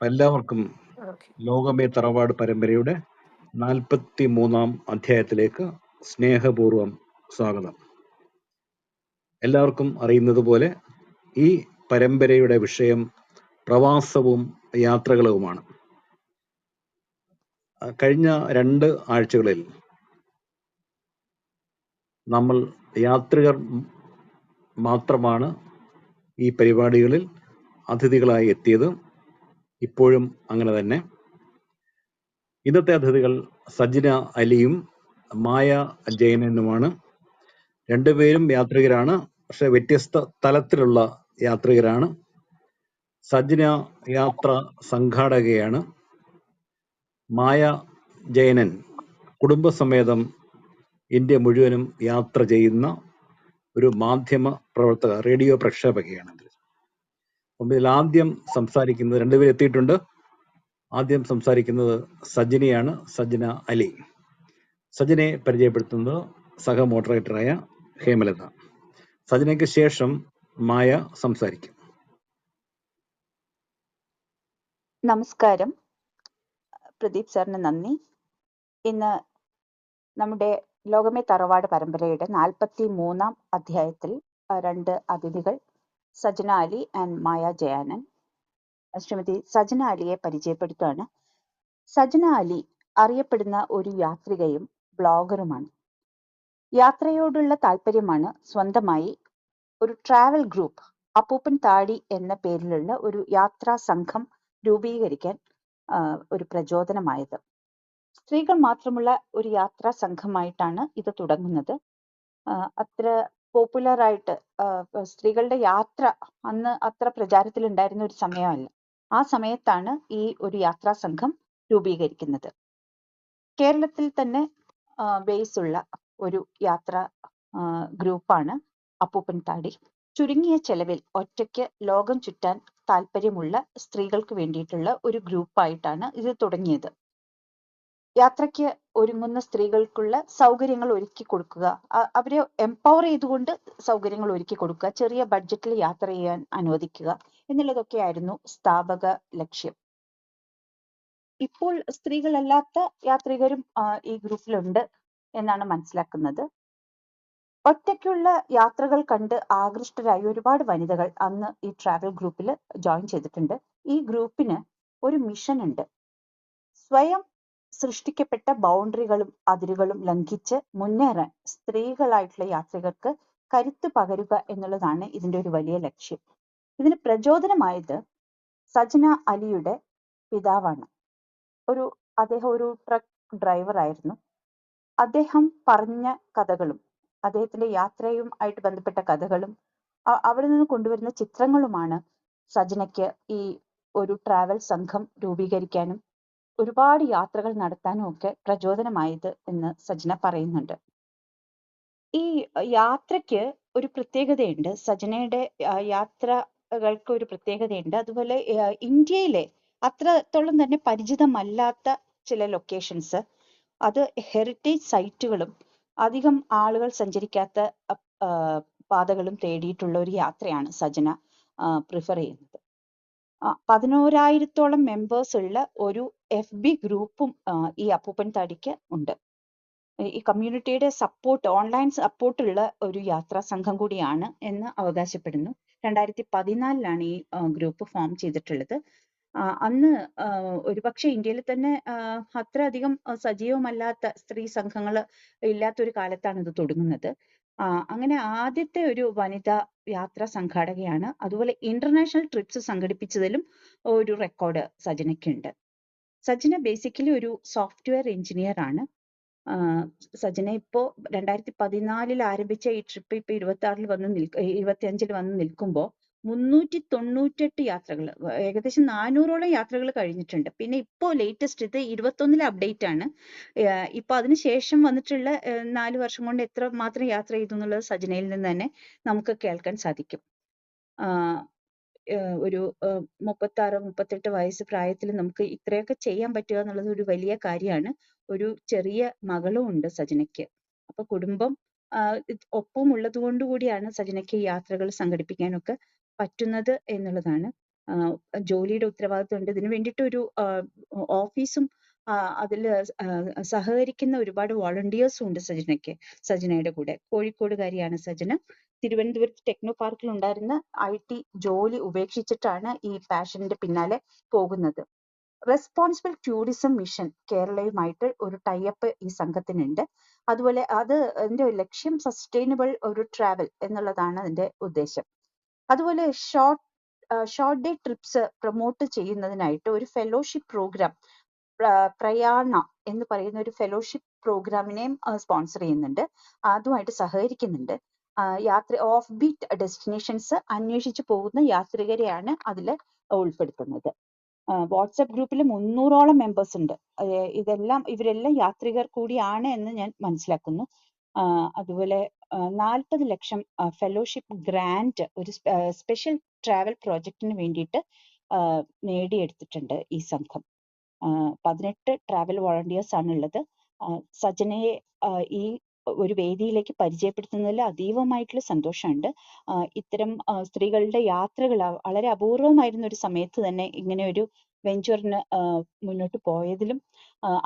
എല്ലാവർക്കും ലോകമേ തറവാട് പരമ്പരയുടെ 43-ാം അധ്യായത്തിലേക്ക് സ്നേഹപൂർവം സ്വാഗതം. എല്ലാവർക്കും അറിയുന്നത് പോലെ ഈ പരമ്പരയുടെ വിഷയം പ്രവാസവും യാത്രകളുമാണ്. കഴിഞ്ഞ 2 ആഴ്ചകളിൽ നമ്മൾ യാത്രികർ മാത്രമാണ് ഈ പരിപാടികളിൽ അതിഥികളായി എത്തിയത്. ഇപ്പോഴും അങ്ങനെ തന്നെ. ഇന്നത്തെ അതിഥികൾ സജ്ന അലിയും മായ ജയനുമാണ്. രണ്ടുപേരും യാത്രികരാണ്, പക്ഷെ വ്യത്യസ്ത തലത്തിലുള്ള യാത്രികരാണ്. സജ്ന യാത്ര സംഘാടകയാണ്. മായ ജയനൻ കുടുംബസമേതം ഇന്ത്യ മുഴുവനും യാത്ര ചെയ്യുന്ന ഒരു മാധ്യമ പ്രവർത്തക, റേഡിയോ പ്രക്ഷേപകയാണ്. അപ്പം ഇതിൽ ആദ്യം സംസാരിക്കുന്നത്, രണ്ടുപേരും എത്തിയിട്ടുണ്ട്. ആദ്യം സംസാരിക്കുന്നത് സജ്നയാണ്, സജ്ന അലി. സജ്നയെ പരിചയപ്പെടുത്തുന്നത് സഹ മോഡറേറ്ററായ ഹേമലത. സജ്നയ്ക്ക് ശേഷം മായ സംസാരിക്കും. നമസ്കാരം. പ്രദീപ് സാറിന് നന്ദി. ഇന്ന് നമ്മുടെ ലോകമേ തറവാട് പരമ്പരയുടെ 43-ാം അധ്യായത്തിൽ 2 അതിഥികൾ, സജ്ന അലി ആൻഡ് മായ ജയാനൻ. ശ്രീമതി സജ്ന അലിയെ പരിചയപ്പെടുത്തുകയാണ്. സജ്ന അലി അറിയപ്പെടുന്ന ഒരു യാത്രികയും ബ്ലോഗറുമാണ്. യാത്രയോടുള്ള താല്പര്യമാണ് സ്വന്തമായി ഒരു ട്രാവൽ ഗ്രൂപ്പ്, അപ്പൂപ്പൻ താടി എന്ന പേരിലുള്ള ഒരു യാത്രാ സംഘം രൂപീകരിക്കാൻ ഒരു പ്രചോദനമായത്. സ്ത്രീകൾ മാത്രമുള്ള ഒരു യാത്രാ സംഘമായിട്ടാണ് ഇത് തുടങ്ങുന്നത്. അത്ര പോപ്പുലറായിട്ട് സ്ത്രീകളുടെ യാത്ര അന്ന് അത്ര പ്രചാരത്തിലുണ്ടായിരുന്ന ഒരു സമയമല്ല. ആ സമയത്താണ് ഈ ഒരു യാത്രാ സംഘം രൂപീകരിക്കുന്നത്. കേരളത്തിൽ തന്നെ ബേസ് ഉള്ള ഒരു യാത്രാ ഗ്രൂപ്പാണ് അപ്പൂപ്പൻ താടി. ചുരുങ്ങിയ ചെലവിൽ ഒറ്റയ്ക്ക് ലോകം ചുറ്റാൻ താല്പര്യമുള്ള സ്ത്രീകൾക്ക് വേണ്ടിയിട്ടുള്ള ഒരു ഗ്രൂപ്പായിട്ടാണ് ഇത് തുടങ്ങിയത്. യാത്രയ്ക്ക് ഒരുങ്ങുന്ന സ്ത്രീകൾക്കുള്ള സൗകര്യങ്ങൾ ഒരുക്കി കൊടുക്കുക, അവരെ എംപവർ ചെയ്തുകൊണ്ട് സൗകര്യങ്ങൾ ഒരുക്കി കൊടുക്കുക, ചെറിയ ബഡ്ജറ്റിൽ യാത്ര ചെയ്യാൻ അനുവദിക്കുക എന്നുള്ളതൊക്കെയായിരുന്നു സ്ഥാപക ലക്ഷ്യം. ഇപ്പോൾ സ്ത്രീകളല്ലാത്ത യാത്രികരും ഈ ഗ്രൂപ്പിലുണ്ട് എന്നാണ് മനസ്സിലാക്കുന്നത്. ഒറ്റയ്ക്കുള്ള യാത്രകൾ കണ്ട് ആകൃഷ്ടരായ ഒരുപാട് വനിതകൾ അന്ന് ഈ ട്രാവൽ ഗ്രൂപ്പിൽ ജോയിൻ ചെയ്തിട്ടുണ്ട്. ഈ ഗ്രൂപ്പിന് ഒരു മിഷൻ ഉണ്ട്. സ്വയം സൃഷ്ടിക്കപ്പെട്ട ബൗണ്ടറികളും അതിരുകളും ലംഘിച്ച് മുന്നേറാൻ സ്ത്രീകളായിട്ടുള്ള യാത്രികർക്ക് കരുത്ത് പകരുക എന്നുള്ളതാണ് ഇതിന്റെ ഒരു വലിയ ലക്ഷ്യം. ഇതിന് പ്രചോദനമായത് സജ്ന അലിയുടെ പിതാവാണ്. അദ്ദേഹം ഒരു ട്രക്ക് ഡ്രൈവർ ആയിരുന്നു. അദ്ദേഹം പറഞ്ഞ കഥകളും അദ്ദേഹത്തിന്റെ യാത്രയും ആയിട്ട് ബന്ധപ്പെട്ട കഥകളും അവിടെ നിന്ന് കൊണ്ടുവരുന്ന ചിത്രങ്ങളുമാണ് സജ്നയ്ക്ക് ഈ ഒരു ട്രാവൽ സംഘം രൂപീകരിക്കാനും ഒരുപാട് യാത്രകൾ നടത്താനും ഒക്കെ പ്രചോദനമായത് എന്ന് സജ്ന പറയുന്നുണ്ട്. ഈ യാത്രയ്ക്ക് ഒരു പ്രത്യേകതയുണ്ട്. സജ്നയുടെ യാത്രകൾക്ക് ഒരു പ്രത്യേകതയുണ്ട്. അതുപോലെ ഇന്ത്യയിലെ അത്രത്തോളം തന്നെ പരിചിതമല്ലാത്ത ചില ലൊക്കേഷൻസ്, അത് ഹെറിറ്റേജ് സൈറ്റുകളും അധികം ആളുകൾ സഞ്ചരിക്കാത്ത പാതകളും തേടിയിട്ടുള്ള ഒരു യാത്രയാണ് സജ്ന പ്രിഫർ ചെയ്യുന്നത്. 11,000-ഓളം മെമ്പേഴ്സ് ഉള്ള ഒരു FB ഗ്രൂപ്പും ഈ അപ്പൂപ്പൻ താടിക്ക് ഉണ്ട്. ഈ കമ്മ്യൂണിറ്റിയുടെ സപ്പോർട്ട്, ഓൺലൈൻ സപ്പോർട്ടുള്ള ഒരു യാത്രാ സംഘം കൂടിയാണ് എന്ന് അവകാശപ്പെടുന്നു. 2014-ലാണ് ഈ ഗ്രൂപ്പ് ഫോം ചെയ്തിട്ടുള്ളത്. അന്ന് ഒരുപക്ഷെ ഇന്ത്യയിൽ തന്നെ അത്ര അധികം സജീവമല്ലാത്ത സ്ത്രീ സംഘങ്ങൾ ഇല്ലാത്തൊരു കാലത്താണ് ഇത് തുടങ്ങുന്നത്. അങ്ങനെ ആദ്യത്തെ ഒരു വനിതാ യാത്രാ സംഘാടകയാണ്. അതുപോലെ ഇന്റർനാഷണൽ ട്രിപ്സ് സംഘടിപ്പിച്ചതിലും ഒരു റെക്കോർഡ് സജ്നയ്ക്കുണ്ട്. സജ്ന ബേസിക്കലി ഒരു സോഫ്റ്റ്വെയർ എഞ്ചിനീയർ ആണ്. സജ്ന ഇപ്പോ 2014 ആരംഭിച്ച ഈ ട്രിപ്പ് ഇപ്പൊ 25-ൽ വന്ന് നിൽക്കുമ്പോൾ 398 യാത്രകൾ, ഏകദേശം 400-ഓളം യാത്രകൾ കഴിഞ്ഞിട്ടുണ്ട്. പിന്നെ ഇപ്പോ ലേറ്റസ്റ്റ് ഇത് 21-ലെ അപ്ഡേറ്റ് ആണ്. ഇപ്പൊ അതിനുശേഷം വന്നിട്ടുള്ള 4 വർഷം കൊണ്ട് എത്ര മാത്രം യാത്ര ചെയ്തു എന്നുള്ളത് സജ്നയിൽ നിന്ന് തന്നെ നമുക്ക് കേൾക്കാൻ സാധിക്കും. ഒരു 36-38 വയസ്സ് പ്രായത്തിൽ നമുക്ക് ഇത്രയൊക്കെ ചെയ്യാൻ പറ്റുക എന്നുള്ളത് ഒരു വലിയ കാര്യമാണ്. ഒരു ചെറിയ മകളും ഉണ്ട് സജ്നയ്ക്ക്. അപ്പൊ കുടുംബം ഒപ്പം ഉള്ളത് കൊണ്ട് കൂടിയാണ് സജ്നയ്ക്ക് യാത്രകൾ സംഘടിപ്പിക്കാനൊക്കെ പറ്റുന്നത് എന്നുള്ളതാണ് ജോലിയുടെ ഉത്തരവാദിത്വമുണ്ട്. ഇതിനു വേണ്ടിയിട്ട് ഒരു ഓഫീസും അതിൽ സഹകരിക്കുന്ന ഒരുപാട് വോളണ്ടിയേഴ്സും ഉണ്ട് സജനയുടെ കൂടെ. കോഴിക്കോടുകാരിയാണ് സജന. തിരുവനന്തപുരത്ത് ടെക്നോ പാർക്കിൽ ഉണ്ടായിരുന്ന IT ജോലി ഉപേക്ഷിച്ചിട്ടാണ് ഈ പാഷന്റെ പിന്നാലെ പോകുന്നത്. റെസ്പോൺസിബിൾ ടൂറിസം മിഷൻ കേരളയുമായിട്ട് ഒരു ടൈപ്പ് ഈ സംഘത്തിനുണ്ട്. അതുപോലെ അതിന്റെ ലക്ഷ്യം സസ്റ്റൈനബിൾ ഒരു ട്രാവൽ എന്നുള്ളതാണ് അതിന്റെ ഉദ്ദേശം. അതുപോലെ ഷോർട്ട് ഡേ ട്രിപ്സ് പ്രൊമോട്ട് ചെയ്യുന്നതിനായിട്ട് ഒരു ഫെലോഷിപ്പ് പ്രോഗ്രാം പ്രയാണ എന്ന് പറയുന്ന ഒരു ഫെലോഷിപ്പ് പ്രോഗ്രാമിനെയും സ്പോൺസർ ചെയ്യുന്നുണ്ട്. അതുമായിട്ട് സഹകരിക്കുന്നുണ്ട്. ഓഫ് ബീറ്റ് ഡെസ്റ്റിനേഷൻസ് അന്വേഷിച്ചു പോകുന്ന യാത്രികരെയാണ് അതിൽ ഉൾപ്പെടുത്തുന്നത്. വാട്സാപ്പ് ഗ്രൂപ്പിൽ 300ഓളം മെമ്പേഴ്സ് ഉണ്ട്. ഇവരെല്ലാം യാത്രികർ കൂടിയാണ് എന്ന് ഞാൻ മനസ്സിലാക്കുന്നു. അതുപോലെ 40 ലക്ഷം ഫെലോഷിപ്പ് ഗ്രാന്റ് ഒരു സ്പെഷ്യൽ ട്രാവൽ പ്രോജക്റ്റിന് വേണ്ടിയിട്ട് നേടിയെടുത്തിട്ടുണ്ട് ഈ സംഘം. 18 ട്രാവൽ വോളണ്ടിയേഴ്സ് ആണുള്ളത്. സജനയെ ഈ ഒരു വേദിയിലേക്ക് പരിചയപ്പെടുത്തുന്നതിൽ അതീവമായിട്ടുള്ള സന്തോഷമുണ്ട്. ഇത്തരം സ്ത്രീകളുടെ യാത്രകൾ വളരെ അപൂർവമായിരുന്ന ഒരു സമയത്ത് തന്നെ ഇങ്ങനെ ഒരു വെഞ്ചറിന് മുന്നോട്ട് പോയതിലും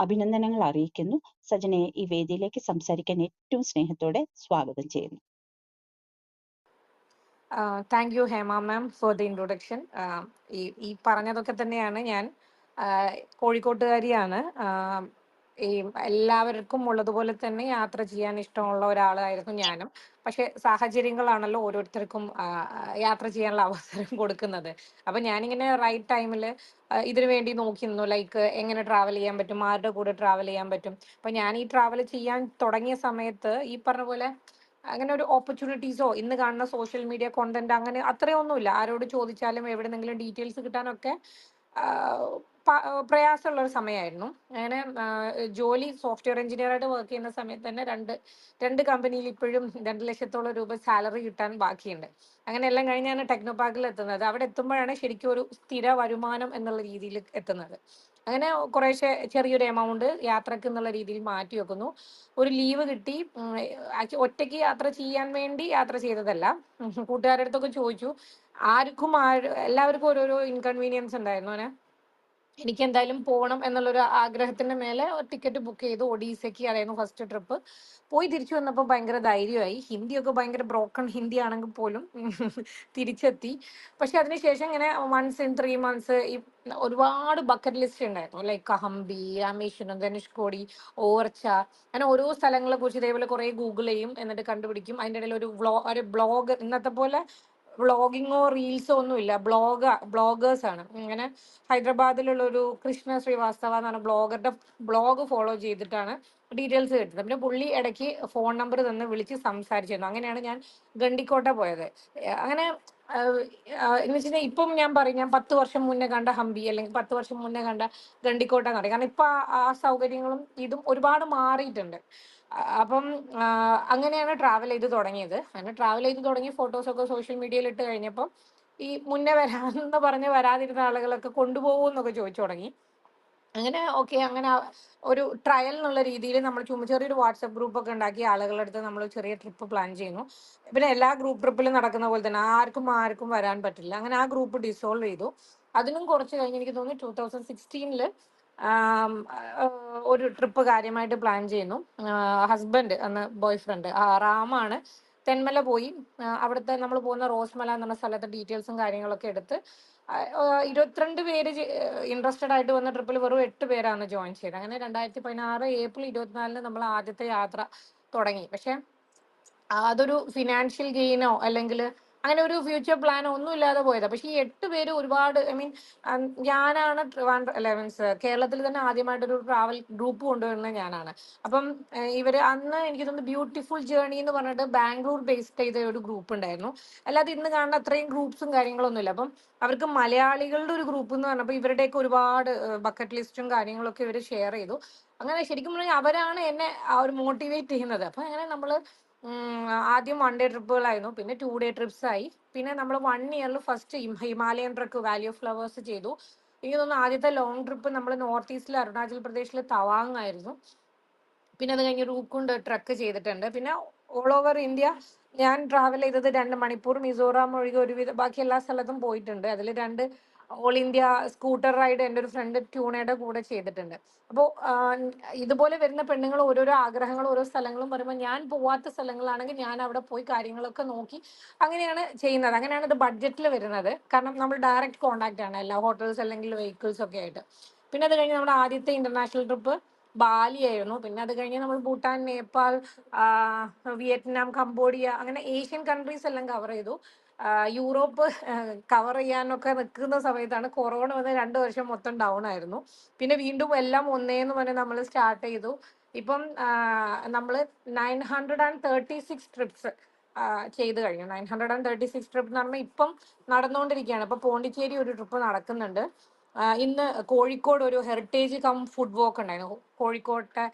അഭിനന്ദനങ്ങൾ അറിയിക്കുന്നു. സജനയെ ഈ വേദിയിലേക്ക് സംസാരിക്കാൻ ഏറ്റവും സ്നേഹത്തോടെ സ്വാഗതം ചെയ്യുന്നു. Thank you Hema ma'am for the introduction. ഈ പറഞ്ഞതൊക്കെ തന്നെയാണ്. ഞാൻ കോഴിക്കോട്ടുകാരിയാണ്. ഈ എല്ലാവർക്കും ഉള്ളതുപോലെ തന്നെ യാത്ര ചെയ്യാൻ ഇഷ്ടമുള്ള ഒരാളായിരുന്നു ഞാനും. പക്ഷെ സാഹചര്യങ്ങളാണല്ലോ ഓരോരുത്തർക്കും യാത്ര ചെയ്യാനുള്ള അവസരം കൊടുക്കുന്നത്. അപ്പം ഞാനിങ്ങനെ റൈറ്റ് ടൈമിൽ ഇതിനു വേണ്ടി നോക്കി നിന്നു. ലൈക്ക് എങ്ങനെ ട്രാവൽ ചെയ്യാൻ പറ്റും, ആരുടെ കൂടെ ട്രാവൽ ചെയ്യാൻ പറ്റും. അപ്പം ഞാൻ ഈ ട്രാവൽ ചെയ്യാൻ തുടങ്ങിയ സമയത്ത് ഈ പറഞ്ഞ പോലെ അങ്ങനെ ഒരു ഓപ്പർച്യൂണിറ്റീസോ ഇന്ന് കാണുന്ന സോഷ്യൽ മീഡിയ കോണ്ടന്റ് അങ്ങനെ അത്രയൊന്നുമില്ല. ആരോട് ചോദിച്ചാലും എവിടെന്നെങ്കിലും ഡീറ്റെയിൽസ് കിട്ടാനൊക്കെ പ്രയാസമുള്ള ഒരു സമയമായിരുന്നു. അങ്ങനെ ജോലി സോഫ്റ്റ്വെയർ എഞ്ചിനീയർ ആയിട്ട് വർക്ക് ചെയ്യുന്ന സമയത്ത് തന്നെ രണ്ട് കമ്പനിയിൽ ഇപ്പോഴും 2 ലക്ഷത്തോളം രൂപ സാലറി കിട്ടാൻ ബാക്കിയുണ്ട്. അങ്ങനെ എല്ലാം കഴിഞ്ഞാണ് ടെക്നോ പാർക്കിൽ എത്തുന്നത്. അവിടെ എത്തുമ്പോഴാണ് ശരിക്കും ഒരു സ്ഥിര വരുമാനം എന്നുള്ള രീതിയിൽ എത്തുന്നത്. അങ്ങനെ കുറേശ്ശെ ചെറിയൊരു എമൗണ്ട് യാത്രക്ക് എന്നുള്ള രീതിയിൽ മാറ്റി വെക്കുന്നു. ഒരു ലീവ് കിട്ടി. ഒറ്റയ്ക്ക് യാത്ര ചെയ്യാൻ വേണ്ടി യാത്ര ചെയ്തതല്ല. കൂട്ടുകാരുടെ അടുത്തൊക്കെ ചോദിച്ചു. എല്ലാവർക്കും ഓരോരോ ഇൻകൺവീനിയൻസ് ഉണ്ടായിരുന്നു. അങ്ങനെ എനിക്ക് എന്തായാലും പോകണം എന്നുള്ളൊരു ആഗ്രഹത്തിന്റെ മേലെ ടിക്കറ്റ് ബുക്ക് ചെയ്തു. ഒഡീസയ്ക്ക് ആയിരുന്നു ഫസ്റ്റ് ട്രിപ്പ്. പോയി തിരിച്ചു വന്നപ്പോൾ ഭയങ്കര ധൈര്യമായി. ഹിന്ദിയൊക്കെ ഭയങ്കര ബ്രോക്കൺ ഹിന്ദി ആണെങ്കിൽ പോലും തിരിച്ചെത്തി. പക്ഷെ അതിനുശേഷം ഇങ്ങനെ once in 3 months ഈ ഒരുപാട് ബക്കറ്റ് ലിസ്റ്റ് ഉണ്ടായിരുന്നു. ലൈക്ക് ഹംപി, രാമേശ്വരം, ധനുഷ്കോടി, ഓർച്ച, അങ്ങനെ ഓരോ സ്ഥലങ്ങളെ കുറിച്ച് ഇതേപോലെ കുറെ ഗൂഗിൾ ചെയ്യും. എന്നിട്ട് കണ്ടുപിടിക്കും. അതിൻ്റെ ഇടയിൽ ഒരു ബ്ലോഗ്, ഇന്നത്തെ പോലെ വ്ളോഗിങ്ങോ റീൽസോ ഒന്നുമില്ല, ബ്ലോഗേഴ്സ് ആണ്. ഇങ്ങനെ ഹൈദരാബാദിലുള്ള ഒരു കൃഷ്ണ ശ്രീവാസ്തവ എന്ന് പറഞ്ഞ ബ്ലോഗറുടെ ബ്ലോഗ് ഫോളോ ചെയ്തിട്ടാണ് ഡീറ്റെയിൽസ് കിട്ടുന്നത്. പിന്നെ പുള്ളി ഇടയ്ക്ക് ഫോൺ നമ്പർ തന്ന് വിളിച്ച് സംസാരിച്ചിരുന്നു. അങ്ങനെയാണ് ഞാൻ ഗണ്ടിക്കോട്ട പോയത്. അങ്ങനെ എന്ന് വെച്ച് കഴിഞ്ഞാൽ ഇപ്പം ഞാൻ പറയും, ഞാൻ 10 വർഷം മുന്നേ കണ്ട ഹംപി അല്ലെങ്കിൽ 10 വർഷം മുന്നേ കണ്ട ഗണ്ടിക്കോട്ട എന്ന് പറയും. കാരണം ഇപ്പം ആ സൗകര്യങ്ങളും ഇതും ഒരുപാട് മാറിയിട്ടുണ്ട്. അപ്പം അങ്ങനെയാണ് ട്രാവൽ ചെയ്ത് തുടങ്ങിയത്. അങ്ങനെ ട്രാവൽ ചെയ്ത് തുടങ്ങി ഫോട്ടോസൊക്കെ സോഷ്യൽ മീഡിയയിൽ ഇട്ട് കഴിഞ്ഞപ്പം ഈ മുന്നേ വരാമെന്ന് പറഞ്ഞ് വരാതിരുന്ന ആളുകളൊക്കെ കൊണ്ടുപോകും എന്നൊക്കെ ചോദിച്ചു തുടങ്ങി. അങ്ങനെ ഓക്കെ, അങ്ങനെ ഒരു ട്രയൽ എന്നുള്ള രീതിയിൽ നമ്മൾ ചെറിയൊരു വാട്സപ്പ് ഗ്രൂപ്പൊക്കെ ഉണ്ടാക്കി ആളുകളുടെ അടുത്ത് നമ്മൾ ചെറിയ ട്രിപ്പ് പ്ലാൻ ചെയ്യുന്നു. പിന്നെ എല്ലാ ഗ്രൂപ്പ് ട്രിപ്പിലും നടക്കുന്ന പോലെ തന്നെ ആർക്കും വരാൻ പറ്റില്ല. അങ്ങനെ ആ ഗ്രൂപ്പ് ഡിസോൾവ് ചെയ്തു. അതിനും കുറച്ച് കഴിഞ്ഞ് എനിക്ക് തോന്നുന്നു 2016 ഒരു ട്രിപ്പ് കാര്യമായിട്ട് പ്ലാൻ ചെയ്യുന്നു. ഹസ്ബൻഡ്, അന്ന് ബോയ് ഫ്രണ്ട് റാമാണ്, തെന്മല പോയി അവിടുത്തെ നമ്മൾ പോകുന്ന റോസ്മല എന്ന് പറഞ്ഞ സ്ഥലത്തെ ഡീറ്റെയിൽസും കാര്യങ്ങളൊക്കെ എടുത്ത് 22 പേര് ഇൻട്രസ്റ്റഡ് ആയിട്ട് വന്ന ട്രിപ്പിൽ വെറും 8 പേരാണ് ജോയിൻ ചെയ്തത്. അങ്ങനെ 2016 ഏപ്രിൽ 24 നമ്മൾ ആദ്യത്തെ യാത്ര തുടങ്ങി. പക്ഷെ അതൊരു ഫിനാൻഷ്യൽ ഗെയിനോ അല്ലെങ്കിൽ അങ്ങനെ ഒരു ഫ്യൂച്ചർ പ്ലാനോ ഒന്നും ഇല്ലാതെ പോയതാണ്. പക്ഷെ ഈ 8 പേര് ഒരുപാട് ഞാനാണ് കേരളത്തിൽ തന്നെ ആദ്യമായിട്ടൊരു ട്രാവൽ ഗ്രൂപ്പ് കൊണ്ടുവരുന്നത് ഞാനാണ്. അപ്പം ഇവര് അന്ന് എനിക്ക് തോന്നുന്നു ബ്യൂട്ടിഫുൾ ജേർണി എന്ന് പറഞ്ഞിട്ട് ബാംഗ്ലൂർ ബേസ്ഡ് ചെയ്ത ഒരു ഗ്രൂപ്പ് ഉണ്ടായിരുന്നു. അല്ലാതെ ഇന്ന് കാണുന്ന അത്രയും ഗ്രൂപ്പ്സും കാര്യങ്ങളൊന്നും ഇല്ല. അപ്പം അവർക്ക് മലയാളികളുടെ ഒരു ഗ്രൂപ്പ് എന്ന് പറഞ്ഞപ്പോൾ ഇവരുടെയൊക്കെ ഒരുപാട് ബക്കറ്റ് ലിസ്റ്റും കാര്യങ്ങളൊക്കെ ഇവർ ഷെയർ ചെയ്തു. അങ്ങനെ ശരിക്കും പറഞ്ഞാൽ അവരാണ് എന്നെ ഒരു മോട്ടിവേറ്റ് ചെയ്യുന്നത്. അപ്പം അങ്ങനെ നമ്മൾ ആദ്യം 1 ഡേ ട്രിപ്പുകളായിരുന്നു, പിന്നെ 2 ഡേ ട്രിപ്സ് ആയി. പിന്നെ നമ്മൾ 1 ഇയറിൽ first Himalayan truck Valley of flowers ചെയ്തു. എനിക്ക് തോന്നുന്നു ആദ്യത്തെ ലോങ് ട്രിപ്പ് നമ്മൾ നോർത്ത് ഈസ്റ്റിൽ അരുണാചൽ പ്രദേശിൽ തവാങ് ആയിരുന്നു. പിന്നെ അത് കഴിഞ്ഞ് റൂക്കുണ്ട് ട്രക്ക് ചെയ്തിട്ടുണ്ട്. പിന്നെ ഓൾ ഓവർ ഇന്ത്യ ഞാൻ ട്രാവൽ ചെയ്തത് 2 മണിപ്പൂർ, മിസോറാം ഒഴികെ ഒരുവിധം ബാക്കി എല്ലാ സ്ഥലത്തും പോയിട്ടുണ്ട്. അതിൽ 2 ഓൾ ഇന്ത്യ സ്കൂട്ടർ റൈഡ് എൻ്റെ ഒരു ഫ്രണ്ട് ട്യൂണയുടെ കൂടെ ചെയ്തിട്ടുണ്ട്. അപ്പോൾ ഇതുപോലെ വരുന്ന പെണ്ണുങ്ങൾ ഓരോരോ ആഗ്രഹങ്ങളും ഓരോ സ്ഥലങ്ങളും പറയുമ്പോൾ ഞാൻ പോവാത്ത സ്ഥലങ്ങളാണെങ്കിൽ ഞാൻ അവിടെ പോയി കാര്യങ്ങളൊക്കെ നോക്കി അങ്ങനെയാണ് ചെയ്യുന്നത്. അങ്ങനെയാണ് ഇത് ബഡ്ജറ്റിൽ വരുന്നത്. കാരണം നമ്മൾ ഡയറക്റ്റ് കോൺടാക്റ്റ് ആണ് എല്ലാ ഹോട്ടൽസ് അല്ലെങ്കിൽ വെഹിക്കിൾസ് ഒക്കെ ആയിട്ട്. പിന്നെ അത് കഴിഞ്ഞ് നമ്മുടെ ആദ്യത്തെ ഇന്റർനാഷണൽ ട്രിപ്പ് ബാലി ആയിരുന്നു. പിന്നെ അത് കഴിഞ്ഞ് നമ്മൾ ഭൂട്ടാൻ, നേപ്പാൾ, വിയറ്റ്നാം, കംബോഡിയ, അങ്ങനെ ഏഷ്യൻ കൺട്രീസ് എല്ലാം കവർ ചെയ്തു. യൂറോപ്പ് കവർ ചെയ്യാനൊക്കെ നിൽക്കുന്ന സമയത്താണ് കൊറോണ വന്ന് 2 വർഷം മൊത്തം ഡൗൺ ആയിരുന്നു. പിന്നെ വീണ്ടും എല്ലാം ഒന്നേന്ന് പറഞ്ഞ് നമ്മൾ സ്റ്റാർട്ട് ചെയ്തു. ഇപ്പം നമ്മൾ 936 ട്രിപ്സ് ചെയ്ത് കഴിഞ്ഞു. 936 ട്രിപ്പ് എന്ന് പറഞ്ഞാൽ ഇപ്പം നടന്നുകൊണ്ടിരിക്കുകയാണ്. ഇപ്പം പോണ്ടിച്ചേരി ഒരു ട്രിപ്പ് നടക്കുന്നുണ്ട്. ഇന്ന് കോഴിക്കോട് ഒരു ഹെറിറ്റേജ് കം ഫുഡ് വാക്ക് ഉണ്ടായിരുന്നു. കോഴിക്കോട്ടെ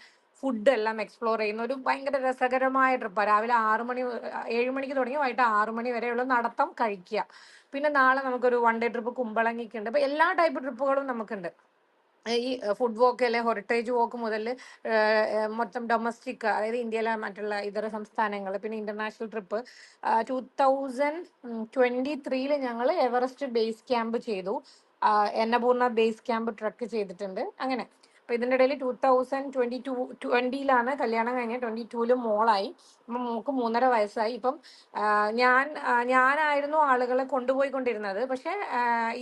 ഫുഡ് എല്ലാം എക്സ്പ്ലോർ ചെയ്യുന്ന ഒരു ഭയങ്കര രസകരമായ ട്രിപ്പാണ്. രാവിലെ 7 മണിക്ക് തുടങ്ങി വൈകിട്ട് 6 മണി വരെയുള്ള നടത്തം കഴിക്കുക. പിന്നെ നാളെ നമുക്കൊരു 1 ഡേ ട്രിപ്പ് കുമ്പളങ്ങിക്ക് ഉണ്ട്. അപ്പോൾ എല്ലാ ടൈപ്പ് ട്രിപ്പുകളും നമുക്കുണ്ട്. ഈ ഫുഡ് വാക്ക് അല്ലെ ഹെറിറ്റേജ് വാക്ക് മുതൽ മൊത്തം ഡൊമസ്റ്റിക്, അതായത് ഇന്ത്യയിലെ മറ്റുള്ള ഇതര സംസ്ഥാനങ്ങൾ, പിന്നെ ഇന്റർനാഷണൽ ട്രിപ്പ്. 2023 ഞങ്ങൾ എവറസ്റ്റ് ബേസ് ക്യാമ്പ് ചെയ്തു. എന്നപൂർണ ബേസ് ക്യാമ്പ് ട്രക്ക് ചെയ്തിട്ടുണ്ട്. അങ്ങനെ അപ്പോൾ ഇതിൻ്റെ ഇടയിൽ 2020 കല്യാണം കഴിഞ്ഞ് 22 മോളായി. അപ്പം മോൾക്ക് 3.5 വയസ്സായി. ഇപ്പം ഞാനായിരുന്നു ആളുകളെ കൊണ്ടുപോയിക്കൊണ്ടിരുന്നത്. പക്ഷെ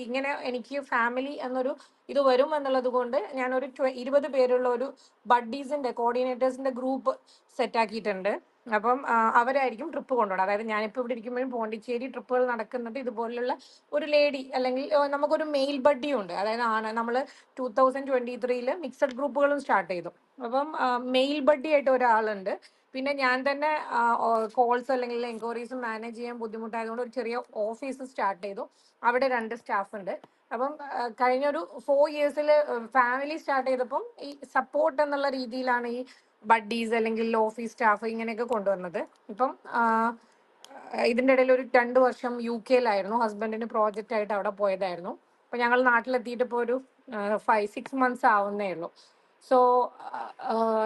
ഇങ്ങനെ എനിക്ക് ഫാമിലി എന്നൊരു ഇത് വരും എന്നുള്ളത് കൊണ്ട് ഞാനൊരു 20 പേരുള്ള ഒരു ബഡ്ഡീസിന്റെ കോർഡിനേറ്റേഴ്സിന്റെ ഗ്രൂപ്പ് സെറ്റ് ആക്കിയിട്ടുണ്ട്. അപ്പം അവരായിരിക്കും ട്രിപ്പ് കൊണ്ടുപോകണം. അതായത് ഞാനിപ്പോൾ ഇവിടെ ഇരിക്കുമ്പോഴും പോണ്ടിച്ചേരി ട്രിപ്പുകൾ നടക്കുന്നുണ്ട്. ഇതുപോലുള്ള ഒരു ലേഡി അല്ലെങ്കിൽ നമുക്കൊരു മെയിൽ ബഡ്ഡിയും ഉണ്ട്. അതായത് നമ്മൾ 2023 മിക്സഡ് ഗ്രൂപ്പുകളും സ്റ്റാർട്ട് ചെയ്തു. അപ്പം മെയിൽ ബഡ്ഡി ആയിട്ട് ഒരാളുണ്ട്. പിന്നെ ഞാൻ തന്നെ കോൾസ് അല്ലെങ്കിൽ എൻക്വയറീസ് മാനേജ് ചെയ്യാൻ ബുദ്ധിമുട്ടായതുകൊണ്ട് ഒരു ചെറിയ ഓഫീസ് സ്റ്റാർട്ട് ചെയ്തു. അവിടെ 2 സ്റ്റാഫ് ഉണ്ട്. അപ്പം കഴിഞ്ഞൊരു 4 ഇയേഴ്സിൽ ഫാമിലി സ്റ്റാർട്ട് ചെയ്തപ്പം ഈ സപ്പോർട്ട് എന്നുള്ള രീതിയിലാണ് ഈ ബഡ്ഡീസ് അല്ലെങ്കിൽ ഓഫീസ് സ്റ്റാഫ് ഇങ്ങനെയൊക്കെ കൊണ്ടുവന്നത്. ഇപ്പം ഇതിൻ്റെ ഇടയിൽ ഒരു 2 വർഷം UK-ലായിരുന്നു. ഹസ്ബൻഡിന് പ്രോജക്റ്റ് ആയിട്ട് അവിടെ പോയതായിരുന്നു. അപ്പം ഞങ്ങൾ നാട്ടിലെത്തിയിട്ട് ഇപ്പോൾ ഒരു 5-6 months ആവുന്നേ ഉള്ളൂ. സോ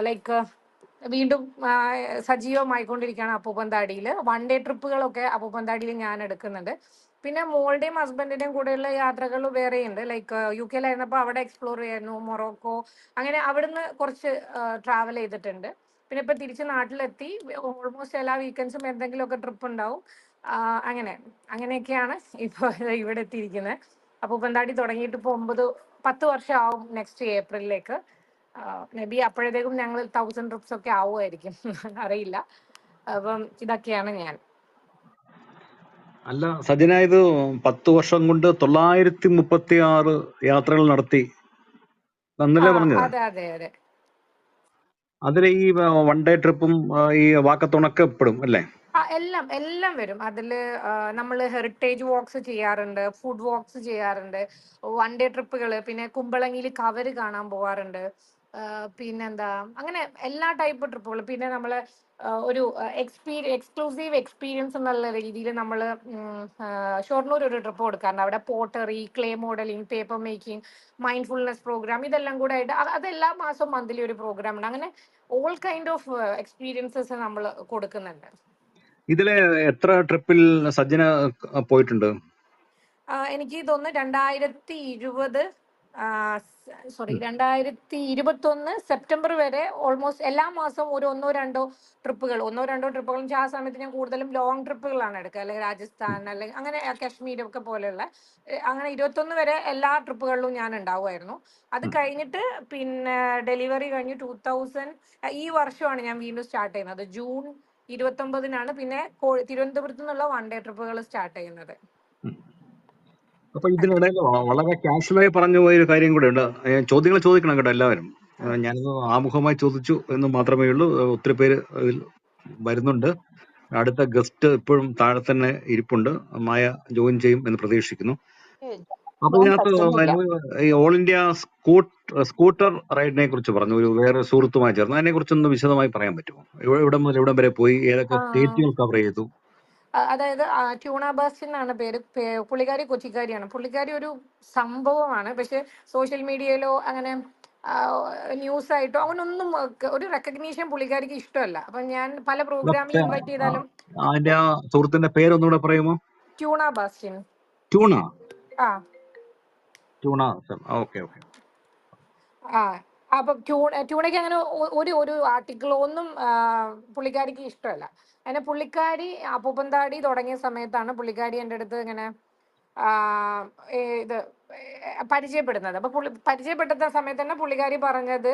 ലൈക്ക് വീണ്ടും സജീവമായിക്കൊണ്ടിരിക്കുകയാണ് അപ്പൂപ്പന്താടിയിൽ. 1 ഡേ ട്രിപ്പുകളൊക്കെ അപ്പൂപ്പന്താടിയിൽ ഞാൻ എടുക്കുന്നുണ്ട്. പിന്നെ മോളുടെയും ഹസ്ബൻഡിന്റെയും കൂടെയുള്ള യാത്രകൾ വേറെയുണ്ട്. ലൈക്ക് UK-ലായിരുന്നപ്പോൾ അവിടെ എക്സ്പ്ലോർ ചെയ്യായിരുന്നു, മൊറോക്കോ, അങ്ങനെ അവിടുന്ന് കുറച്ച് ട്രാവൽ ചെയ്തിട്ടുണ്ട്. പിന്നെ ഇപ്പം തിരിച്ച് നാട്ടിലെത്തി. ഓൾമോസ്റ്റ് എല്ലാ വീക്കെൻഡ്സും എന്തെങ്കിലുമൊക്കെ ട്രിപ്പ് ഉണ്ടാവും. അങ്ങനെയൊക്കെയാണ് ഇപ്പോൾ ഇവിടെ എത്തിയിരിക്കുന്നത്. അപ്പൂപ്പന്താടി തുടങ്ങിയിട്ട് ഇപ്പോൾ 10 വർഷം ആവും നെക്സ്റ്റ് ഏപ്രിലിലേക്ക്. മേ ബി അപ്പോഴത്തേക്കും ഞങ്ങൾ 1000 ട്രിപ്സ് ഒക്കെ ആവുമായിരിക്കും, അറിയില്ല. അപ്പം ഇതൊക്കെയാണ് ഞാൻ. അല്ല സജന, ഇത് 10 വർഷം കൊണ്ട് 936 യാത്രകൾ നടത്തി എന്നല്ലേ പറഞ്ഞത്? അതെ അതെ അതെ. അതിൽ ഈ 1 ഡേ ട്രിപ്പും ഈ വാക്കത്തോണൊക്കെ പെടും അല്ലേ? എല്ലാം വരും അതിൽ. നമ്മൾ ഹെറിറ്റേജ് വാക്സ് ചെയ്യാറുണ്ട്, ഫുഡ് വാക്സ് ചെയ്യാറുണ്ട്, 1 ഡേ ട്രിപ്പുകൾ, പിന്നെ കുമ്പളങ്ങിയിൽ കവര് കാണാൻ പോവാറുണ്ട്. പിന്നെന്താ, അങ്ങനെ എല്ലാ ടൈപ്പ് ട്രിപ്പുകൾ. പിന്നെ നമ്മൾ ഒരു എക്സ്ക്ലൂസീവ് എക്സ്പീരിയൻസ് എന്നുള്ള രീതിയിൽ നമ്മൾ ഷൊർണൂർ ഒരു ട്രിപ്പ് കൊടുക്കാറുണ്ട്. അവിടെ pottery, clay modelling, paper making, mindfulness programme, ഇതെല്ലാം കൂടെ ആയിട്ട് അത് എല്ലാ മാസവും മന്ത്ലി ഒരു പ്രോഗ്രാം ഉണ്ട്. അങ്ങനെ ഓൾ കൈൻഡ് ഓഫ് എക്സ്പീരിയൻസസ് നമ്മൾ കൊടുക്കുന്നുണ്ട്. ഇതിലെ എത്ര ട്രിപ്പിൽ സജ്ജന പോയിട്ടുണ്ട്? എനിക്ക് തോന്നുന്നു 2021 സെപ്റ്റംബർ വരെ ഓൾമോസ്റ്റ് എല്ലാ മാസവും ഒരു 1-2 ട്രിപ്പുകളും. ആ സമയത്ത് ഞാൻ കൂടുതലും ലോങ് ട്രിപ്പുകളാണ് എടുക്കുക, അല്ലെങ്കിൽ രാജസ്ഥാൻ അല്ലെങ്കിൽ അങ്ങനെ കാശ്മീരൊക്കെ പോലെയുള്ള. അങ്ങനെ 21 വരെ എല്ലാ ട്രിപ്പുകളിലും ഞാൻ ഉണ്ടാവുമായിരുന്നു. അത് കഴിഞ്ഞിട്ട് പിന്നെ ഡെലിവറി കഴിഞ്ഞ് 2000 ഈ വർഷമാണ് ഞാൻ വീണ്ടും സ്റ്റാർട്ട് ചെയ്യുന്നത്. ജൂൺ 29-നാണ് പിന്നെ തിരുവനന്തപുരത്ത് നിന്നുള്ള 1 ഡേ ട്രിപ്പുകൾ സ്റ്റാർട്ട് ചെയ്യുന്നത്. അപ്പൊ ഇതിനിടയിൽ വളരെ കാഷ്വലായി പറഞ്ഞു പോയൊരു കാര്യം കൂടെ ഉണ്ട്. ചോദ്യങ്ങൾ ചോദിക്കണം കേട്ടോ എല്ലാവരും. ഞാനിത് ആമുഖമായി ചോദിച്ചു എന്ന് മാത്രമേ ഉള്ളൂ. ഒത്തിരി പേര് ഇതിൽ വരുന്നുണ്ട്. അടുത്ത ഗസ്റ്റ് ഇപ്പോഴും താഴെ തന്നെ ഇരിപ്പുണ്ട്. മായ ജോയിൻ ചെയ്യും എന്ന് പ്രതീക്ഷിക്കുന്നു. അപ്പൊ ഇതിനകത്ത് ഈ ഓൾ ഇന്ത്യ സ്കൂട്ടർ റൈഡിനെ കുറിച്ച് പറഞ്ഞു, ഒരു വേറെ സുഹൃത്തുമായി ചേർന്ന്. അതിനെ കുറിച്ചൊന്ന് വിശദമായി പറയാൻ പറ്റുമോ? എവിടെ മുതൽ എവിടം വരെ പോയി, ഏതൊക്കെ സ്റ്റേറ്റുകൾ കവർ ചെയ്തു? അതായത് ട്യൂണ ബാസ്റ്റിൻ എന്നാണ് പേര്. പുള്ളിക്കാരി കൊച്ചിക്കാരിയാണ്. പുള്ളിക്കാരി ഒരു സംഭവമാണ്. പക്ഷെ സോഷ്യൽ മീഡിയയിലോ അങ്ങനെ ന്യൂസ് ആയിട്ടോ അവനൊന്നും ഒരു റെക്കഗ്നീഷൻ പുള്ളിക്കാരിക്ക് ഇഷ്ടമല്ല. അപ്പൊ ഞാൻ പല പ്രോഗ്രാമിൽ ഇൻവൈറ്റ് ചെയ്താലും. അതിന്റെ ആ സുഹൃത്തിന്റെ പേരൊന്നുകൂടെ പറയുമോ? ട്യൂണ ബാസ്റ്റിൻ. ട്യൂണ? ആ ട്യൂണ. Okay okay. ആ അപ്പം ട്യൂണയ്ക്ക് അങ്ങനെ ഒരു ഒരു ആർട്ടിക്കിൾ ഒന്നും പുള്ളിക്കാരിക്ക് ഇഷ്ടമല്ല. അങ്ങനെ പുള്ളിക്കാരി അപ്പൂപ്പന്താടി തുടങ്ങിയ സമയത്താണ് പുള്ളിക്കാരി എൻ്റെ അടുത്ത് ഇങ്ങനെ ആ, ഇത് പരിചയപ്പെടുന്നത്. അപ്പൊ പരിചയപ്പെടുത്ത സമയത്ത് തന്നെ പുള്ളിക്കാരി പറഞ്ഞത്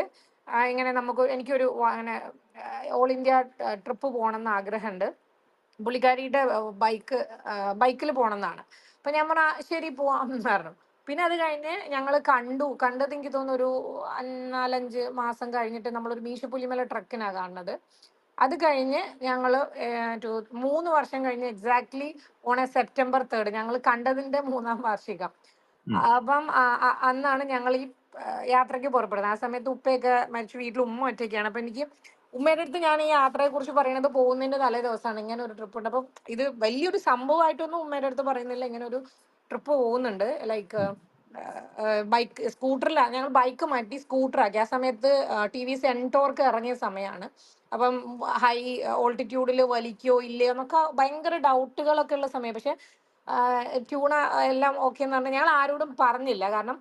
ഇങ്ങനെ എനിക്കൊരു അങ്ങനെ ഓൾ ഇന്ത്യ ട്രിപ്പ് പോകണം എന്ന് ആഗ്രഹമുണ്ട്. പുള്ളിക്കാരിയുടെ ബൈക്കിൽ പോകണം എന്നാണ്. അപ്പൊ ഞാൻ പറഞ്ഞ ശരി പോവാം എന്ന് പറഞ്ഞു. പിന്നെ അത് കഴിഞ്ഞ് ഞങ്ങൾ കണ്ടത് എനിക്ക് തോന്നുന്നു ഒരു 4-5 മാസം കഴിഞ്ഞിട്ട് നമ്മളൊരു മീശപ്പുലിമല ട്രക്കിനാണ് കാണുന്നത്. അത് കഴിഞ്ഞ് ഞങ്ങൾ 3 വർഷം കഴിഞ്ഞ് എക്സാക്ട്ലി സെപ്റ്റംബർ 3 ഞങ്ങൾ കണ്ടതിന്റെ 3-ാം വാർഷികം. അപ്പം അന്നാണ് ഞങ്ങൾ ഈ യാത്രയ്ക്ക് പുറപ്പെടുന്നത്. ആ സമയത്ത് ഉപ്പയൊക്കെ മരിച്ചു, വീട്ടിൽ ഉമ്മ ഒറ്റയ്ക്കാണ്. അപ്പൊ എനിക്ക് ഉമ്മയുടെ അടുത്ത് ഞാൻ ഈ യാത്രയെ കുറിച്ച് പറയുന്നത് പോകുന്നതിന്റെ തലേ ദിവസമാണ് ഇങ്ങനെ ഒരു ട്രിപ്പ് ഉണ്ട്. അപ്പം ഇത് വലിയൊരു സംഭവമായിട്ടൊന്നും ഉമ്മയുടെ അടുത്ത് പറയുന്നില്ല, ഇങ്ങനെ ഒരു ട്രിപ്പ് പോകുന്നുണ്ട്. ലൈക്ക് സ്കൂട്ടറിലാണ് ഞങ്ങൾ ബൈക്ക് മാറ്റി സ്കൂട്ടറാക്കി. ആ സമയത്ത് TVS എൻടോർക്ക് ഇറങ്ങിയ സമയമാണ്. അപ്പം ഹൈ ഓൾട്ടിറ്റ്യൂഡിൽ വലിക്കോ ഇല്ലയോ എന്നൊക്കെ ഭയങ്കര ഡൗട്ടുകളൊക്കെ ഉള്ള സമയം. പക്ഷെ ട്യൂണ എല്ലാം ഓക്കെ എന്ന് പറഞ്ഞാൽ ഞങ്ങൾ ആരോടും പറഞ്ഞില്ല. കാരണം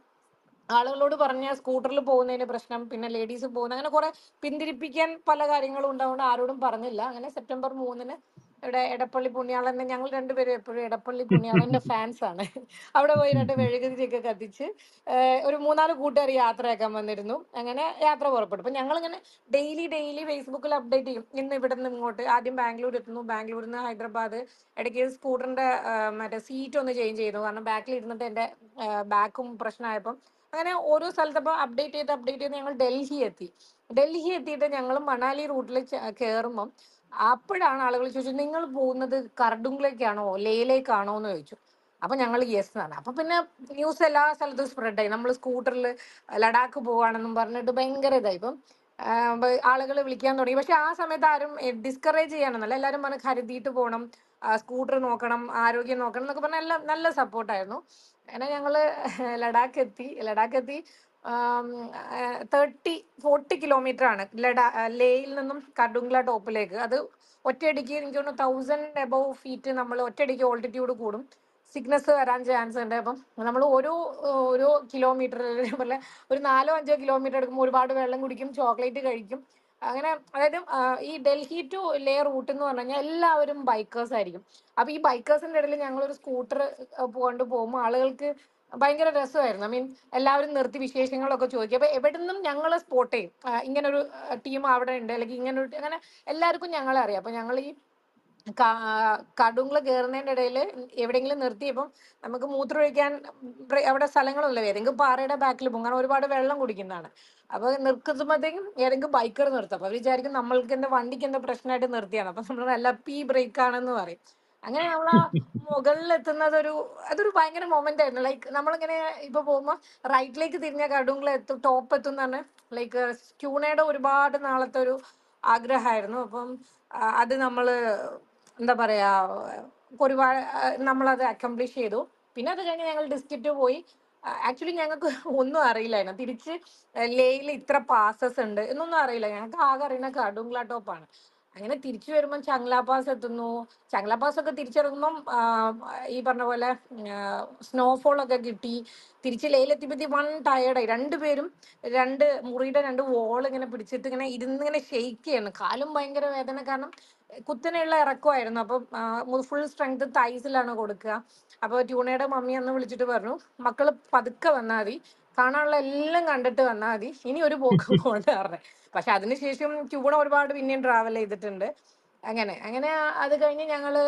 ആളുകളോട് പറഞ്ഞ സ്കൂട്ടറിൽ പോകുന്നതിന് പ്രശ്നം, പിന്നെ ലേഡീസ് പോകുന്ന, അങ്ങനെ കുറെ പിന്തിരിപ്പിക്കാൻ പല കാര്യങ്ങളും ഉണ്ടാവുകൊണ്ട് ആരോടും പറഞ്ഞില്ല. അങ്ങനെ സെപ്റ്റംബർ 3-ന് ഇവിടെ എടപ്പള്ളി പുണ്യാളന്റെ, ഞങ്ങൾ രണ്ടുപേരും എപ്പോഴും എടപ്പള്ളി പുണ്യാളന്റെ ഫാൻസ് ആണ്. അവിടെ പോയി 2 മെഴുകുതിരിയൊക്കെ കത്തിച്ച് ഒരു 3-4 കൂട്ടുകാർ യാത്രയാക്കാൻ വന്നിരുന്നു. അങ്ങനെ യാത്ര പുറപ്പെട്ടു. അപ്പൊ ഞങ്ങളിങ്ങനെ ഡെയിലി ഫേസ്ബുക്കിൽ അപ്ഡേറ്റ് ചെയ്യും. ഇന്ന് ഇവിടെ നിന്ന് ഇങ്ങോട്ട്, ആദ്യം ബാംഗ്ലൂർ എത്തുന്നു, ബാംഗ്ലൂരിൽ നിന്ന് ഹൈദരാബാദ്. ഇടയ്ക്ക് സ്കൂട്ടറിന്റെ മറ്റേ സീറ്റ് ഒന്ന് ചേഞ്ച് ചെയ്തു, കാരണം ബാക്കിൽ ഇരുന്നിട്ട് എന്റെ ബാക്കും പ്രശ്നമായപ്പം. അങ്ങനെ ഓരോ സ്ഥലത്തപ്പോൾ അപ്ഡേറ്റ് ചെയ്ത് ഞങ്ങൾ ഡൽഹി എത്തിയിട്ട് ഞങ്ങൾ മണാലി റൂട്ടിൽ കയറുമ്പം അപ്പോഴാണ് ആളുകൾ ചോദിച്ചത്, നിങ്ങൾ പോകുന്നത് കർഡുങ്ങിലേക്കാണോ ലേയിലേക്കാണോ എന്ന് ചോദിച്ചു. അപ്പൊ ഞങ്ങൾ യെസ് എന്നാണ്. അപ്പൊ പിന്നെ ന്യൂസ് എല്ലാ സ്ഥലത്തും സ്പ്രെഡായി, നമ്മൾ സ്കൂട്ടറിൽ ലഡാക്ക് പോവാണെന്നും പറഞ്ഞിട്ട് ഭയങ്കര ഇതായി. ഇപ്പം ആളുകൾ വിളിക്കാൻ തുടങ്ങി. പക്ഷെ ആ സമയത്ത് ആരും ഡിസ്കറേജ് ചെയ്യാനൊന്നല്ല, എല്ലാവരും പറഞ്ഞ് കരുതിയിട്ട് പോകണം, സ്കൂട്ടർ നോക്കണം, ആരോഗ്യം നോക്കണം എന്നൊക്കെ പറഞ്ഞാൽ എല്ലാം നല്ല സപ്പോർട്ടായിരുന്നു. അങ്ങനെ ഞങ്ങള് ലഡാക്ക് എത്തി. 40 കിലോമീറ്റർ ആണ് ലേയിൽ നിന്നും കർഡുങ്ല ടോപ്പിലേക്ക്. അത് ഒറ്റയടിക്ക് എനിക്ക് തോന്നുന്നു 1000 എബവ് ഫീറ്റ് നമ്മൾ ഒറ്റയടിക്ക് ഓൾട്ടിറ്റ്യൂഡ് കൂടും, സിക്നസ് വരാൻ ചാൻസ് ഉണ്ട്. അപ്പം നമ്മൾ ഓരോ കിലോമീറ്റർ പോലെ ഒരു 4-5 കിലോമീറ്റർ എടുക്കുമ്പോൾ ഒരുപാട് വെള്ളം കുടിക്കും, ചോക്ലേറ്റ് കഴിക്കും. അങ്ങനെ അതായത് ഈ ഡൽഹി ടു ലേ റൂട്ട് എന്ന് പറഞ്ഞു കഴിഞ്ഞാൽ എല്ലാവരും ബൈക്കേഴ്സ് ആയിരിക്കും. അപ്പൊ ഈ ബൈക്കേഴ്സിന്റെ ഇടയിൽ ഞങ്ങളൊരു സ്കൂട്ടർ കൊണ്ട് പോകുമ്പോൾ ആളുകൾക്ക് ഭയങ്കര രസമായിരുന്നു. ഐ മീൻ എല്ലാവരും നിർത്തി വിശേഷങ്ങളൊക്കെ ചോദിക്കും. അപ്പൊ എവിടെ നിന്നും ഞങ്ങൾ സ്പോട്ട് ചെയ്യും, ഇങ്ങനൊരു ടീം അവിടെ ഉണ്ട്, അല്ലെങ്കിൽ ഇങ്ങനൊരു, അങ്ങനെ എല്ലാവർക്കും ഞങ്ങളെ അറിയാം. അപ്പൊ ഞങ്ങൾ ഈ കടുങ്ങള് കയറുന്നതിന്റെ ഇടയിൽ എവിടെയെങ്കിലും നിർത്തിയപ്പം നമുക്ക് മൂത്രമൊഴിക്കാൻ അവിടെ സ്ഥലങ്ങളല്ലോ, ഏതെങ്കിലും പാറയുടെ ബാക്കിൽ പോകും, കാരണം ഒരുപാട് വെള്ളം കുടിക്കുന്നതാണ്. അപ്പൊ നിർത്തുമ്പോഴത്തേക്കും ഏതെങ്കിലും ബൈക്കർ നിർത്തും. അപ്പൊ വിചാരിക്കും നമ്മൾക്ക് എന്താ വണ്ടിക്ക് എന്താ പ്രശ്നമായിട്ട് നിർത്തിയാണ്. അപ്പൊ നമ്മൾ നല്ല ബ്രേക്ക് ആണെന്ന് പറയും. അങ്ങനെ നമ്മൾ ആ മുകളിൽ എത്തുന്നത് അതൊരു ഭയങ്കര മൊമെന്റ് ആയിരുന്നു. ലൈക്ക് നമ്മളിങ്ങനെ ഇപ്പൊ പോകുമ്പോ റൈറ്റിലേക്ക് തിരിഞ്ഞ കടുങ്ങളെ ടോപ്പ് എത്തും എന്ന് പറഞ്ഞാൽ ലൈക്ക് ട്യൂണയുടെ ഒരുപാട് നാളത്തെ ഒരു ആഗ്രഹമായിരുന്നു. അപ്പം അത് നമ്മള് എന്താ പറയാ, ഒരുപാട് നമ്മളത് അക്കംപ്ലിഷ് ചെയ്തു. പിന്നെ അത് കഴിഞ്ഞ് ഞങ്ങൾ ഡിസ്ട്രിക്റ്റ് പോയി. ആക്ച്വലി ഞങ്ങൾക്ക് ഒന്നും അറിയില്ലായിരുന്നു, തിരിച്ച് ലേയിൽ ഇത്ര പാസസ് ഉണ്ട് എന്നൊന്നും അറിയില്ല. ഞങ്ങൾക്ക് ആകെ അറിയുന്ന കടുങ്ല ടോപ്പാണ്. അങ്ങനെ തിരിച്ചു വരുമ്പം ചങ്ല പാസ് എത്തുന്നു. ചങ്ല പാസ് ഒക്കെ തിരിച്ചിറങ്ങുമ്പം ഈ പറഞ്ഞ പോലെ സ്നോഫോൾ ഒക്കെ കിട്ടി. തിരിച്ച് ലേയിലെത്തിയപ്പത്തി ടയേർഡായി. രണ്ടുപേരും മുറിയുടെ 2 വോൾ ഇങ്ങനെ പിടിച്ചിട്ട് ഇങ്ങനെ ഇരുന്നിങ്ങനെ ഷെയ്ക്ക് ചെയ്യണം. കാലും ഭയങ്കര വേദന, കാരണം കുത്തനെയുള്ള ഇറക്കമായിരുന്നു. അപ്പം ഫുൾ സ്ട്രെങ്ത് തൈസിലാണ് കൊടുക്കുക. അപ്പോൾ ട്യൂണയുടെ മമ്മി അന്ന് വിളിച്ചിട്ട് പറഞ്ഞു, മക്കള് പതുക്കെ വന്നാൽ മതി, കാണാനുള്ള എല്ലാം കണ്ടിട്ട് വന്നാൽ മതി, ഇനി ഒരു പോക്ക് പോകണ്ട പറഞ്ഞേ. പക്ഷെ അതിനുശേഷം ട്യൂണ ഒരുപാട് പിന്നെയും ട്രാവൽ ചെയ്തിട്ടുണ്ട്. അങ്ങനെ അത് കഴിഞ്ഞ് ഞങ്ങള്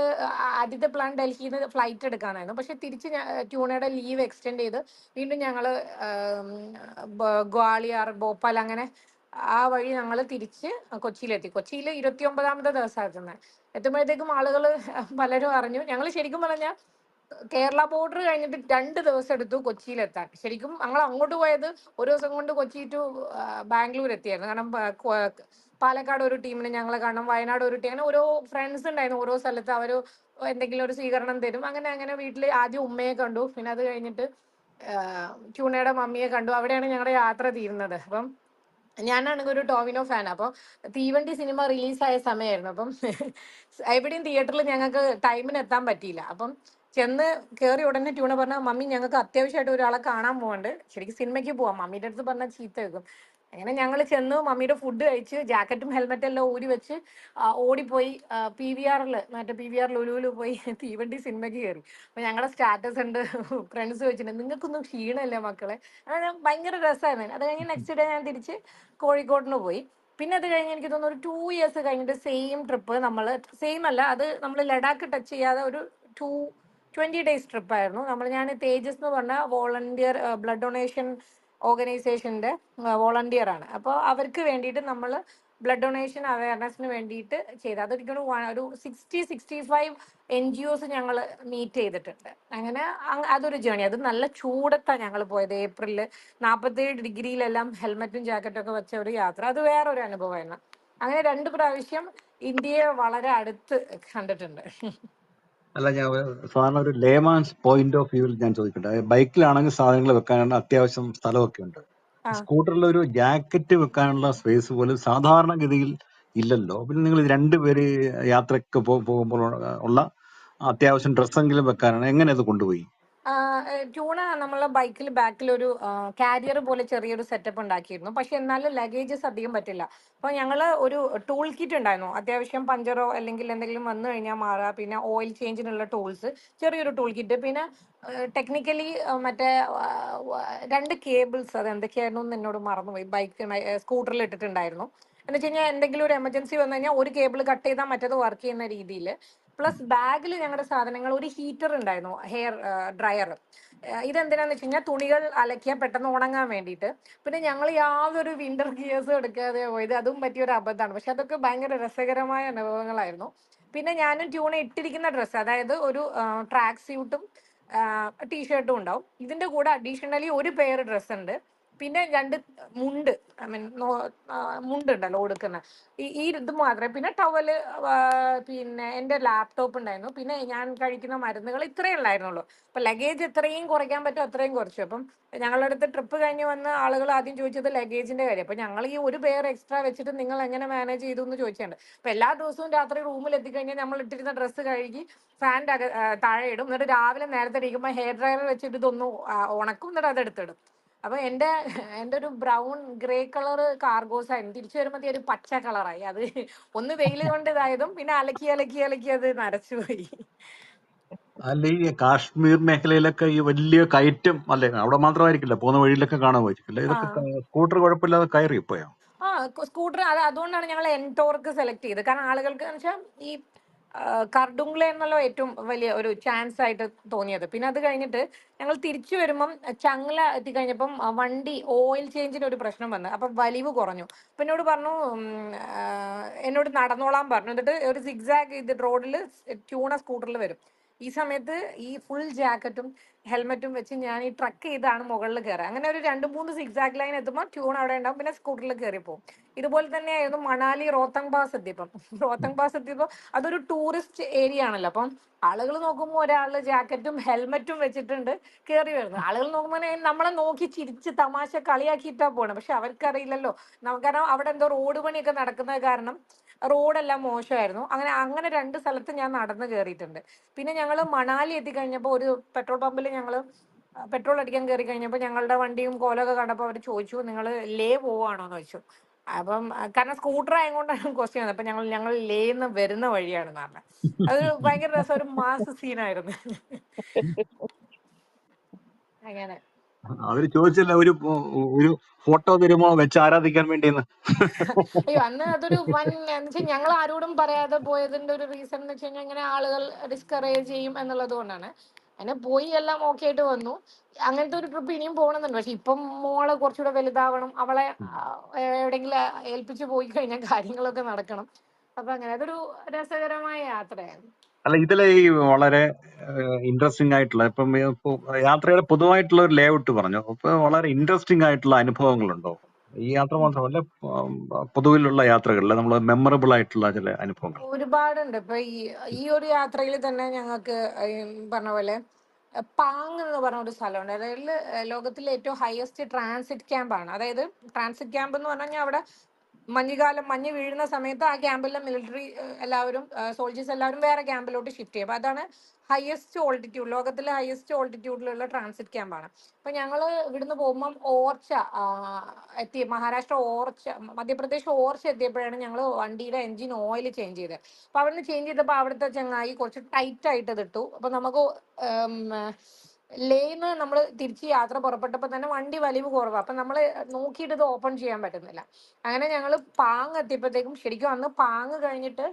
ആദ്യത്തെ പ്ലാൻ ഡൽഹിയിൽ നിന്ന് ഫ്ലൈറ്റ് എടുക്കാനായിരുന്നു. പക്ഷെ തിരിച്ച് ട്യൂണയുടെ ലീവ് എക്സ്റ്റെൻഡ് ചെയ്ത് വീണ്ടും ഞങ്ങള് ഗ്വാളിയർ, ഭോപ്പാൽ, അങ്ങനെ ആ വഴി ഞങ്ങൾ തിരിച്ച് കൊച്ചിയിലെത്തി. കൊച്ചിയിൽ 29ാമത്തെ ദിവസമായിരുന്നു. എത്തുമ്പോഴത്തേക്കും ആളുകൾ പലരും അറിഞ്ഞു. ഞങ്ങൾ ശരിക്കും പറഞ്ഞാൽ കേരള ബോർഡർ കഴിഞ്ഞിട്ട് 2 ദിവസം എടുത്തു കൊച്ചിയിലെത്താൻ. ശരിക്കും ഞങ്ങൾ അങ്ങോട്ട് പോയത് ഒരു ദിവസം കൊണ്ട് കൊച്ചി ടു ബാംഗ്ലൂർ എത്തിയായിരുന്നു. കാരണം പാലക്കാട് ഒരു ടീമിന് ഞങ്ങളെ കാണണം, വയനാട് ഒരു ടീം, അങ്ങനെ ഓരോ ഫ്രണ്ട്സ് ഉണ്ടായിരുന്നു ഓരോ സ്ഥലത്ത്. അവർ എന്തെങ്കിലും ഒരു സ്വീകരണം തരും. അങ്ങനെ വീട്ടിൽ ആദ്യം ഉമ്മയെ കണ്ടു, പിന്നെ അത് കഴിഞ്ഞിട്ട് ട്യൂണയുടെ മമ്മിയെ കണ്ടു. അവിടെയാണ് ഞങ്ങളുടെ യാത്ര തീരുന്നത്. അപ്പം ഞാനാണെങ്കിൽ ഒരു ടോവിനോ ഫാൻ. അപ്പോൾ തീവണ്ടി സിനിമ റിലീസായ സമയമായിരുന്നു. അപ്പം എവിടെയും തിയേറ്ററിൽ ഞങ്ങൾക്ക് ടൈമിന് എത്താൻ പറ്റിയില്ല. അപ്പം ചെന്ന് കയറി ഉടനെ ട്യൂണ പറഞ്ഞ മമ്മി ഞങ്ങൾക്ക് അത്യാവശ്യമായിട്ട് ഒരാളെ കാണാൻ പോകണ്ട്, ശരിക്കും സിനിമയ്ക്ക് പോവാം, മമ്മിയുടെ അടുത്ത് പറഞ്ഞാൽ ചീത്ത വെക്കും. അങ്ങനെ ഞങ്ങൾ ചെന്ന് മമ്മിയുടെ ഫുഡ് കഴിച്ച് ജാക്കറ്റും ഹെൽമെറ്റും എല്ലാം ഊരി വെച്ച് ഓടിപ്പോയി PVR മറ്റേ PVR ലുലുവിൽ പോയി തീവണ്ടി സിനിമയ്ക്ക് കയറി. അപ്പൊ ഞങ്ങളുടെ സ്റ്റാറ്റസ് ഉണ്ട്, ഫ്രണ്ട്സ് വെച്ചിട്ടുണ്ട്, നിങ്ങൾക്കൊന്നും ക്ഷീണമല്ലേ മക്കളെ. അങ്ങനെ ഭയങ്കര രസമായിരുന്നു. അത് കഴിഞ്ഞ് നെക്സ്റ്റ് ഡേ ഞാൻ തിരിച്ച് കോഴിക്കോടിന് പോയി. പിന്നെ അത് കഴിഞ്ഞ് എനിക്ക് തോന്നുന്നു ഒരു 2 ഇയേഴ്സ് കഴിഞ്ഞിട്ട് സെയിം ട്രിപ്പ് നമ്മൾ, സെയിം അല്ല, അത് നമ്മൾ ലഡാക്ക് ടച്ച് ചെയ്യാതെ ഒരു 20 ഡേയ്സ് ട്രിപ്പായിരുന്നു. ഞാൻ തേജസ് എന്ന് പറഞ്ഞ വോളണ്ടിയർ ബ്ലഡ് ഡൊണേഷൻ ഓർഗനൈസേഷൻ്റെ വോളണ്ടിയർ ആണ്. അപ്പോൾ അവർക്ക് വേണ്ടിയിട്ട് നമ്മൾ ബ്ലഡ് ഡൊണേഷൻ അവയർനെസ്സിന് വേണ്ടിയിട്ട് ചെയ്ത്, അതൊരിക്കലും ഒരു 60-65 NGOs ഞങ്ങൾ മീറ്റ് ചെയ്തിട്ടുണ്ട്. അങ്ങനെ അതൊരു ജേണി. അത് നല്ല ചൂടത്താണ് ഞങ്ങൾ പോയത്, ഏപ്രിലിൽ 47 ഡിഗ്രിയിലെല്ലാം ഹെൽമെറ്റും ജാക്കറ്റും ഒക്കെ വെച്ച ഒരു യാത്ര. അത് വേറൊരു അനുഭവമായിരുന്നു. അങ്ങനെ 2 പ്രാവശ്യം ഇന്ത്യയെ വളരെ അടുത്ത് കണ്ടിട്ടുണ്ട്. അല്ല, ഞാൻ സാധാരണ ഒരു ലേമാൻസ് പോയിന്റ് ഓഫ് വ്യൂവിൽ ഞാൻ ചോദിക്കട്ടെ. ബൈക്കിലാണെങ്കിൽ സാധനങ്ങൾ വെക്കാനുള്ള അത്യാവശ്യം സ്ഥലമൊക്കെ ഉണ്ട്. ആ സ്കൂട്ടറിൽ ഒരു ജാക്കറ്റ് വെക്കാനുള്ള സ്പേസ് പോലും സാധാരണഗതിയിൽ ഇല്ലല്ലോ. പിന്നെ നിങ്ങൾ രണ്ടുപേര് യാത്രയ്ക്ക് പോകുമ്പോൾ ഉള്ള അത്യാവശ്യം ഡ്രസ്സെങ്കിലും വെക്കാനാണ്, എങ്ങനെ അത് കൊണ്ടുപോയി? ട്യൂണ നമ്മളെ ബൈക്കിൽ ബാക്കിലൊരു കാരിയർ പോലെ ചെറിയൊരു സെറ്റപ്പ് ഉണ്ടാക്കിയിരുന്നു. പക്ഷെ എന്നാലും ലഗേജസ് അധികം പറ്റില്ല. അപ്പോൾ ഞങ്ങൾ ഒരു ടൂൾ കിറ്റ് ഉണ്ടായിരുന്നു, അത്യാവശ്യം പഞ്ചറോ അല്ലെങ്കിൽ എന്തെങ്കിലും വന്നു കഴിഞ്ഞാൽ മാറുക, പിന്നെ ഓയിൽ ചേഞ്ചിനുള്ള ടൂൾസ്, ചെറിയൊരു ടൂൾ കിറ്റ്, പിന്നെ ടെക്നിക്കലി മറ്റേ 2 കേബിൾസ്, അത് എന്തൊക്കെയായിരുന്നു എന്ന് എന്നോട് മറന്നുപോയി, സ്കൂട്ടറിൽ ഇട്ടിട്ടുണ്ടായിരുന്നു. എന്ന് വെച്ച് കഴിഞ്ഞാൽ എന്തെങ്കിലും ഒരു എമർജൻസി വന്നു കഴിഞ്ഞാൽ ഒരു കേബിൾ കട്ട് ചെയ്താൽ മറ്റേത് വർക്ക് ചെയ്യുന്ന രീതിയിൽ. പ്ലസ് ബാഗിൽ ഞങ്ങളുടെ സാധനങ്ങൾ, ഒരു ഹീറ്റർ ഉണ്ടായിരുന്നു, ഹെയർ ഡ്രയർ. ഇതെന്തിനാന്ന് വെച്ച് കഴിഞ്ഞാൽ തുണികൾ അലക്കിയാൽ പെട്ടെന്ന് ഉണങ്ങാൻ വേണ്ടിയിട്ട്. പിന്നെ ഞങ്ങൾ യാതൊരു വിന്റർ ഗിയേഴ്സും എടുക്കാതെ പോയത്, അതും പറ്റിയൊരു അബദ്ധമാണ്. പക്ഷെ അതൊക്കെ ഭയങ്കര രസകരമായ അനുഭവങ്ങളായിരുന്നു. പിന്നെ ഞാനും ട്യൂണ ഇട്ടിരിക്കുന്ന ഡ്രസ്സ്, അതായത് ഒരു ട്രാക്ക് സ്യൂട്ടും ടീഷർട്ടും ഉണ്ടാവും. ഇതിന്റെ കൂടെ അഡീഷണലി ഒരു പെയർ ഡ്രസ്സ് ഉണ്ട്, പിന്നെ 2 മുണ്ട്, ഐ മീൻ മുണ്ടുണ്ടല്ലോ ഉടുക്കുന്ന, ഈ ഇത് മാത്രമേ. പിന്നെ ടവല്, പിന്നെ എൻ്റെ ലാപ്ടോപ്പ് ഉണ്ടായിരുന്നു, പിന്നെ ഞാൻ കഴിക്കുന്ന മരുന്നുകൾ, ഇത്രയേ ഉള്ളായിരുന്നുള്ളൂ. അപ്പൊ ലഗേജ് എത്രയും കുറയ്ക്കാൻ പറ്റും അത്രയും കുറച്ചു. അപ്പം ഞങ്ങളുടെ അടുത്ത് ട്രിപ്പ് കഴിഞ്ഞ് വന്ന ആളുകൾ ആദ്യം ചോദിച്ചത് ലഗേജിന്റെ കാര്യം. അപ്പൊ ഞങ്ങൾ ഈ ഒരു പെയർ എക്സ്ട്രാ വെച്ചിട്ട് നിങ്ങൾ എങ്ങനെ മാനേജ് ചെയ്തു എന്ന് ചോദിച്ചിട്ടുണ്ട്. അപ്പൊ എല്ലാ ദിവസവും രാത്രി റൂമിൽ എത്തിക്കഴിഞ്ഞാൽ നമ്മൾ ഇട്ടിരുന്ന ഡ്രസ്സ് കഴുകി ഫാൻ്റെ താഴെ ഇടും, എന്നിട്ട് രാവിലെ നേരത്തെ ഇരിക്കുമ്പോൾ ഹെയർ ഡ്രയർ വെച്ചിട്ട് ഇതൊന്ന് ഉണക്കും, എന്നിട്ട് അത് എടുത്തിടും. അപ്പൊ എൻ്റെ ഒരു ബ്രൗൺ ഗ്രേ കളർ കാർഗോസ് ആയിരുന്നു. തിരിച്ചു വരുമ്പോൾ ഒരു പച്ച കളറായി. അത് ഒന്ന് വെയിൽ കൊണ്ട് ഇതായതും പിന്നെ അലക്കി അലക്കി അലക്കി അത് നരച്ചുപോയി. അല്ല, ഈ കാശ്മീർ മേഖലയിലൊക്കെ ഈ വലിയ കയറ്റം അല്ലേ, അവിടെ മാത്രമായിരിക്കില്ല, പോകുന്ന വഴിയിലൊക്കെ കാണുമായിരിക്കില്ല. ആ ഇതൊക്കെ സ്കൂട്ടർ കുഴപ്പമില്ലാതെ കയറി പോയോ? സ്കൂട്ടർ, അതുകൊണ്ടാണ് ഞങ്ങൾ എൻടോർക്ക് സെലക്ട് ചെയ്തത്. കാരണം ആളുകൾക്ക് എന്ന് വെച്ചാൽ ഈ കർഡുങ്ല എന്നുള്ള ഏറ്റവും വലിയ ഒരു ചാൻസ് ആയിട്ട് തോന്നിയത്. പിന്നെ അത് കഴിഞ്ഞിട്ട് ഞങ്ങൾ തിരിച്ചു വരുമ്പം ചങ്ങല എത്തിക്കഴിഞ്ഞപ്പം വണ്ടി ഓയിൽ ചേഞ്ചിന് ഒരു പ്രശ്നം വന്നു. അപ്പം വലിവ് കുറഞ്ഞു. അപ്പം എന്നോട് പറഞ്ഞു, എന്നോട് നടന്നോളാൻ പറഞ്ഞു. എന്നിട്ട് ഒരു സിഗ്സാഗ് ഇത് റോഡിൽ ട്യൂണ സ്കൂട്ടറിൽ വരും. ഈ സമയത്ത് ഈ ഫുൾ ജാക്കറ്റും ഹെൽമെറ്റും വെച്ച് ഞാൻ ഈ ട്രക്ക് ചെയ്താണ് മുകളിൽ കയറുക. അങ്ങനെ ഒരു 2-3 സിഗ്സാഗ് ലൈൻ എത്തുമ്പോൾ ട്യൂൺ അവിടെ ഉണ്ടാവും, പിന്നെ സ്കൂട്ടറിൽ കയറി പോകും. ഇതുപോലെ തന്നെയായിരുന്നു മണാലി റോത്തങ് പാസ് എത്തിയപ്പം. റോത്തങ് പാസ് എത്തിയപ്പോൾ അതൊരു ടൂറിസ്റ്റ് ഏരിയ ആണല്ലോ. അപ്പം ആളുകൾ നോക്കുമ്പോൾ ഒരാൾ ജാക്കറ്റും ഹെൽമെറ്റും വെച്ചിട്ടുണ്ട് കയറി വരുന്നത്. ആളുകൾ നോക്കുമ്പോൾ നമ്മളെ നോക്കി ചിരിച്ച് തമാശ കളിയാക്കിയിട്ടാ പോകണം. പക്ഷെ അവർക്കറിയില്ലല്ലോ, കാരണം അവിടെ എന്തോ റോഡ് പണിയൊക്കെ നടക്കുന്നത് കാരണം റോഡെല്ലാം മോശമായിരുന്നു. അങ്ങനെ 2 സ്ഥലത്ത് ഞാൻ നടന്ന് കയറിയിട്ടുണ്ട്. പിന്നെ ഞങ്ങൾ മണാലി എത്തിക്കഴിഞ്ഞപ്പോൾ ഒരു പെട്രോൾ പമ്പിൽ ഞങ്ങൾ പെട്രോൾ അടിക്കാൻ കയറി കഴിഞ്ഞപ്പോൾ ഞങ്ങളുടെ വണ്ടിയും കോലൊക്കെ കണ്ടപ്പോൾ അവർ ചോദിച്ചു, നിങ്ങൾ ലേ പോവാണോ എന്ന് ചോദിച്ചു. അപ്പം കാരണം സ്കൂട്ടർ ആയതുകൊണ്ടാണ് ക്വസ്റ്റ്യൻ വന്നത്. അപ്പം ഞങ്ങൾ ലേന്ന് വരുന്ന വഴിയാണെന്ന് പറഞ്ഞത്. അതൊരു ഭയങ്കര രസം, ഒരു മാസ് സീനായിരുന്നു. അങ്ങനെ അവര് ചോദിച്ചില്ല ഒരു ഫോട്ടോ തരുമോ വെച്ച് ആരാധിക്കാൻ വേണ്ടിയെന്ന്? അയ്യോ, അന്ന് അതൊരു എന്ന് വെച്ചാൽ ഞങ്ങൾ ആരോടും പറയാതെ പോയതിന്റെ ഒരു റീസൺ എന്ന് വെച്ച് കഴിഞ്ഞാൽ ഇങ്ങനെ ആളുകൾ ഡിസ്കറേജ് ചെയ്യും എന്നുള്ളത് കൊണ്ടാണ്. അങ്ങനെ പോയി എല്ലാം ഓക്കെ ആയിട്ട് വന്നു. അങ്ങനത്തെ ഒരു ട്രിപ്പ് ഇനിയും പോകണമെന്നുണ്ട്. പക്ഷെ ഇപ്പം മോള് കുറച്ചുകൂടെ വലുതാവണം, അവളെ എവിടെയെങ്കിലും ഏൽപ്പിച്ചു പോയി കഴിഞ്ഞാൽ കാര്യങ്ങളൊക്കെ നടക്കണം. അപ്പൊ അങ്ങനെ അതൊരു രസകരമായ യാത്രയായിരുന്നു. അല്ല, ഇതിലെ ഈ വളരെ ഇൻട്രസ്റ്റിംഗ് ആയിട്ടുള്ള ഇപ്പം യാത്രയുടെ പൊതുവായിട്ടുള്ള ഒരു ലേഔട്ട് പറഞ്ഞു. അപ്പൊ വളരെ ഇൻട്രസ്റ്റിംഗ് ആയിട്ടുള്ള അനുഭവങ്ങളുണ്ടോ ഈ യാത്ര മാത്രമല്ല, പൊതുവിലുള്ള യാത്രകളിൽ നമ്മൾ മെമ്മറബിൾ ആയിട്ടുള്ള ചില അനുഭവങ്ങൾ? ഒരുപാടുണ്ട്. ഇപ്പൊ ഈ ഒരു യാത്രയിൽ തന്നെ ഞങ്ങൾക്ക് പറഞ്ഞ പോലെ പാങ് എന്ന് പറഞ്ഞ ഒരു സ്ഥലമുണ്ട്. അതായത് ലോകത്തിലെ ഏറ്റവും ഹയസ്റ്റ് ട്രാൻസിറ്റ് ക്യാമ്പാണ്. അതായത് ട്രാൻസിറ്റ് ക്യാമ്പ് എന്ന് പറഞ്ഞു കഴിഞ്ഞാൽ അവിടെ മഞ്ഞ് വീഴുന്ന സമയത്ത് ആ ക്യാമ്പിലെ മിലിറ്ററി എല്ലാവരും സോൾജേഴ്സ് എല്ലാവരും വേറെ ക്യാമ്പിലോട്ട് ഷിഫ്റ്റ് ചെയ്യും. അപ്പോൾ അതാണ് ഹയസ്റ്റ് ഓൾട്ടിറ്റ്യൂഡ്, ലോകത്തിലെ ഹയസ്റ്റ് ഓൾട്ടിറ്റ്യൂഡിലുള്ള ട്രാൻസിറ്റ് ക്യാമ്പാണ്. അപ്പോൾ ഞങ്ങൾ ഇവിടുന്ന് പോകുമ്പം ഓർച്ച എത്തി, മഹാരാഷ്ട്ര ഓർച്ച, മധ്യപ്രദേശ് ഓർച്ച എത്തിയപ്പോഴാണ് ഞങ്ങൾ വണ്ടിയുടെ എൻജിൻ ഓയിൽ ചേഞ്ച് ചെയ്തത്. അപ്പോൾ അവിടുന്ന് ചേഞ്ച് ചെയ്തപ്പോൾ അവിടുത്തെ ചങ്ങായി കുറച്ച് ടൈറ്റ് ആയിട്ട് ഇതിട്ടു. അപ്പോൾ നമുക്ക് ലേന്ന് നമ്മൾ തിരിച്ച് യാത്ര പുറപ്പെട്ടപ്പോൾ തന്നെ വണ്ടി വലിവ് കുറവാണ്. അപ്പം നമ്മൾ നോക്കിയിട്ട് ഇത് ഓപ്പൺ ചെയ്യാൻ പറ്റുന്നില്ല. അങ്ങനെ ഞങ്ങൾ പാങ് എത്തിയപ്പോഴത്തേക്കും, ശരിക്കും അന്ന് പാങ് കഴിഞ്ഞിട്ട്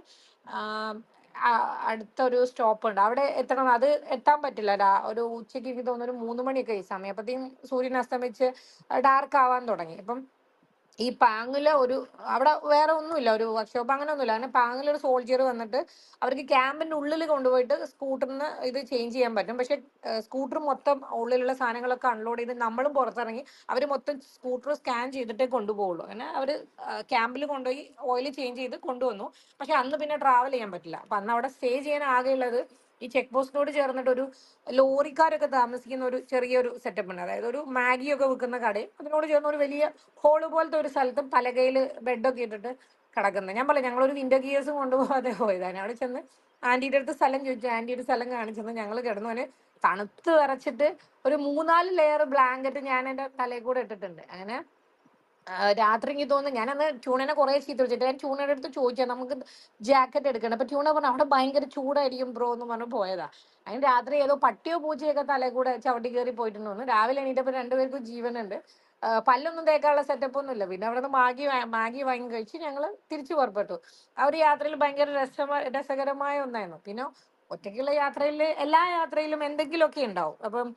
അടുത്തൊരു സ്റ്റോപ്പ് ഉണ്ട്, അവിടെ എത്തണം. അത് എത്താൻ പറ്റില്ല, ഒരു ഉച്ചയ്ക്ക് എനിക്ക് തോന്നുന്നു ഒരു 3 മണിയൊക്കെ ഈ സമയം. അപ്പോഴത്തേക്കും സൂര്യൻ അസ്തമിച്ച് ഡാർക്ക് ആവാൻ തുടങ്ങി. അപ്പം ഈ പാങ്ങില് അവിടെ വേറെ ഒന്നുമില്ല, ഒരു വർക്ക്ഷോപ്പ് അങ്ങനെ ഒന്നുമില്ല. അങ്ങനെ പാങ്ങിലൊരു സോൾജിയർ വന്നിട്ട് അവർക്ക് ക്യാമ്പിന്റെ ഉള്ളിൽ കൊണ്ടുപോയിട്ട് സ്കൂട്ടറിന് ഇത് ചേഞ്ച് ചെയ്യാൻ പറ്റും. പക്ഷെ സ്കൂട്ടർ മൊത്തം ഉള്ളിലുള്ള സാധനങ്ങളൊക്കെ അൺലോഡ് ചെയ്ത് നമ്മളും പുറത്തിറങ്ങി അവർ മൊത്തം സ്കൂട്ടർ സ്കാൻ ചെയ്തിട്ടേ കൊണ്ടുപോകുള്ളൂ. അങ്ങനെ അവർ ക്യാമ്പിൽ കൊണ്ടുപോയി ഓയിൽ ചേഞ്ച് ചെയ്ത് കൊണ്ടുവന്നു. പക്ഷെ അന്ന് പിന്നെ ട്രാവൽ ചെയ്യാൻ പറ്റില്ല. അപ്പം അന്ന് അവിടെ സ്റ്റേ ചെയ്യാൻ ആകെയുള്ളത് ഈ ചെക്ക് പോസ്റ്റിനോട് ചേർന്നിട്ട് ഒരു ലോറിക്കാരൊക്കെ താമസിക്കുന്ന ഒരു ചെറിയൊരു സെറ്റപ്പ് ഉണ്ട്. അതായത് ഒരു മാഗിയൊക്കെ വിൽക്കുന്ന കടയും അതിനോട് ചേർന്ന് ഒരു വലിയ ഹോള് പോലത്തെ ഒരു സ്ഥലത്തും പലകയിൽ ബെഡൊക്കെ ഇട്ടിട്ട് കിടക്കുന്നത്. ഞാൻ പറയാം, ഞങ്ങളൊരു വിന്റർ ഗിയേഴ്സ് കൊണ്ടുപോകാതെ പോയതാണ്. അവിടെ ചെന്ന് ആൻറ്റിയുടെ അടുത്ത് സ്ഥലം ചോദിച്ചു, ആൻറ്റി ഒരു സ്ഥലം കാണിച്ചെന്ന്. ഞങ്ങൾ കിടന്നു. അവന് തണുത്ത് വിറച്ചിട്ട് ഒരു 3-4 ലെയർ ബ്ലാങ്കറ്റ് ഞാൻ എൻ്റെ തലയിൽ കൂടെ ഇട്ടിട്ടുണ്ട്. അങ്ങനെ രാത്രി എനിക്ക് തോന്നുന്നു, ഞാനന്ന് ട്യൂണനെ കുറേ ചീത്ത വിളിച്ചിട്ട് ഞാൻ ട്യൂണയുടെ അടുത്ത് ചോദിച്ചാൽ നമുക്ക് ജാക്കറ്റ് എടുക്കണം. അപ്പൊ ട്യൂണ പറഞ്ഞു അവിടെ ഭയങ്കര ചൂടായിരിക്കും ബ്രോ എന്ന് പറഞ്ഞു പോയതാ. അതിന് രാത്രി ഏതോ പട്ടിയോ പൂച്ചയൊക്കെ തലയിൽ കൂടെ ചവിട്ടി കയറി പോയിട്ടുണ്ടോ. രാവിലെ എണീറ്റപ്പോൾ രണ്ടുപേർക്കും ജീവനുണ്ട്. പല്ലൊന്നും തേക്കാനുള്ള സെറ്റപ്പ് ഒന്നും ഇല്ല. പിന്നെ അവിടെ നിന്ന് മാഗി വാങ്ങി കഴിച്ച് ഞങ്ങൾ തിരിച്ചു പുറപ്പെട്ടു. ആ ഒരു യാത്രയിൽ ഭയങ്കര രസകരമായ ഒന്നായിരുന്നു. പിന്നെ ഒറ്റയ്ക്കുള്ള യാത്രയിൽ, എല്ലാ യാത്രയിലും എന്തെങ്കിലുമൊക്കെ ഉണ്ടാവും. അപ്പം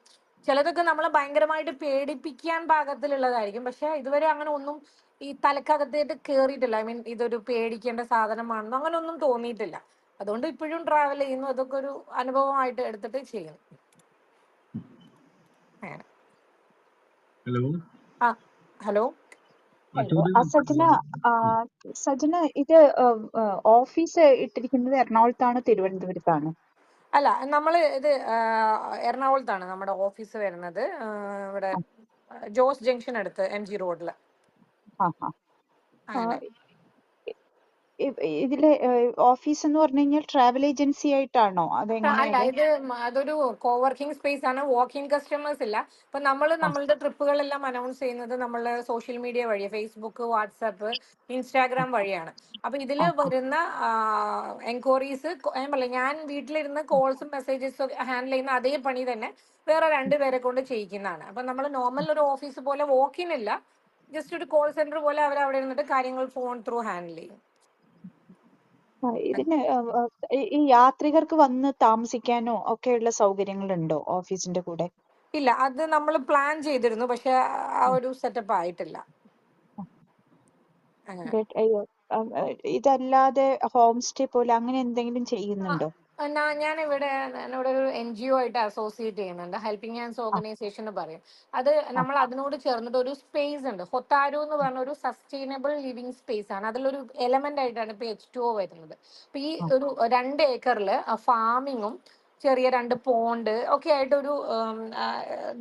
ചിലതൊക്കെ നമ്മളെ ഭയങ്കരമായിട്ട് പേടിപ്പിക്കാൻ പാകത്തിലുള്ളതായിരിക്കും. പക്ഷെ ഇതുവരെ അങ്ങനെ ഒന്നും ഈ തലക്കകത്തേക്ക് കേറിയിട്ടില്ല. ഐ മീൻ ഇതൊരു പേടിക്കേണ്ട സാധനമാണെന്നോ അങ്ങനെ ഒന്നും തോന്നിയിട്ടില്ല. അതുകൊണ്ട് ഇപ്പോഴും ട്രാവൽ ചെയ്യുന്നു. അതൊക്കെ ഒരു അനുഭവമായിട്ട് എടുത്തിട്ട് ചെയ്യുന്നു. അങ്ങനെ. Hello hello. ചോദ്യങ്ങൾ സജന, സജന, ഇത് ഓഫീസ് ഇട്ടിരിക്കുന്നത് എറണാകുളത്താണോ തിരുവനന്തപുരത്താണോ? അല്ല, നമ്മൾ ഇത് എറണാകുളത്താണ് നമ്മുടെ ഓഫീസ് വരുന്നത്. ഇവിടെ ജോസ് ജംഗ്ഷൻ അടുത്ത് MG റോഡില്. അങ്ങനെ ഇതില് ഓഫീസ് എന്ന് പറഞ്ഞു കഴിഞ്ഞാൽ ട്രാവൽ ഏജൻസി ആയിട്ടാണോ അല്ല, അതെങ്ങനെയാണ്? അതൊരു കോവർക്കിംഗ് സ്പേസ് ആണ്. വാക്കിംഗ് കസ്റ്റമേഴ്സ് ഇല്ല. ഇപ്പൊ നമ്മളുടെ ട്രിപ്പുകളെല്ലാം അനൗൺസ് ചെയ്യുന്നത് നമ്മളുടെ സോഷ്യൽ മീഡിയ വഴി, ഫേസ്ബുക്ക്, വാട്സാപ്പ്, ഇൻസ്റ്റാഗ്രാം വഴിയാണ്. അപ്പൊ ഇതിൽ വരുന്ന എൻക്വയറീസ് ഞാൻ വീട്ടിലിരുന്ന് കോൾസും മെസ്സേജസും ഹാൻഡിൽ ചെയ്യുന്ന അതേ പണി തന്നെ വേറെ 2 പേരെ കൊണ്ട് ചെയ്യിക്കുന്നതാണ്. അപ്പൊ നമ്മൾ നോർമൽ ഒരു ഓഫീസ് പോലെ വാക്കിൻ ഇല്ല, ജസ്റ്റ് ഒരു കോൾ സെന്റർ പോലെ അവർ അവിടെ ഇരുന്നിട്ട് കാര്യങ്ങൾ ഫോൺ ത്രൂ ഹാൻഡിൽ ചെയ്യും. ഇതിന് ഈ യാത്രികർക്ക് വന്ന് താമസിക്കാനോ ഒക്കെയുള്ള സൗകര്യങ്ങളുണ്ടോ ഓഫീസിന്റെ കൂടെ? ഇല്ല, അത് നമ്മൾ പ്ലാൻ ചെയ്തിരുന്നു, പക്ഷെ ആ ഒരു സെറ്റപ്പ് ആയിട്ടില്ല. ഇതല്ലാതെ ഹോം സ്റ്റേ പോലെ അങ്ങനെ എന്തെങ്കിലും ചെയ്യുന്നുണ്ടോ? ഞാനിവിടെ ഒരു NGO ആയിട്ട് അസോസിയേറ്റ് ചെയ്യുന്നുണ്ട്. ഹെൽപ്പിംഗ് ഹാൻഡ്സ് ഓർഗനൈസേഷൻ എന്ന് പറയും. അത് നമ്മൾ അതിനോട് ചേർന്നിട്ട് ഒരു സ്പേസ് ഉണ്ട്, ഹൊത്താരു എന്ന് പറഞ്ഞ ഒരു സസ്റ്റൈനബിൾ ലിവിങ് സ്പേസ് ആണ്. അതിലൊരു എലമെന്റ് ആയിട്ടാണ് ഇപ്പൊ H2O വരുന്നത്. അപ്പൊ ഈ ഒരു 2 ഏക്കറിൽ ഫാമിങ്ങും ചെറിയ 2 പോണ്ട് ഒക്കെ ആയിട്ട് ഒരു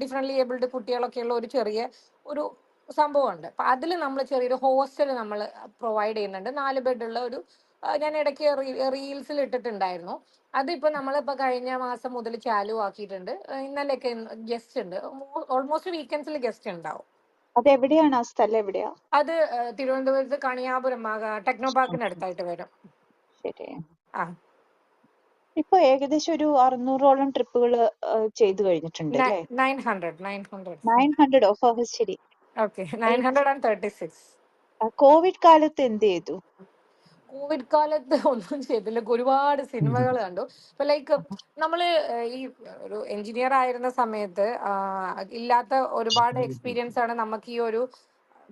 ഡിഫറെന്റ്ലി ഏബിൾഡ് കുട്ടികളൊക്കെ ഉള്ള ഒരു ചെറിയ ഒരു സംഭവമുണ്ട്. അപ്പൊ അതിൽ നമ്മൾ ചെറിയൊരു ഹോസ്റ്റൽ നമ്മൾ പ്രൊവൈഡ് ചെയ്യുന്നുണ്ട്. 4 ബെഡുള്ള ഒരു ഞാൻ ഇടയ്ക്ക് റീൽസിൽ ഇട്ടിട്ടുണ്ടായിരുന്നു. അതിപ്പോ നമ്മളിപ്പോ കഴിഞ്ഞ മാസം മുതൽ ചാലു ആക്കിയിട്ടുണ്ട്. ഇന്നലെയൊക്കെ ഗസ്റ്റ് ഉണ്ട്. ഓൾമോസ്റ്റ് വീക്കെൻഡ്സിൽ ഗസ്റ്റ് ഉണ്ടാവും. അതെവിടെയാണ് ആ സ്ഥലം എവിടെയാ? അത് തിരുവനന്തപുരത്ത് കണിയാപുരം ടെക്നോ പാർക്കിന് അടുത്തായിട്ട് വരും. ശരി. ആ, ഇപ്പൊ ഏകദേശം ഒരു 600ഓളം ട്രിപ്പുകൾ ചെയ്തു കഴിഞ്ഞിട്ടുണ്ട് അല്ലേ? 900. 900 ഓഫ് ശരി. ഓക്കെ, 936. കോവിഡ് കാലത്ത് എന്ത് ചെയ്തു? കോവിഡ് കാലത്ത് ഒന്നും ചെയ്തില്ല, ഒരുപാട് സിനിമകൾ കണ്ടു. ഇപ്പൊ ലൈക്ക് നമ്മള് ഈ ഒരു എഞ്ചിനീയർ ആയിരുന്ന സമയത്ത് ഇല്ലാത്ത ഒരുപാട് എക്സ്പീരിയൻസ് ആണ് നമുക്ക് ഈ ഒരു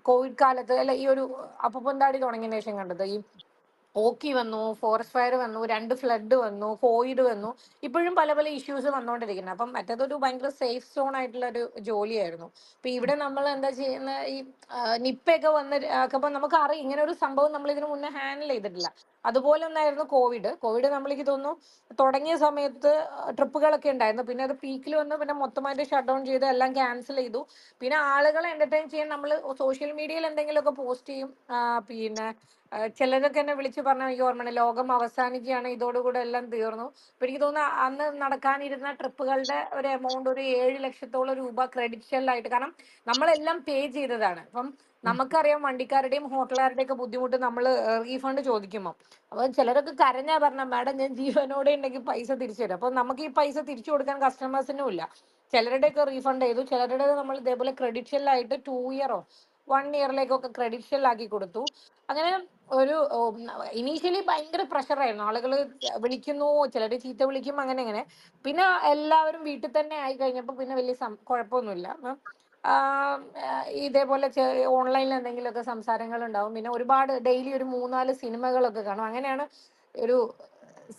കോവിഡ് കാലത്ത്, അല്ല ഈ ഒരു അപ്പുപ്പന്താടി തുടങ്ങിയ ശേഷം കണ്ടത്. ഈ ഓക്കി വന്നു, ഫോറസ്റ്റ് ഫയർ വന്നു, 2 ഫ്ലഡ് വന്നു, കോവിഡ് വന്നു. ഇപ്പോഴും പല പല ഇഷ്യൂസ് വന്നുകൊണ്ടിരിക്കുന്നത്. അപ്പം മറ്റേതൊരു ഭയങ്കര സേഫ് സോൺ ആയിട്ടുള്ള ഒരു ജോലിയായിരുന്നു. അപ്പൊ ഇവിടെ നമ്മൾ എന്താ ചെയ്യുന്ന, ഈ നിപ്പയൊക്കെ വന്ന് ആക്കുമ്പോൾ നമുക്ക് അറിയാം ഇങ്ങനെ ഒരു സംഭവം നമ്മൾ ഇതിനു മുന്നേ ഹാൻഡിൽ ചെയ്തിട്ടില്ല. അതുപോലെ ഒന്നായിരുന്നു കോവിഡ് നമ്മൾക്ക് തോന്നുന്നു തുടങ്ങിയ സമയത്ത് ട്രിപ്പുകളൊക്കെ ഉണ്ടായിരുന്നു. പിന്നെ അത് പീക്കിൽ വന്ന് പിന്നെ മൊത്തമായിട്ട് ഷട്ട് ഡൗൺ ചെയ്ത് എല്ലാം ക്യാൻസൽ ചെയ്തു. പിന്നെ ആളുകളെ എന്റർടൈൻ ചെയ്യാൻ നമ്മൾ സോഷ്യൽ മീഡിയയിൽ എന്തെങ്കിലുമൊക്കെ പോസ്റ്റ് ചെയ്യും. പിന്നെ ചിലരൊക്കെ എന്നെ വിളിച്ച് പറഞ്ഞ എനിക്ക് ഓർമ്മയുണ്ട്, ലോകം അവസാനിക്കുകയാണ്, ഇതോടുകൂടെ എല്ലാം തീർന്നു. അപ്പൊ എനിക്ക് തോന്നുന്നു അന്ന് നടക്കാനിരുന്ന ട്രിപ്പുകളുടെ ഒരു എമൗണ്ട് ഒരു 7 ലക്ഷത്തോളം രൂപ ക്രെഡിറ്റ് ഷെല്ലായിട്ട്, കാരണം നമ്മളെല്ലാം പേ ചെയ്തതാണ്. അപ്പം നമുക്കറിയാം വണ്ടിക്കാരുടെയും ഹോട്ടലുകാരുടെയും ഒക്കെ ബുദ്ധിമുട്ട് നമ്മൾ റീഫണ്ട് ചോദിക്കുമ്പോൾ. അപ്പൊ ചിലരൊക്കെ കരഞ്ഞാ പറഞ്ഞ, മാഡം ഞാൻ ജീവനോടെ ഉണ്ടെങ്കിൽ പൈസ തിരിച്ചു തരും. അപ്പൊ നമുക്ക് ഈ പൈസ തിരിച്ചു കൊടുക്കാൻ കസ്റ്റമേഴ്സിനും ഇല്ല. ചിലരുടെയൊക്കെ റീഫണ്ട് ചെയ്തു, ചിലരുടെ നമ്മൾ ഇതേപോലെ ക്രെഡിറ്റ് ഷെല്ലായിട്ട് 2 ഇയറോ 1 ഇയറിലേക്കൊക്കെ ക്രെഡിറ്റ് ഷെല്ലാക്കി കൊടുത്തു. അങ്ങനെ ഒരു ഇനീഷ്യലി ഭയങ്കര പ്രഷറായിരുന്നു. ആളുകൾ വിളിക്കുന്നു, ചിലർ ചീത്ത വിളിക്കും, അങ്ങനെ. പിന്നെ എല്ലാവരും വീട്ടിൽ തന്നെ ആയി കഴിഞ്ഞപ്പോൾ പിന്നെ വലിയ കുഴപ്പമൊന്നുമില്ല. അപ്പം ഇതേപോലെ ഓൺലൈനിൽ എന്തെങ്കിലുമൊക്കെ സംസാരങ്ങൾ ഉണ്ടാവും. പിന്നെ ഒരുപാട് ഡെയിലി ഒരു 3-4 സിനിമകളൊക്കെ കാണും. അങ്ങനെയാണ് ഒരു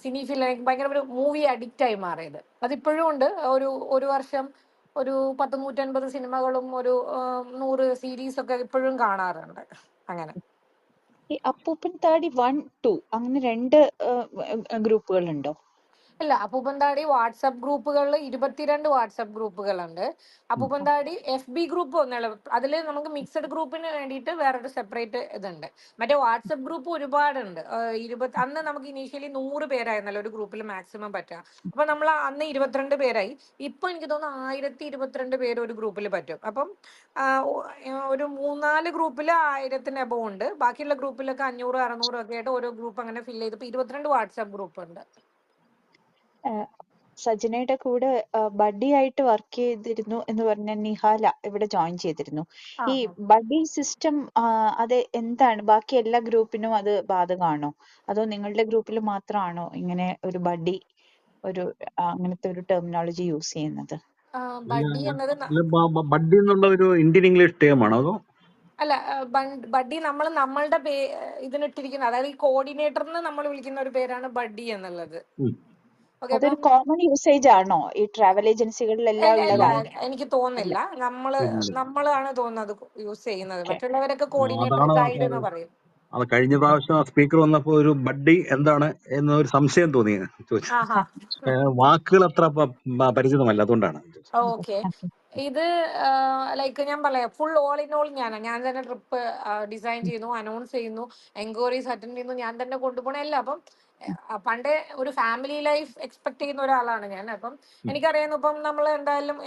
സിനിഫിൽ എനിക്ക് ഭയങ്കര ഒരു മൂവി അഡിക്റ്റ് ആയി മാറിയത്. അതിപ്പോഴും ഉണ്ട്. ഒരു വർഷം ഒരു 100-150 സിനിമകളും ഒരു 100 സീരീസ് ഒക്കെ ഇപ്പോഴും കാണാറുണ്ട്. അങ്ങനെ. ഈ അപ്പൂപ്പൻ താടി 1, 2 അങ്ങനെ 2 ഗ്രൂപ്പുകളുണ്ടോ? ഇല്ല, അപ്പൂപ്പൻതാടി വാട്സപ്പ് ഗ്രൂപ്പുകളിൽ 22 വാട്സപ്പ് ഗ്രൂപ്പുകളുണ്ട്. അപ്പൂപ്പൻതാടി FB ഗ്രൂപ്പ് ഒന്നുള്ളൂ. അതിൽ നമുക്ക് മിക്സഡ് ഗ്രൂപ്പിന് വേണ്ടിയിട്ട് വേറൊരു സെപ്പറേറ്റ് ഇതുണ്ട്. മറ്റേ വാട്സപ്പ് ഗ്രൂപ്പ് ഒരുപാടുണ്ട്. അന്ന് നമുക്ക് ഇനീഷ്യലി 100 പേരായിരുന്നല്ലോ ഒരു ഗ്രൂപ്പിൽ മാക്സിമം പറ്റുക. അപ്പൊ നമ്മൾ അന്ന് 22 പേരായി. ഇപ്പൊ എനിക്ക് തോന്നുന്നു 1022 പേര് ഒരു ഗ്രൂപ്പിൽ പറ്റും. അപ്പം ഒരു 3-4 ഗ്രൂപ്പിൽ 1000-ന് അബവ് ഉണ്ട്. ബാക്കിയുള്ള ഗ്രൂപ്പിലൊക്കെ 500-600 ഒക്കെ ആയിട്ട് ഓരോ ഗ്രൂപ്പ് അങ്ങനെ ഫില്ല് ചെയ്ത് ഇപ്പൊ 22 വാട്സപ്പ് ഗ്രൂപ്പ് ഉണ്ട്. സജനയുടെ കൂടെ ബഡ്ഡി ആയിട്ട് വർക്ക് ചെയ്തിരുന്നു എന്ന് പറഞ്ഞ നിഹാല ഇവിടെ ജോയിൻ ചെയ്തിരുന്നു. ഈ ബഡ്ഡി സിസ്റ്റം അത് എന്താണ്? ബാക്കി എല്ലാ ഗ്രൂപ്പിനും അത് ബാധകമാണോ? അതോ നിങ്ങളുടെ ഗ്രൂപ്പിൽ മാത്രമാണോ ഇങ്ങനെ ഒരു ബഡ്ഡി അങ്ങനത്തെ ഒരു ടെർമിനോളജി യൂസ് ചെയ്യുന്നത്? ബഡ്ഡി എന്നത് ബഡ്ഡി എന്നുള്ള ഒരു ഇന്ത്യൻ ഇംഗ്ലീഷ് ടേം ആണോ അതോ? അല്ല, ബഡ്ഡി നമ്മളുടെ ഇതിനിട്ടിരിക്കുന്ന, അതായത് ഈ കോർഡിനേറ്ററിന് നമ്മൾ വിളിക്കുന്ന ഒരു പേരാണ് ബഡ്ഡി എന്നുള്ളത്. ഓക്കെ, അതൊരു കോമൺ യൂസേജ് ആണോ ഈ ട്രാവൽ ഏജൻസികളിലെല്ലാം അല്ല, ഉള്ളതാണോ? എനിക്ക് തോന്നുന്നില്ല. നമ്മളാണ് തോന്നുന്നത് യൂസ് ചെയ്യുന്നത്. മറ്റുള്ളവരൊക്കെ കോർഡിനേറ്റർ, അതാണ് ഗൈഡ് എന്ന് പറയും. അത് കഴിഞ്ഞ പ്രാവശ്യം സ്പീക്കർ വന്നപ്പോ ഒരു ബഡ്ഡി എന്താണ് എന്നൊരു സംശയം തോന്നി ചോദിച്ചു. ആഹാ, വാക്കുകൾ അത്ര പരിചിതമല്ല, അതുകൊണ്ടാണ് ചോദിച്ചത്. ഓക്കെ. ഇത് ലൈക്ക് ഞാൻ പറയാം, ഫുൾ ഓൾ ഇൻ ഓൾ ഞാൻ തന്നെ ട്രിപ്പ് ഡിസൈൻ ചെയ്യുന്നു, അനൗൺസ് ചെയ്യുന്നു, എൻക്വയറീസ് അറ്റൻഡ് ചെയ്യുന്നു, ഞാൻ തന്നെ കൊണ്ടുപോകണം എല്ലാം. അപ്പം പണ്ടേ ഒരു ഫാമിലി ലൈഫ് എക്സ്പെക്ട് ചെയ്യുന്ന ഒരാളാണ് ഞാൻ. അപ്പം എനിക്കറിയായിരുന്നു, ഇപ്പം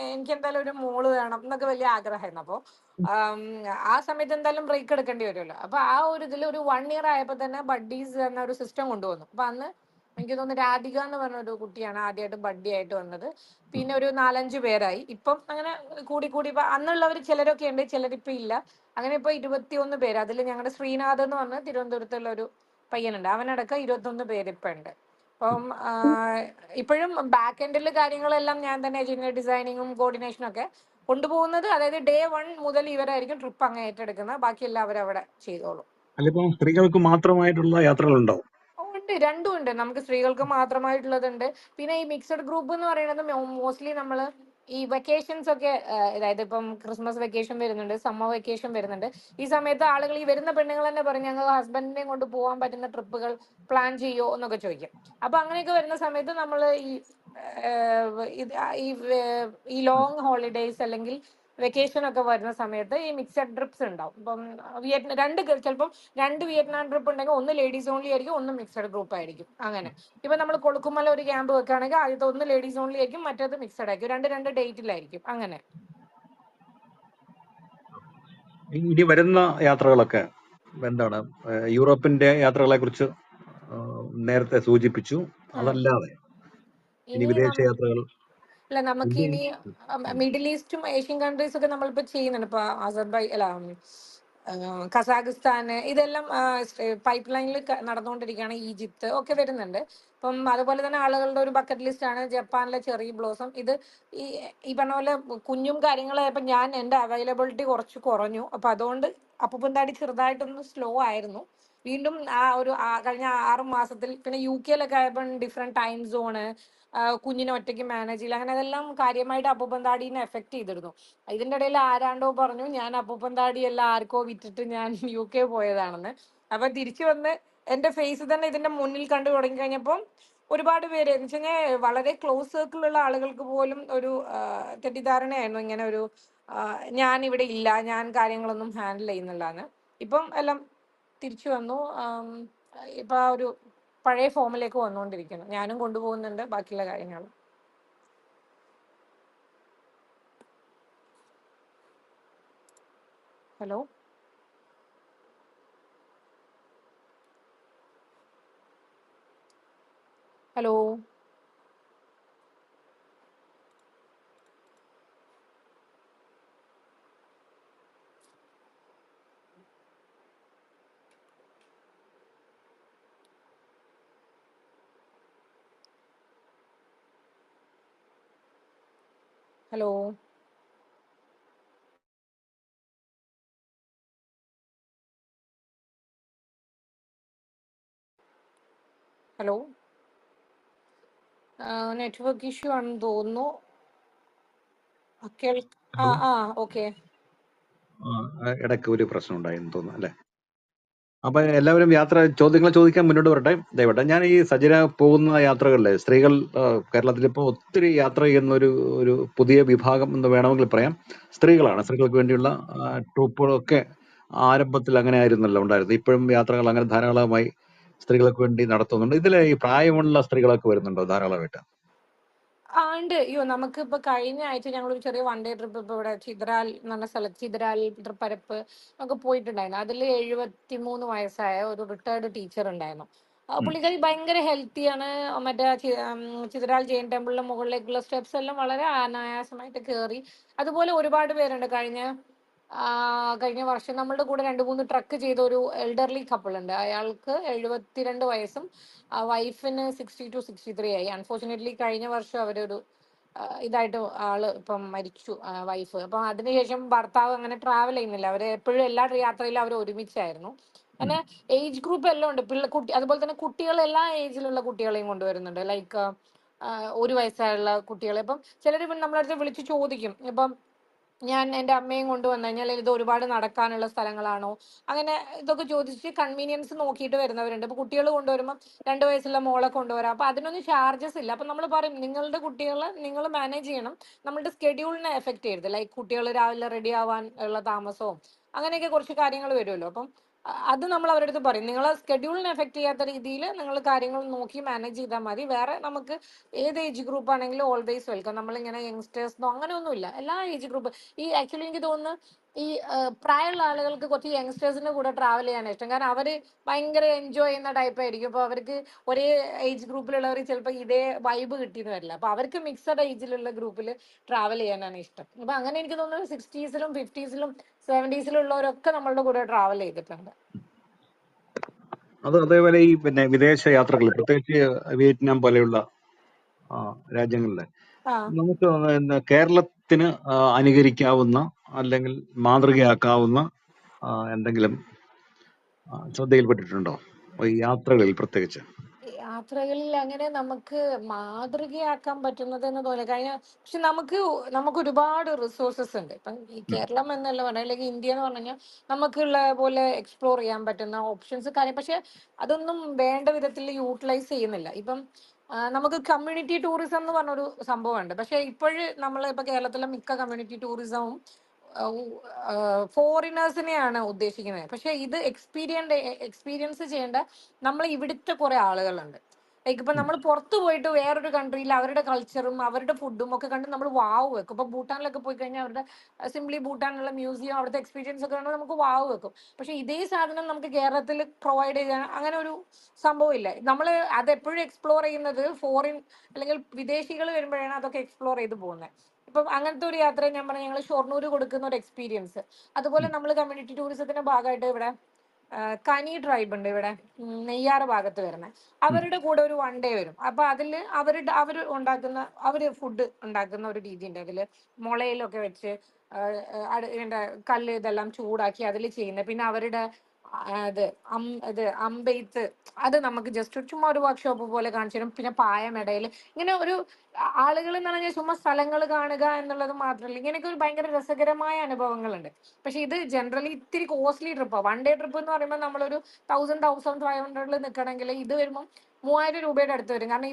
എനിക്ക് എന്തായാലും ഒരു മോള് വേണം എന്നൊക്കെ വലിയ ആഗ്രഹമായിരുന്നു. അപ്പോൾ ആ സമയത്ത് എന്തായാലും ബ്രേക്ക് എടുക്കേണ്ടി വരുമല്ലോ. അപ്പൊ ആ ഒരു ഇതിൽ ഒരു 1 ഇയർ ആയപ്പോൾ തന്നെ ബഡ്ഡീസ് എന്ന ഒരു സിസ്റ്റം കൊണ്ടുവന്നു. അപ്പൊ അന്ന് എനിക്ക് തോന്നുന്നു രാധിക എന്ന് പറഞ്ഞ ഒരു കുട്ടിയാണ് ആദ്യമായിട്ട് ബഡ്ഡി ആയിട്ട് വന്നത്. പിന്നെ ഒരു 4-5 പേരായി. ഇപ്പം അങ്ങനെ കൂടി ഇപ്പൊ അന്നുള്ളവർ ചിലരൊക്കെ ഉണ്ട്, ചിലരിപ്പോ ഇല്ല. അങ്ങനെ ഇപ്പൊ 21 പേര്. അതിൽ ഞങ്ങളുടെ ശ്രീനാഥ് എന്ന് പറഞ്ഞ തിരുവനന്തപുരത്തുള്ള ഒരു പയ്യനുണ്ട്, അവനടക്കം 21 പേര് ഇപ്പൊ ഉണ്ട്. അപ്പം ഇപ്പോഴും ബാക്ക് എൻഡിൽ കാര്യങ്ങളെല്ലാം ഞാൻ തന്നെ ചെയ്യുന്ന, ഡിസൈനിങ്ങും കോർഡിനേഷനും ഒക്കെ കൊണ്ടുപോകുന്നത്. അതായത് ഡേ 1 മുതൽ ഇവരായിരിക്കും ട്രിപ്പ് അങ്ങ് ഏറ്റെടുക്കുന്നത്. ബാക്കി എല്ലാവരും അവിടെ ചെയ്തോളും. അല്ലിപ്പം സ്ത്രീകൾക്ക് മാത്രമായിട്ടുള്ള യാത്രകളുണ്ടോ? ഉണ്ട്, രണ്ടും ഉണ്ട്. നമുക്ക് സ്ത്രീകൾക്ക് മാത്രമായിട്ടുള്ളതുണ്ട്. പിന്നെ ഈ മിക്സഡ് ഗ്രൂപ്പ് എന്ന് പറയുന്നത് മോസ്റ്റ്ലി നമ്മൾ ഈ വെക്കേഷൻസ് ഒക്കെ, അതായത് ഇപ്പം ക്രിസ്മസ് വെക്കേഷൻ വരുന്നുണ്ട്, സമ്മർ വെക്കേഷൻ വരുന്നുണ്ട്. ഈ സമയത്ത് ആളുകൾ, ഈ വരുന്ന പെണ്ണുങ്ങൾ തന്നെ പറയും, ഞങ്ങൾ ഹസ്ബൻഡിനെയും കൊണ്ട് പോകാൻ പറ്റുന്ന ട്രിപ്പുകൾ പ്ലാൻ ചെയ്യോ എന്നൊക്കെ ചോദിക്കും. അപ്പൊ അങ്ങനെയൊക്കെ വരുന്ന സമയത്ത് നമ്മൾ ഈ ലോങ് ഹോളിഡേയ്സ് അല്ലെങ്കിൽ വെക്കേഷൻ ഒക്കെ വരുന്ന സമയത്ത് ഈ മിക്സഡ് ട്രിപ്സ് ഉണ്ടാവും. ഇപ്പം ചിലപ്പം 2 വിയറ്റ്നാം ട്രിപ്പ് ഉണ്ടെങ്കിൽ ഒന്ന് ലേഡീസ് ഓൺലി ആയിരിക്കും, ഒന്ന് മിക്സഡ് ഗ്രൂപ്പ് ആയിരിക്കും. അങ്ങനെ ഇപ്പൊ നമ്മൾ കൊളുക്കുമല ഒരു ക്യാമ്പ് വെക്കുകയാണെങ്കിൽ ആദ്യത്തെ ഒന്ന് ലേഡീസ് ഓൺലി ആയിരിക്കും, മറ്റേത് മിക്സഡ് ആയിരിക്കും. 2 ഡേറ്റിലായിരിക്കും. അങ്ങനെ ഇനി വരുന്ന യാത്രകളൊക്കെ എന്താണ്? യൂറോപ്പിന്റെ യാത്രകളെ കുറിച്ച് നേരത്തെ സൂചിപ്പിച്ചു. അതല്ലാതെ ഇനി വിദേശ യാത്രകൾ? അല്ല, നമുക്ക് ഇനി മിഡിൽ ഈസ്റ്റും ഏഷ്യൻ കൺട്രീസ് ഒക്കെ നമ്മളിപ്പോ ചെയ്യുന്നുണ്ട്. ഇപ്പൊ കസാഖിസ്ഥാന് ഇതെല്ലാം പൈപ്പ് ലൈനിൽ നടന്നുകൊണ്ടിരിക്കുകയാണ്. ഈജിപ്ത് ഒക്കെ വരുന്നുണ്ട്. അപ്പം അതുപോലെ തന്നെ ആളുകളുടെ ഒരു ബക്കറ്റ് ലിസ്റ്റ് ആണ് ജപ്പാനിലെ ചെറി ബ്ലോസം. ഇത് ഈ പറഞ്ഞ പോലെ കുഞ്ഞും കാര്യങ്ങളായപ്പോൾ എൻ്റെ അവൈലബിലിറ്റി കുറച്ച് കുറഞ്ഞു. അപ്പൊ അതുകൊണ്ട് അപ്പൂപ്പൻതാടി ചെറുതായിട്ടൊന്ന് സ്ലോ ആയിരുന്നു. വീണ്ടും ആ ഒരു കഴിഞ്ഞ 6 മാസത്തിൽ പിന്നെ UK-ലൊക്കെ ആയപ്പോൾ ഡിഫറെന്റ് ടൈം സോണ്, കുഞ്ഞിനെ ഒറ്റയ്ക്ക് മാനേജ് ചെയ്യില്ല, അങ്ങനെ അതെല്ലാം കാര്യമായിട്ട് അപ്പൂപ്പൻ താടീനെ എഫക്ട് ചെയ്തിരുന്നു. ഇതിന്റെ ഇടയിൽ ആരാണ്ടോ പറഞ്ഞു ഞാൻ അപ്പൂപ്പൻ താടി എല്ലാം ആർക്കോ വിറ്റിട്ട് ഞാൻ UK പോയതാണെന്ന്. അപ്പൊ തിരിച്ചു വന്ന് എന്റെ ഫേസ് തന്നെ ഇതിന്റെ മുന്നിൽ കണ്ടു തുടങ്ങി കഴിഞ്ഞപ്പോൾ ഒരുപാട് പേര് എന്ന് വെച്ചുകഴിഞ്ഞാൽ വളരെ ക്ലോസ് സർക്കിളുള്ള ആളുകൾക്ക് പോലും ഒരു തെറ്റിദ്ധാരണയായിരുന്നു ഇങ്ങനെ ഒരു ഞാൻ ഇവിടെ ഇല്ല, ഞാൻ കാര്യങ്ങളൊന്നും ഹാൻഡിൽ ചെയ്യുന്നില്ലാന്ന്. ഇപ്പം എല്ലാം തിരിച്ചു വന്നു. ഇപ്പൊ ആ ഒരു പഴയ ഫോമിലേക്ക് വന്നുകൊണ്ടിരിക്കുന്നു. ഞാനും കൊണ്ടുപോകുന്നുണ്ട് ബാക്കിയുള്ള കാര്യങ്ങൾ. Hello hello hello hello network issue ആണെന്ന് തോന്നുന്നു. ഓക്കെ. ഇടയ്ക്ക് ഒരു പ്രശ്നം ഉണ്ടായെന്ന് തോന്നുന്നു അല്ലെ. അപ്പൊ എല്ലാവരും ചോദ്യങ്ങൾ ചോദിക്കാൻ മുന്നോട്ട് വരട്ടെ. ദയവട്ടെ ഞാൻ ഈ സജന പോകുന്ന യാത്രകളിലെ സ്ത്രീകൾ കേരളത്തിൽ ഇപ്പോൾ ഒത്തിരി യാത്ര ചെയ്യുന്ന ഒരു പുതിയ വിഭാഗം എന്ന് വേണമെങ്കിൽ പറയാം സ്ത്രീകളാണ്. സ്ത്രീകൾക്ക് വേണ്ടിയുള്ള ട്രൂപ്പുകളൊക്കെ ആരംഭത്തിൽ അങ്ങനെ ആയിരുന്നല്ലോ ഉണ്ടായിരുന്നത്. ഇപ്പോഴും യാത്രകൾ അങ്ങനെ ധാരാളമായി സ്ത്രീകൾക്ക് വേണ്ടി നടത്തുന്നുണ്ട്. ഇതിലെ ഈ പ്രായമുള്ള സ്ത്രീകളൊക്കെ വരുന്നുണ്ടോ ധാരാളമായിട്ട്? ഉണ്ട്. അയ്യോ, നമുക്ക് ഇപ്പൊ കഴിഞ്ഞ ആഴ്ച ഞങ്ങൾ ഒരു ചെറിയ 1 ഡേ ട്രിപ്പ് ഇപ്പൊ ഇവിടെ ചിതറാൽ എന്ന് പറഞ്ഞ സ്ഥലത്ത്, ചിതറാൽ തൃപ്പരപ്പ് ഒക്കെ പോയിട്ടുണ്ടായിരുന്നു. അതിൽ 73 വയസ്സായ ഒരു റിട്ടയർഡ് ടീച്ചർ ഉണ്ടായിരുന്നു. പുള്ളിക്കാരി ഭയങ്കര ഹെൽത്തിയാണ്. മറ്റേ ചിതറാൽ ജെയിൻ ടെമ്പിളിന്റെ മുകളിലേക്കുള്ള സ്റ്റെപ്സ് എല്ലാം വളരെ അനായാസമായിട്ട് കയറി. അതുപോലെ ഒരുപാട് പേരുണ്ട്. കഴിഞ്ഞ വർഷം നമ്മളുടെ കൂടെ 2-3 ട്രക്ക് ചെയ്ത ഒരു എൽഡർലി കപ്പിൾ ഉണ്ട്. അയാൾക്ക് 72 വയസ്സും വൈഫിന് 62-63 ആയി. അൺഫോർച്ചുനേറ്റ്ലി കഴിഞ്ഞ വർഷം അവരൊരു ഇതായിട്ട് ആള് ഇപ്പം മരിച്ചു, വൈഫ്. അപ്പം അതിനുശേഷം ഭർത്താവ് അങ്ങനെ ട്രാവൽ ചെയ്യുന്നില്ല. അവര് എപ്പോഴും എല്ലാ യാത്രയിലും അവർ ഒരുമിച്ചായിരുന്നു. അങ്ങനെ ഏജ് ഗ്രൂപ്പ് എല്ലാം ഉണ്ട്. അതുപോലെ തന്നെ കുട്ടികൾ എല്ലാ ഏജിലുള്ള കുട്ടികളെയും കൊണ്ടുവരുന്നുണ്ട്. ലൈക്ക് 1 വയസ്സായുള്ള കുട്ടികളെ. ഇപ്പം ചിലർ ഇപ്പം നമ്മളടുത്ത് വിളിച്ച് ചോദിക്കും, ഇപ്പം ഞാൻ എൻ്റെ അമ്മയും കൊണ്ടുവന്നു കഴിഞ്ഞാൽ ഇത് ഒരുപാട് നടക്കാനുള്ള സ്ഥലങ്ങളാണോ, അങ്ങനെ ഇതൊക്കെ ചോദിച്ച് കൺവീനിയൻസ് നോക്കിയിട്ട് വരുന്നവരുണ്ട്. ഇപ്പൊ കുട്ടികൾ കൊണ്ടുവരുമ്പോൾ 2 വയസ്സുള്ള മോളെ കൊണ്ടുവരാം. അപ്പൊ അതിനൊന്നും ചാർജസ് ഇല്ല. അപ്പൊ നമ്മൾ പറയും നിങ്ങളുടെ കുട്ടികളെ നിങ്ങൾ മാനേജ് ചെയ്യണം, നമ്മളുടെ സ്കെഡ്യൂളിനെ എഫക്ട് ചെയ്യരുത്. ലൈക്ക് കുട്ടികൾ രാവിലെ റെഡി ആവാൻ ഉള്ള താമസവും അങ്ങനെയൊക്കെ കുറച്ച് കാര്യങ്ങൾ വരുമല്ലോ. അപ്പം അത് നമ്മൾ അവരുടെ അടുത്ത് പറയും, നിങ്ങളെ സ്കെഡ്യൂളിനെ എഫക്ട് ചെയ്യാത്ത രീതിയിൽ നിങ്ങൾ കാര്യങ്ങൾ നോക്കി മാനേജ് ചെയ്താൽ മതി. വേറെ നമുക്ക് ഏത് ഏജ് ഗ്രൂപ്പ് ആണെങ്കിലും ഓൾവേസ് വെൽക്കം. നമ്മളിങ്ങനെ യങ്സ്റ്റേഴ്സിനോ അങ്ങനെയൊന്നുമില്ല, എല്ലാ ഏജ് ഗ്രൂപ്പ്. ആക്ച്വലി എനിക്ക് തോന്നുന്നു ഈ പ്രായമുള്ള ആളുകൾക്ക് കുറച്ച് യങ്സ്റ്റേഴ്സിന്റെ കൂടെ ട്രാവൽ ചെയ്യാനാണ് ഇഷ്ടം. കാരണം അവര് ഭയങ്കര എൻജോയ് ചെയ്യുന്ന ടൈപ്പ് ആയിരിക്കും. അപ്പൊ അവർക്ക് ഒരേ ഏജ് ഗ്രൂപ്പിലുള്ളവർ ചിലപ്പോൾ ഇതേ വൈബ് കിട്ടിയെന്ന് വരില്ല. അപ്പൊ അവർക്ക് മിക്സഡ് ഏജിലുള്ള ഗ്രൂപ്പിൽ ട്രാവൽ ചെയ്യാനാണ് ഇഷ്ടം. അപ്പൊ അങ്ങനെ എനിക്ക് തോന്നുന്നു 60s-ലും 50s-ലും 70s-ലും ഉള്ളവരൊക്കെ നമ്മളുടെ കൂടെ ട്രാവൽ ചെയ്തിട്ടുണ്ട്. അതേപോലെ ഈ വിദേശ യാത്രകൾ, പ്രത്യേകിച്ച് വിയറ്റ്നാം പോലെയുള്ള രാജ്യങ്ങളിലെ നമുക്ക് കേരളത്തിന് അനുകരിക്കാവുന്ന അല്ലെങ്കിൽ മാതൃകയാക്കാവുന്ന എന്തെങ്കിലും ശ്രദ്ധയിൽപ്പെട്ടിട്ടുണ്ടോ ഈ യാത്രകളിൽ പ്രത്യേകിച്ച്? യാത്രകളിൽ അങ്ങനെ നമുക്ക് മാതൃകയാക്കാൻ പറ്റുന്നത് എന്ന് തോന്നുന്നു. പക്ഷെ നമുക്ക് ഒരുപാട് റിസോഴ്സസ് ഉണ്ട്. ഇപ്പം ഈ കേരളം എന്നല്ല പറഞ്ഞാൽ, അല്ലെങ്കിൽ ഇന്ത്യ എന്ന് പറഞ്ഞു കഴിഞ്ഞാൽ നമുക്കുള്ള പോലെ എക്സ്പ്ലോർ ചെയ്യാൻ പറ്റുന്ന ഓപ്ഷൻസ് കാര്യം, പക്ഷെ അതൊന്നും വേണ്ട വിധത്തിൽ യൂട്ടിലൈസ് ചെയ്യുന്നില്ല. ഇപ്പം നമുക്ക് കമ്മ്യൂണിറ്റി ടൂറിസം എന്ന് പറഞ്ഞൊരു സംഭവമുണ്ട്. പക്ഷെ ഇപ്പോഴും നമ്മൾ ഇപ്പൊ കേരളത്തിലെ മിക്ക കമ്മ്യൂണിറ്റി ടൂറിസവും ഫോറിനേഴ്സിനെയാണ് ഉദ്ദേശിക്കുന്നത്. പക്ഷെ ഇത് എക്സ്പീരിയൻസ് ചെയ്യേണ്ട നമ്മൾ ഇവിടുത്തെ കുറെ ആളുകളുണ്ട്. ലൈക്ക് ഇപ്പൊ നമ്മൾ പുറത്ത് പോയിട്ട് വേറൊരു കൺട്രിയിൽ അവരുടെ കൾച്ചറും അവരുടെ ഫുഡും ഒക്കെ കണ്ട് നമ്മൾ വാവ് വെക്കും. ഇപ്പൊ ഭൂട്ടാനിലൊക്കെ പോയി കഴിഞ്ഞാൽ അവരുടെ സിംപ്ലി ഭൂട്ടാനിലുള്ള മ്യൂസിയം, അവിടുത്തെ എക്സ്പീരിയൻസ് ഒക്കെ കണ്ട് നമുക്ക് വാവ് വെക്കും. പക്ഷെ ഇതേ സാധനം നമുക്ക് കേരളത്തിൽ പ്രൊവൈഡ് ചെയ്യാൻ അങ്ങനെ ഒരു സംഭവം ഇല്ല. നമ്മൾ അതെപ്പോഴും എക്സ്പ്ലോർ ചെയ്യുന്നത് അല്ലെങ്കിൽ വിദേശികൾ വരുമ്പോഴാണ് അതൊക്കെ എക്സ്പ്ലോർ ചെയ്ത് പോകുന്നത്. ഇപ്പം അങ്ങനത്തെ ഒരു യാത്ര ഞാൻ പറഞ്ഞ ഞങ്ങൾ ഷൊർണൂർ കൊടുക്കുന്ന ഒരു എക്സ്പീരിയൻസ്. അതുപോലെ നമ്മൾ കമ്മ്യൂണിറ്റി ടൂറിസത്തിന്റെ ഭാഗമായിട്ട് ഇവിടെ കനി ട്രൈബ് ഉണ്ട്, ഇവിടെ നെയ്യാറ് ഭാഗത്ത് വരുന്നത്. അവരുടെ കൂടെ ഒരു 1 ഡേ വരും. അപ്പൊ അതിൽ അവര് ഫുഡ് ഉണ്ടാക്കുന്ന ഒരു രീതി ഉണ്ട്. അതില് മുളയിലൊക്കെ വെച്ച് കല്ല് ഇതെല്ലാം ചൂടാക്കി അതിൽ ചെയ്യുന്നത്. പിന്നെ അവരുടെ അത് ഇത് അമ്പെയ്ത്ത് അത് നമുക്ക് ജസ്റ്റ് ചുമ്മാ ഒരു വർക്ക്ഷോപ്പ് പോലെ കാണിച്ചു തരും. പിന്നെ പായമെടയിൽ ഇങ്ങനെ ഒരു ആളുകൾ എന്ന് പറഞ്ഞാൽ ചുമ്മാ സ്ഥലങ്ങൾ കാണുക എന്നുള്ളത് മാത്രമല്ല, ഇങ്ങനെയൊക്കെ ഒരു ഭയങ്കര രസകരമായ അനുഭവങ്ങളുണ്ട്. പക്ഷെ ഇത് ജനറലി ഇത്തിരി കോസ്റ്റ്ലി ട്രിപ്പാണ്. 1 ഡേ ട്രിപ്പ് എന്ന് പറയുമ്പോൾ നമ്മളൊരു 1500 നിൽക്കണമെങ്കിൽ ഇത് വരുമ്പോൾ 3000 രൂപയുടെ അടുത്ത് വരും. കാരണം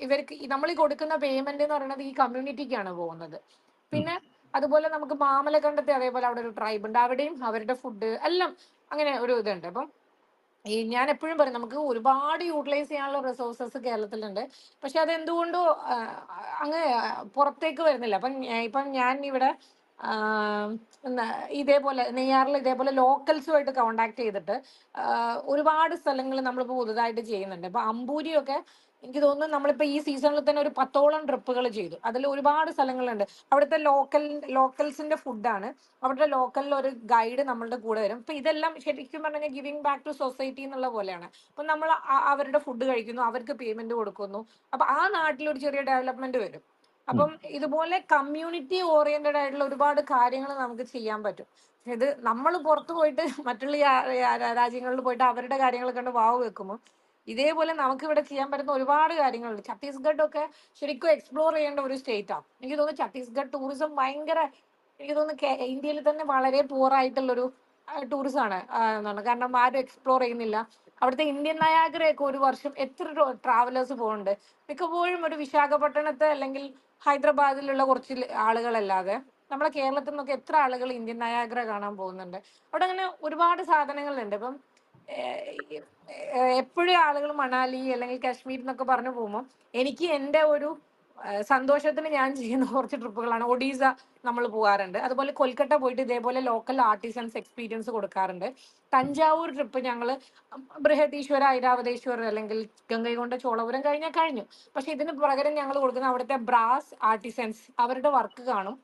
ഇവർക്ക് നമ്മൾ ഈ കൊടുക്കുന്ന പേയ്മെന്റ് എന്ന് പറയുന്നത് ഈ കമ്മ്യൂണിറ്റിക്കാണ് പോകുന്നത്. പിന്നെ അതുപോലെ നമുക്ക് മാമലക്കണ്ടത്തെ അതേപോലെ അവിടെ ഒരു ട്രൈബ് ഉണ്ട്, അവിടെയും അവരുടെ ഫുഡ് എല്ലാം അങ്ങനെ ഒരു ഇതുണ്ട്. അപ്പം ഞാൻ എപ്പോഴും പറയും നമുക്ക് ഒരുപാട് യൂട്ടിലൈസ് ചെയ്യാനുള്ള റിസോഴ്സസ് കേരളത്തിലുണ്ട്. പക്ഷെ അതെന്തുകൊണ്ടോ അങ്ങ് പുറത്തേക്ക് വരുന്നില്ല. ഇപ്പം ഞാൻ ഇവിടെ ഇതേപോലെ നെയ്യാറിൽ ഇതേപോലെ ലോക്കൽസുമായിട്ട് കോണ്ടാക്ട് ചെയ്തിട്ട് ഒരുപാട് സ്ഥലങ്ങൾ നമ്മളിപ്പോൾ പുതുതായിട്ട് ചെയ്യുന്നുണ്ട്. ഇപ്പൊ അമ്പൂരിയൊക്കെ എനിക്ക് തോന്നുന്നു നമ്മളിപ്പോൾ ഈ സീസണിൽ തന്നെ ഒരു 10ഓളം ട്രിപ്പുകൾ ചെയ്തു. അതിൽ ഒരുപാട് സ്ഥലങ്ങളുണ്ട്. അവിടുത്തെ ലോക്കൽസിന്റെ ഫുഡാണ്. അവരുടെ ലോക്കലിൽ ഒരു ഗൈഡ് നമ്മളുടെ കൂടെ വരും. അപ്പൊ ഇതെല്ലാം ശരിക്കും പറഞ്ഞാൽ ഗിവിംഗ് ബാക്ക് ടു സൊസൈറ്റി എന്നുള്ള പോലെയാണ്. അപ്പൊ നമ്മൾ അവരുടെ ഫുഡ് കഴിക്കുന്നു, അവർക്ക് പേയ്മെന്റ് കൊടുക്കുന്നു. അപ്പൊ ആ നാട്ടിൽ ഒരു ചെറിയ ഡെവലപ്മെന്റ് വരും. അപ്പം ഇതുപോലെ കമ്മ്യൂണിറ്റി ഓറിയന്റഡ് ആയിട്ടുള്ള ഒരുപാട് കാര്യങ്ങൾ നമുക്ക് ചെയ്യാൻ പറ്റും. ഇത് നമ്മൾ പുറത്തു പോയിട്ട് മറ്റുള്ള രാജ്യങ്ങളിൽ പോയിട്ട് അവരുടെ കാര്യങ്ങൾ കണ്ട് വാവ് വെക്കുമ്പോൾ ഇതേപോലെ നമുക്ക് ഇവിടെ ചെയ്യാൻ പറ്റുന്ന ഒരുപാട് കാര്യങ്ങളുണ്ട്. ഛത്തീസ്ഗഡ് ഒക്കെ ശരിക്കും എക്സ്പ്ലോർ ചെയ്യേണ്ട ഒരു സ്റ്റേറ്റ് ആണ്. എനിക്ക് തോന്നുന്നു ഛത്തീസ്ഗഡ് ടൂറിസം ഭയങ്കര, എനിക്ക് തോന്നുന്നു ഇന്ത്യയിൽ തന്നെ വളരെ പൂറായിട്ടുള്ളൊരു ടൂറിസം ആണ് എന്നാണ്. കാരണം ആരും എക്സ്പ്ലോർ ചെയ്യുന്നില്ല. അവിടുത്തെ ഇന്ത്യൻ നയാഗ്രയൊക്കെ ഒരു വർഷം എത്ര ട്രാവലേഴ്സ് പോകുന്നുണ്ട്. മിക്കപ്പോഴും ഒരു വിശാഖപട്ടണത്തെ അല്ലെങ്കിൽ ഹൈദരാബാദിലുള്ള കുറച്ച് ആളുകളല്ലാതെ നമ്മളെ കേരളത്തിൽ നിന്നൊക്കെ എത്ര ആളുകൾ ഇന്ത്യൻ നയാഗ്ര കാണാൻ പോകുന്നുണ്ട്. അവിടെ അങ്ങനെ ഒരുപാട് സാധനങ്ങളുണ്ട്. ഇപ്പം എപ്പോഴും ആളുകൾ മണാലി അല്ലെങ്കിൽ കാശ്മീർ എന്നൊക്കെ പറഞ്ഞു പോകുമ്പോൾ എനിക്ക് എൻ്റെ ഒരു സന്തോഷത്തിന് ഞാൻ ചെയ്യുന്ന കുറച്ച് ട്രിപ്പുകളാണ്. ഒഡീസ നമ്മൾ പോകാറുണ്ട്. അതുപോലെ കൊൽക്കത്ത പോയിട്ട് ഇതേപോലെ ലോക്കൽ ആർട്ടിസൻസ് എക്സ്പീരിയൻസ് കൊടുക്കാറുണ്ട്. തഞ്ചാവൂർ ട്രിപ്പ് ഞങ്ങൾ ബൃഹദീശ്വര, ഐരാവതേശ്വർ അല്ലെങ്കിൽ ഗംഗൈകൊണ്ട ചോളപുരം കഴിഞ്ഞു. പക്ഷെ ഇതിന് പകരം ഞങ്ങൾ കൊടുക്കുന്ന അവിടുത്തെ ബ്രാസ് ആർട്ടിസൻസ് അവരുടെ വർക്ക് കാണും.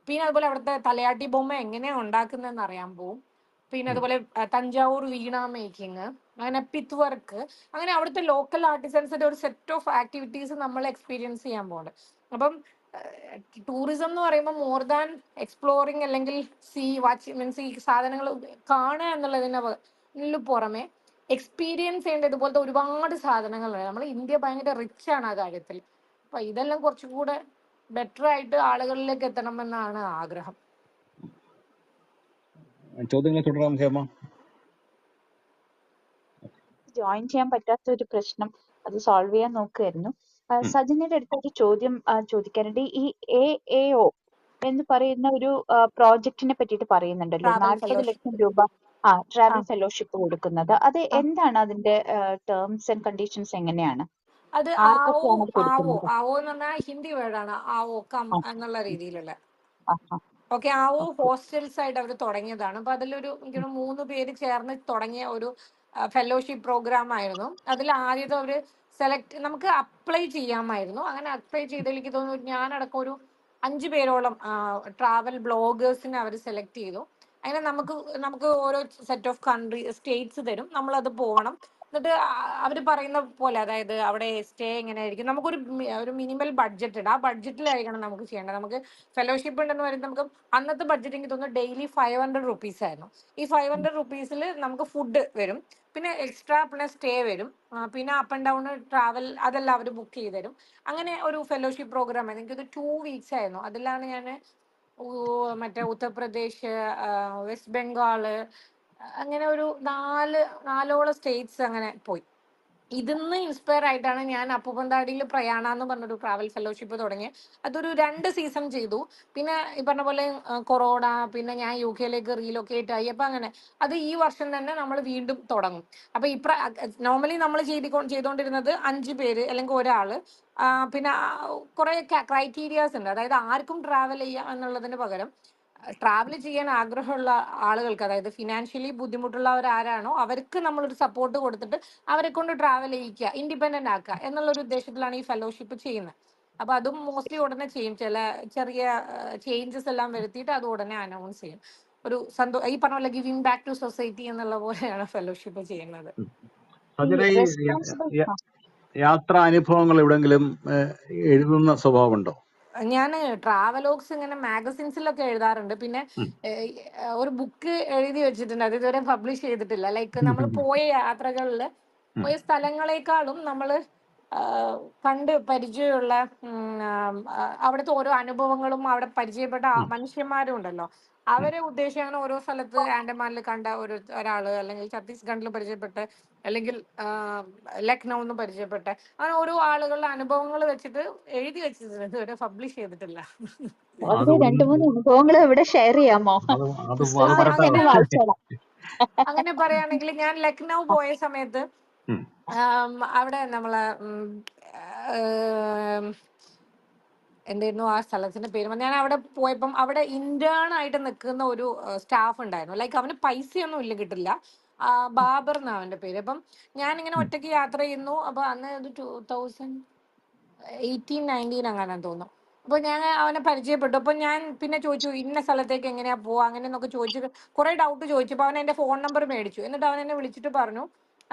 പിന്നെ അതുപോലെ അവിടുത്തെ തലയാട്ടി ബൊമ്മ എങ്ങനെയാണ് ഉണ്ടാക്കുന്നതെന്ന് അറിയാൻ പോവും. പിന്നെ അതുപോലെ തഞ്ചാവൂർ വീണ മേക്കിങ്, അങ്ങനെ പിത്ത് വർക്ക്, അങ്ങനെ അവിടുത്തെ ലോക്കൽ ആർട്ടിസൻസിന്റെ ഒരു സെറ്റ് ഓഫ് ആക്ടിവിറ്റീസ് നമ്മൾ എക്സ്പീരിയൻസ് ചെയ്യാൻ പോകുന്നുണ്ട്. അപ്പം ടൂറിസം എന്ന് പറയുമ്പോൾ മോർ ദാൻ എക്സ്പ്ലോറിങ് അല്ലെങ്കിൽ മീൻസ് ഈ സാധനങ്ങൾ കാണുക എന്നുള്ളതിന് പുറമെ എക്സ്പീരിയൻസ് ചെയ്യേണ്ട ഇതുപോലത്തെ ഒരുപാട് സാധനങ്ങളുണ്ട്. നമ്മൾ ഇന്ത്യ ഭയങ്കര റിച്ച് ആണ് ആ കാര്യത്തിൽ. അപ്പൊ ഇതെല്ലാം കുറച്ചുകൂടെ ബെറ്റർ ആയിട്ട് ആളുകളിലേക്ക് എത്തണമെന്നാണ് ആഗ്രഹം. ചോദ്യങ്ങൾ തുടരാം ഹേമ. ജോയിൻ ചെയ്യാൻ പറ്റാത്ത ഒരു പ്രശ്നം അത് സോൾവ് ചെയ്യാൻ നോക്കുമായിരുന്നു. സജിനിയുടെ അടുത്തൊരു ചോദ്യം ചോദിക്കാനുണ്ട്. ഈ AAO എന്ന് പറയുന്ന ഒരു പ്രോജക്റ്റിനെ പറ്റിയിട്ട് പറയുന്നുണ്ടല്ലോ, 40 ലക്ഷം രൂപ ട്രാവൽ ഫെലോഷിപ്പ് കൊടുക്കുന്നത്. അത് എന്താണ് അതിന്റെ ടേംസ് ആൻഡ് കണ്ടീഷൻസ് എങ്ങനെയാണ്? അത് ആർക്കൊക്കെയാണ് അത് കൊടുക്കുന്നത്? ആവോ എന്ന് പറഞ്ഞാൽ ഹിന്ദി വേർഡാണ്. ആവോ കം എന്നുള്ള രീതിയിലുള്ള. ഓക്കെ, ആവോ ഓക്കെ. ഹോസ്റ്റൽസ് ആയിട്ട് അവർ തുടങ്ങിയതാണ്. അപ്പൊ അതിലൊരു 3 പേര് ചേർന്ന് തുടങ്ങിയ ഒരു ഫെലോഷിപ്പ് പ്രോഗ്രാം ആയിരുന്നു. അതിൽ ആദ്യത്തെ ഒരു നമുക്ക് അപ്ലൈ ചെയ്യാമായിരുന്നു. അങ്ങനെ അപ്ലൈ ചെയ്തതിൽ എനിക്ക് തോന്നുന്നു ഞാനടക്കം ഒരു 5 പേരോളം ട്രാവൽ ബ്ലോഗേഴ്സിനെ അവർ സെലക്ട് ചെയ്തു. അങ്ങനെ നമുക്ക് ഓരോ സെറ്റ് ഓഫ് സ്റ്റേറ്റ്സ് തരും, നമ്മളത് പോകണം. എന്നിട്ട് അവർ പറയുന്ന പോലെ, അതായത് അവിടെ സ്റ്റേ എങ്ങനെയായിരിക്കും, നമുക്കൊരു മിനിമൽ ബഡ്ജറ്റ് ഉണ്ട്. ആ ബഡ്ജറ്റിലായിരിക്കണം നമുക്ക് ചെയ്യേണ്ടത്. നമുക്ക് ഫെലോഷിപ്പ് ഉണ്ടെന്ന് പറയുന്നത് നമുക്ക് അന്നത്തെ ബഡ്ജറ്റ് എനിക്ക് തോന്നുന്നു ഡെയിലി 500 റുപ്പീസ് ആയിരുന്നു. ഈ 500 റുപ്പീസിൽ നമുക്ക് ഫുഡ് വരും, പിന്നെ എക്സ്ട്രാ പിന്നെ സ്റ്റേ വരും, പിന്നെ അപ്പ് ആൻഡ് ഡൗൺ ട്രാവൽ അതെല്ലാം അവർ ബുക്ക് ചെയ്ത് തരും. അങ്ങനെ ഒരു ഫെലോഷിപ്പ് പ്രോഗ്രാം ആയിരുന്നു. എനിക്കത് 2 വീക്സ് ആയിരുന്നു. അതിലാണ് ഞാൻ മറ്റേ ഉത്തർപ്രദേശ്, വെസ്റ്റ് ബംഗാള്, അങ്ങനെ ഒരു നാലോളം സ്റ്റേറ്റ്സ് അങ്ങനെ പോയി. ഇതിന്ന് ഇൻസ്പയർ ആയിട്ടാണ് ഞാൻ അപ്പൂപ്പന്താടിയിൽ പ്രയാണ എന്ന് പറഞ്ഞൊരു ട്രാവൽ ഫെലോഷിപ്പ് തുടങ്ങി. അതൊരു 2 സീസൺ ചെയ്തു. പിന്നെ ഈ പറഞ്ഞ പോലെ കൊറോണ, പിന്നെ ഞാൻ UK റീലൊക്കേറ്റ് ആയി. അപ്പൊ അങ്ങനെ അത് ഈ വർഷം തന്നെ നമ്മൾ വീണ്ടും തുടങ്ങും. അപ്പൊ നോർമലി നമ്മൾ ചെയ്തുകൊണ്ടിരുന്നത് 5 പേര് അല്ലെങ്കിൽ ഒരാള്. പിന്നെ കുറെ ക്രൈറ്റീരിയാസ് ഉണ്ട്. അതായത് ആർക്കും ട്രാവൽ ചെയ്യാം എന്നുള്ളതിന് പകരം ട്രാവൽ ചെയ്യാൻ ആഗ്രഹമുള്ള ആളുകൾക്ക്, അതായത് ഫിനാൻഷ്യലി ബുദ്ധിമുട്ടുള്ളവരാരാണോ അവർക്ക് നമ്മളൊരു സപ്പോർട്ട് കൊടുത്തിട്ട് അവരെ കൊണ്ട് ട്രാവൽ ചെയ്യിക്കുക, ഇൻഡിപെൻഡന്റ് ആക്കുക എന്നുള്ളൊരു ഉദ്ദേശത്തിലാണ് ഈ ഫെലോഷിപ്പ് ചെയ്യുന്നത്. അപ്പൊ അതും മോസ്റ്റ്ലി ഉടനെ ചെയ്യും. ചെറിയ ചേഞ്ചസ് എല്ലാം വരുത്തിയിട്ട് അത് ഉടനെ അനൗൺസ് ചെയ്യും. ഒരു ഈ പറഞ്ഞ പോലെ ഗിവിംഗ് ബാക്ക് ടു സൊസൈറ്റി എന്നുള്ള പോലെയാണ് ഫെലോഷിപ്പ് ചെയ്യുന്നത്. യാത്രാ അനുഭവങ്ങൾ എവിടെങ്കിലും എഴുതുന്ന സ്വഭാവമുണ്ടോ? ഞാൻ ട്രാവലോഗ്സ് ഇങ്ങനെ മാഗസിൻസിലൊക്കെ എഴുതാറുണ്ട്. പിന്നെ ഉം. ഒരു ബുക്ക് എഴുതി വെച്ചിട്ടുണ്ട്. അത് ഇതുവരെ പബ്ലിഷ് ചെയ്തിട്ടില്ല. ലൈക്ക് നമ്മൾ പോയ യാത്രകളിൽ ഉം. പോയ സ്ഥലങ്ങളെക്കാളും നമ്മൾ കണ്ട് പരിചയമുള്ള അവിടുത്തെ ഓരോ അനുഭവങ്ങളും അവിടെ പരിചയപ്പെട്ട ഉം. മനുഷ്യന്മാരും ഉണ്ടല്ലോ, അവരെ ഉദ്ദേശിച്ചാണ് ഓരോ സ്ഥലത്ത് ആൻഡമാനിൽ കണ്ട ഒരാള്, അല്ലെങ്കിൽ ഛത്തീസ്ഗഡിൽ പരിചയപ്പെട്ട്, അല്ലെങ്കിൽ ലക്നൗ എന്ന് പരിചയപ്പെട്ട്, അങ്ങനെ ഓരോ ആളുകളുടെ അനുഭവങ്ങൾ വെച്ചിട്ട് എഴുതി വെച്ചിട്ടുണ്ട്. ഇതുവരെ പബ്ലിഷ് ചെയ്തിട്ടില്ല. അത് അതിന് 2-3 അനുഭവങ്ങൾ ഇവിടെ ഷെയർ ചെയ്യാമോ? അത് അത് അത് പുസ്തകത്തിൽ പറയട്ടെ. തന്നെ വായിച്ചോളാം. അങ്ങനെ പറയുകയാണെങ്കിൽ ഞാൻ ലക്നൗ പോയ സമയത്ത് ഉം. അവിടെ നമ്മളെ എന്തായിരുന്നു ആ സ്ഥലത്തിന്റെ പേര്, ഞാൻ അവിടെ പോയപ്പം അവിടെ ഇന്റേൺ ആയിട്ട് നിൽക്കുന്ന ഒരു സ്റ്റാഫ് ഉണ്ടായിരുന്നു. ലൈക്ക് അവന് പൈസയൊന്നും ഇല്ല, കിട്ടില്ല. ബാബർ എന്നാ അവന്റെ പേര്. അപ്പം ഞാനിങ്ങനെ ഒറ്റയ്ക്ക് യാത്ര ചെയ്യുന്നു. അപ്പൊ അന്ന് ഒരു 2018-19 അങ്ങനെ തോന്നുന്നു. അപ്പൊ ഞാൻ അവനെ പരിചയപ്പെട്ടു. അപ്പൊ ഞാൻ പിന്നെ ചോദിച്ചു ഇന്ന സ്ഥലത്തേക്ക് എങ്ങനെയാ പോവാ അങ്ങനെ എന്നൊക്കെ ചോദിച്ചു, കുറെ ഡൗട്ട് ചോദിച്ചു. അപ്പൊ അവൻ എന്റെ ഫോൺ നമ്പർ മേടിച്ചു. എന്നിട്ട് അവൻ എന്നെ വിളിച്ചിട്ട് പറഞ്ഞു,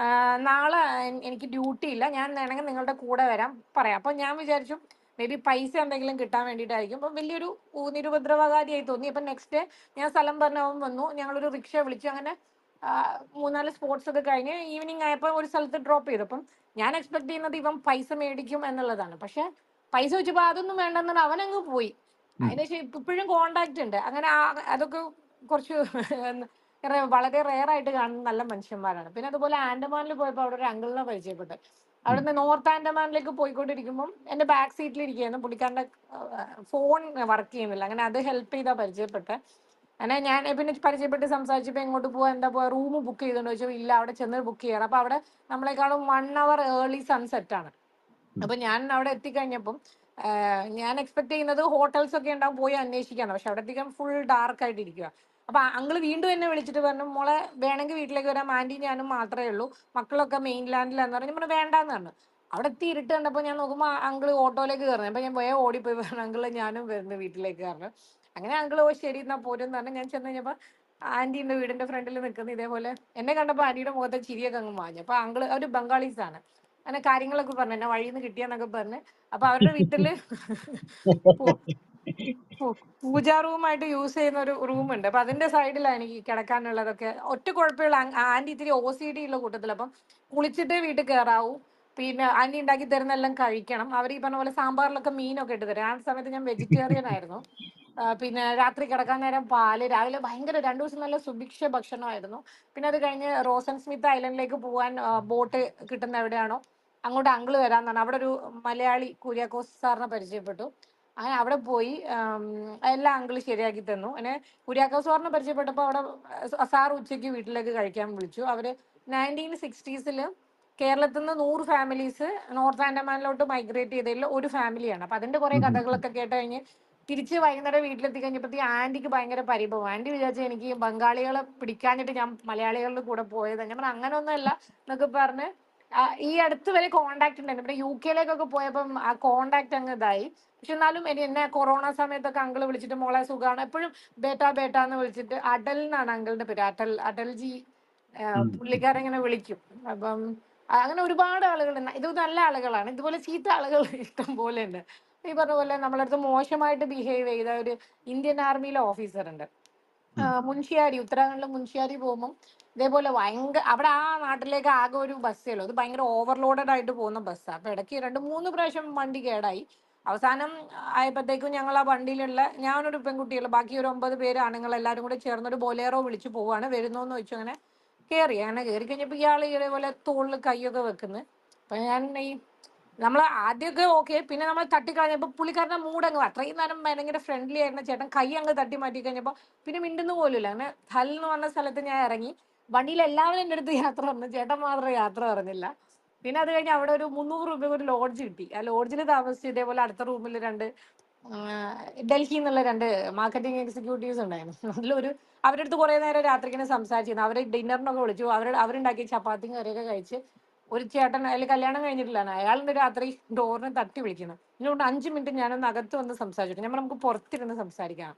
നാളെ എനിക്ക് ഡ്യൂട്ടി ഇല്ല, ഞാൻ വേണമെങ്കിൽ നിങ്ങളുടെ കൂടെ വരാൻ പറയാം. അപ്പൊ ഞാൻ വിചാരിച്ചു മേ ബി പൈസ എന്തെങ്കിലും കിട്ടാൻ വേണ്ടിയിട്ടായിരിക്കും. അപ്പൊ വലിയൊരു നിരുപദ്രവകാരിയായി തോന്നി. അപ്പൊ നെക്സ്റ്റ് ഡേ ഞാൻ സ്ഥലം പറഞ്ഞ അവൻ വന്നു. ഞങ്ങളൊരു റിക്ഷ വിളിച്ചു. അങ്ങനെ 3-4 സ്പോർട്സ് ഒക്കെ കഴിഞ്ഞ് ഈവനിങ് ആയപ്പോൾ ഒരു സ്ഥലത്ത് ഡ്രോപ്പ് ചെയ്തു. അപ്പം ഞാൻ എക്സ്പെക്ട് ചെയ്യുന്നത് ഇവൻ പൈസ മേടിക്കും എന്നുള്ളതാണ്. പക്ഷെ പൈസ വെച്ചപ്പോ അതൊന്നും വേണ്ടെന്നാണ്, അവനങ്ങ് പോയി. അതിനുശേഷം ഇപ്പോഴും കോണ്ടാക്ട് ഉണ്ട്. അങ്ങനെ അതൊക്കെ കുറച്ച് വളരെ റെയർ ആയിട്ട് കാണുന്ന നല്ല മനുഷ്യന്മാരാണ്. പിന്നെ അതുപോലെ ആൻഡമാനിൽ പോയപ്പോൾ അവിടെ ഒരു അങ്കിളിനെ പരിചയപ്പെട്ടു. അവിടുന്ന് നോർത്ത് ആൻഡമാനിലേക്ക് പോയിക്കൊണ്ടിരിക്കുമ്പോൾ എന്റെ ബാക്ക് സീറ്റിൽ ഇരിക്കുകയായിരുന്നു. പുള്ളിക്കാരന്റെ ഫോൺ വർക്ക് ചെയ്യുന്നില്ല. അങ്ങനെ അത് ഹെൽപ്പ് ചെയ്താ പരിചയപ്പെട്ടെ. അങ്ങനെ ഞാൻ പിന്നെ പരിചയപ്പെട്ട് സംസാരിച്ചപ്പോൾ എങ്ങോട്ട് പോവാ, എന്താ പോവാ, റൂം ബുക്ക് ചെയ്തോണ്ട് ചോദിച്ചു. ഇല്ല, അവിടെ ചെന്ന് ബുക്ക് ചെയ്യണം. അപ്പൊ അവിടെ നമ്മളെക്കാളും 1 hour ഏർലി സൺസെറ്റ് ആണ്. അപ്പൊ ഞാൻ അവിടെ എത്തിക്കഴിഞ്ഞപ്പം ഞാൻ എക്സ്പെക്ട് ചെയ്യുന്നത് ഹോട്ടൽസ് ഒക്കെ ഉണ്ടാവും, പോയി അന്വേഷിക്കാന്ന്. പക്ഷെ അവിടെ എത്തിക്കാൻ ഫുൾ ഡാർക്ക് ആയിട്ട് ഇരിക്കുക. അപ്പൊ അങ്കിള് വീണ്ടും എന്നെ വിളിച്ചിട്ട് പറഞ്ഞു, മോളെ വേണമെങ്കിൽ വീട്ടിലേക്ക് വരാം, ആന്റി ഞാനും മാത്രമേ ഉള്ളൂ, മക്കളൊക്കെ മെയിൻലാൻഡിലാന്ന് പറഞ്ഞു. നമ്മൾ വേണ്ടാന്ന് പറഞ്ഞു. അവിടെ എത്തി ഇരുട്ട് കണ്ടപ്പോൾ ഞാൻ നോക്കുമ്പോൾ അങ്കിള് ഓട്ടോയിലേക്ക് കയറുന്നത്. അപ്പൊ ഞാൻ വേഗം ഓടിപ്പോയി പറഞ്ഞു, അങ്കിള് ഞാനും വരുന്നു വീട്ടിലേക്ക് കയറുന്നു. അങ്ങനെ അങ്കിള് ഓ ശരി എന്നാ പോരെന്ന് പറഞ്ഞു. ഞാൻ ചെന്ന് കഴിഞ്ഞപ്പോ ആന്റിന്റെ വീടിന്റെ ഫ്രണ്ടിൽ നിൽക്കുന്ന ഇതേപോലെ എന്നെ കണ്ടപ്പോൾ ആന്റിയുടെ മുഖത്തെ ചിരിയൊക്കെ അങ്ങ് മാഞ്ഞു. അപ്പൊ അങ്കിള് അവര് ബംഗാളീസ് ആണ്. അങ്ങനെ കാര്യങ്ങളൊക്കെ പറഞ്ഞു, എന്നെ വഴിയിൽ നിന്ന് കിട്ടിയെന്നൊക്കെ പറഞ്ഞ്. അപ്പൊ അവരുടെ വീട്ടില് പൂജാ റൂമായിട്ട് യൂസ് ചെയ്യുന്ന ഒരു റൂമുണ്ട്. അപ്പൊ അതിന്റെ സൈഡിലാണ് എനിക്ക് കിടക്കാനുള്ളതൊക്കെ. ഒറ്റ കുഴപ്പമുള്ള ആന്റി ഇത്തിരി OCD ഉള്ള കൂട്ടത്തിൽ. അപ്പം കുളിച്ചിട്ടേ വീട്ടിൽ കയറാവൂ. പിന്നെ ആന്റി ഉണ്ടാക്കി തരുന്നെല്ലാം കഴിക്കണം. അവർ ഈ പറഞ്ഞ പോലെ സാമ്പാറിലൊക്കെ മീനൊക്കെ ഇട്ട് തരും. ആ സമയത്ത് ഞാൻ വെജിറ്റേറിയൻ ആയിരുന്നു. പിന്നെ രാത്രി കിടക്കാൻ നേരം പാല്, രാവിലെ ഭയങ്കര 2 ദിവസം നല്ല സുഭിക്ഷ ഭക്ഷണമായിരുന്നു. പിന്നെ അത് കഴിഞ്ഞ് റോസൻ സ്മിത്ത് ഐലൻഡിലേക്ക് പോകാൻ ബോട്ട് കിട്ടുന്ന എവിടെയാണോ അങ്ങോട്ട് അങ്കിള് വരാന്നാണ്. അവിടെ ഒരു മലയാളി കുര്യാക്കോസ് സാറിനെ പരിചയപ്പെട്ടു. അങ്ങനെ അവിടെ പോയി എല്ലാം അങ്കിള് ശരിയാക്കി തന്നു. അങ്ങനെ കുര്യാക്കോസ് സാറിനെ പരിചയപ്പെട്ടപ്പോൾ അവിടെ സാർ ഉച്ചയ്ക്ക് വീട്ടിലേക്ക് കഴിക്കാൻ വിളിച്ചു. അവര് 1960s കേരളത്തിൽ നിന്ന് 100 ഫാമിലീസ് നോർത്ത് ആൻഡമാനിലോട്ട് മൈഗ്രേറ്റ് ചെയ്തതിൽ ഒരു ഫാമിലിയാണ്. അപ്പൊ അതിന്റെ കുറെ കഥകളൊക്കെ കേട്ട് കഴിഞ്ഞ് തിരിച്ച് വൈകുന്നേരം വീട്ടിലെത്തി കഴിഞ്ഞപ്പോഴത്തേ ആന്റിക്ക് ഭയങ്കര പരിഭവം. ആന്റി വിചാരിച്ചു എനിക്ക് ബംഗാളികളെ പിടിക്കാഞ്ഞിട്ട് ഞാൻ മലയാളികളുടെ കൂടെ പോയത്. ഞാൻ പറഞ്ഞു അങ്ങനെ ഒന്നുമല്ല എന്നൊക്കെ പറഞ്ഞ് ഈ അടുത്ത് വരെ കോണ്ടാക്ട് ഉണ്ടായിരുന്നു. ഇവിടെ UK പോയപ്പം ആ കോണ്ടാക്ട് അങ്ങ് ഇതായി. പക്ഷെ എന്നാലും എന്നെ കൊറോണ സമയത്തൊക്കെ അങ്കിള് വിളിച്ചിട്ട് മോളെ സുഖമാണ്, എപ്പോഴും ബേട്ട എന്ന് വിളിച്ചിട്ട്. അടൽ എന്നാണ് അങ്കിളിന്റെ പേര്, അടൽജി. പുള്ളിക്കാരൻ ഇങ്ങനെ വിളിക്കും. അപ്പം അങ്ങനെ ഒരുപാട് ആളുകൾ, ഇത് നല്ല ആളുകളാണ്. ഇതുപോലെ ചീത്ത ആളുകൾ ഇഷ്ടം പോലെ ഉണ്ട്. ഈ പറഞ്ഞ പോലെ നമ്മളടുത്ത് മോശമായിട്ട് ബിഹേവ് ചെയ്ത ഒരു ഇന്ത്യൻ ആർമിയിലെ ഓഫീസർ ഉണ്ട്. മുൻഷിയാരി, ഉത്തരാഖണ്ഡിലെ മുൻഷിയാരി പോകുമ്പോൾ ഇതേപോലെ ഭയങ്കര, അവിടെ ആ നാട്ടിലേക്ക് ആകെ ഒരു ബസ്സേ ഉള്ളൂ. അത് ഭയങ്കര ഓവർലോഡഡ് ആയിട്ട് പോകുന്ന ബസ്സാണ്. അപ്പൊ ഇടയ്ക്ക് 2-3 പ്രാവശ്യം വണ്ടി കേടായി. അവസാനം ആയപ്പോഴത്തേക്കും ഞങ്ങൾ ആ വണ്ടിയിലുള്ള, ഞാനൊരു പെൺകുട്ടിയുള്ളൂ, ബാക്കി ഒരു 9 പേര് ആണുങ്ങൾ എല്ലാവരും കൂടെ ചേർന്നൊരു ബൊലേറോ വിളിച്ചു പോവാണ്. വരുന്നോന്ന് ചോദിച്ചു. അങ്ങനെ കയറി. അങ്ങനെ കയറി കഴിഞ്ഞപ്പോൾ ഇയാൾ ഇതേപോലെ തോളിൽ കൈയൊക്കെ വെക്കുന്നു. അപ്പൊ ഞാൻ നമ്മൾ ആദ്യമൊക്കെ ഓക്കെ, പിന്നെ നമ്മൾ തട്ടിക്കളഞ്ഞപ്പോൾ പുള്ളിക്കാരൻ്റെ മൂടങ്ങ്, അത്രയും നേരം ഭയങ്കര ഫ്രണ്ട്ലി ആയിരുന്ന ചേട്ടൻ കൈ അങ്ങ് തട്ടി മാറ്റി കഴിഞ്ഞപ്പോൾ പിന്നെ മിണ്ടുന്ന പോലുമില്ല. അങ്ങനെ ഹൽ എന്ന് പറഞ്ഞ സ്ഥലത്ത് ഞാൻ ഇറങ്ങി. വണ്ടിയിൽ എല്ലാവരും എൻ്റെ അടുത്ത് യാത്ര പറഞ്ഞു, ചേട്ടൻ മാത്രമേ യാത്ര പറഞ്ഞില്ല. പിന്നെ അത് കഴിഞ്ഞ് അവിടെ ഒരു 300 രൂപ ഒരു ലോഡ്ജ് കിട്ടി. ആ ലോഡ്ജിൽ താമസിച്ച് ഇതേപോലെ അടുത്ത റൂമിൽ 2 ഡൽഹിയിൽ നിന്നുള്ള 2 മാർക്കറ്റിംഗ് എക്സിക്യൂട്ടീവ്സ് ഉണ്ടായിരുന്നു. അതിലൊരു അവരുടെ അടുത്ത് കുറെ നേരം രാത്രിക്കിനെ സംസാരിച്ചിരുന്നു. അവരെ ഡിന്നറിനൊക്കെ വിളിച്ചു. അവരുണ്ടാക്കിയ ചപ്പാത്തിയും കറിയൊക്കെ കഴിച്ച്. ഒരു ചേട്ടൻ അതിൽ കല്യാണം കഴിഞ്ഞിട്ടില്ലാണ്, അയാളിന്ന് രാത്രി ഡോറിന് തട്ടി വിളിക്കുന്നു. ഇതിനോട് 5 മിനിറ്റ് ഞാനൊന്ന് അകത്ത് വന്ന് സംസാരിച്ചു. ഞാൻ നമുക്ക് പുറത്തിരുന്ന് സംസാരിക്കാം.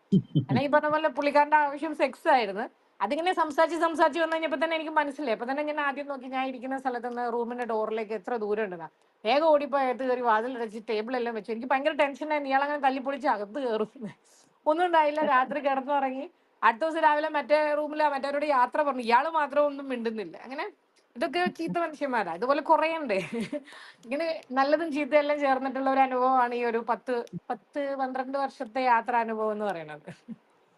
അങ്ങനെ ഈ പറഞ്ഞ പോലെ പുള്ളിക്കാരന്റെ ആവശ്യം സെക്സ് ആയിരുന്നു. അതിങ്ങനെ സംസാരിച്ച് വന്നു കഴിഞ്ഞപ്പോൾ തന്നെ എനിക്ക് മനസ്സിലായി. അപ്പൊ തന്നെ ഞാൻ ആദ്യം നോക്കി, ഞാൻ ഇരിക്കുന്ന സ്ഥലത്ത് നിന്ന് റൂമിന്റെ ഡോറിലേക്ക് എത്ര ദൂരം ഉണ്ടെന്നാ. വേഗം ഓടിപ്പോയി അകത്ത് കയറി വാതിലടച്ച് ടേബിളെല്ലാം വെച്ചു. എനിക്ക് ഭയങ്കര ടെൻഷനായിരുന്നു, ഇയാളങ്ങനെ തല്ലിപ്പൊളിച്ച് അകത്ത് കയറും. ഒന്നും ഉണ്ടായില്ല. രാത്രി കിടന്നുറങ്ങി. അടുത്ത ദിവസം രാവിലെ മറ്റേ റൂമിൽ മറ്റവരോട് യാത്ര പറഞ്ഞു. ഇയാള് മാത്രം ഒന്നും മിണ്ടുന്നില്ല. അങ്ങനെ ഇതൊക്കെ ചീത്ത മനുഷ്യന്മാരാ. ഇതുപോലെ കുറേ ഉണ്ട്. ഇങ്ങനെ നല്ലതും ചീത്തയും എല്ലാം ചേർന്നിട്ടുള്ള ഒരു അനുഭവമാണ് ഈ ഒരു 12 വർഷത്തെ യാത്രാ അനുഭവം എന്ന് പറയുന്നത്.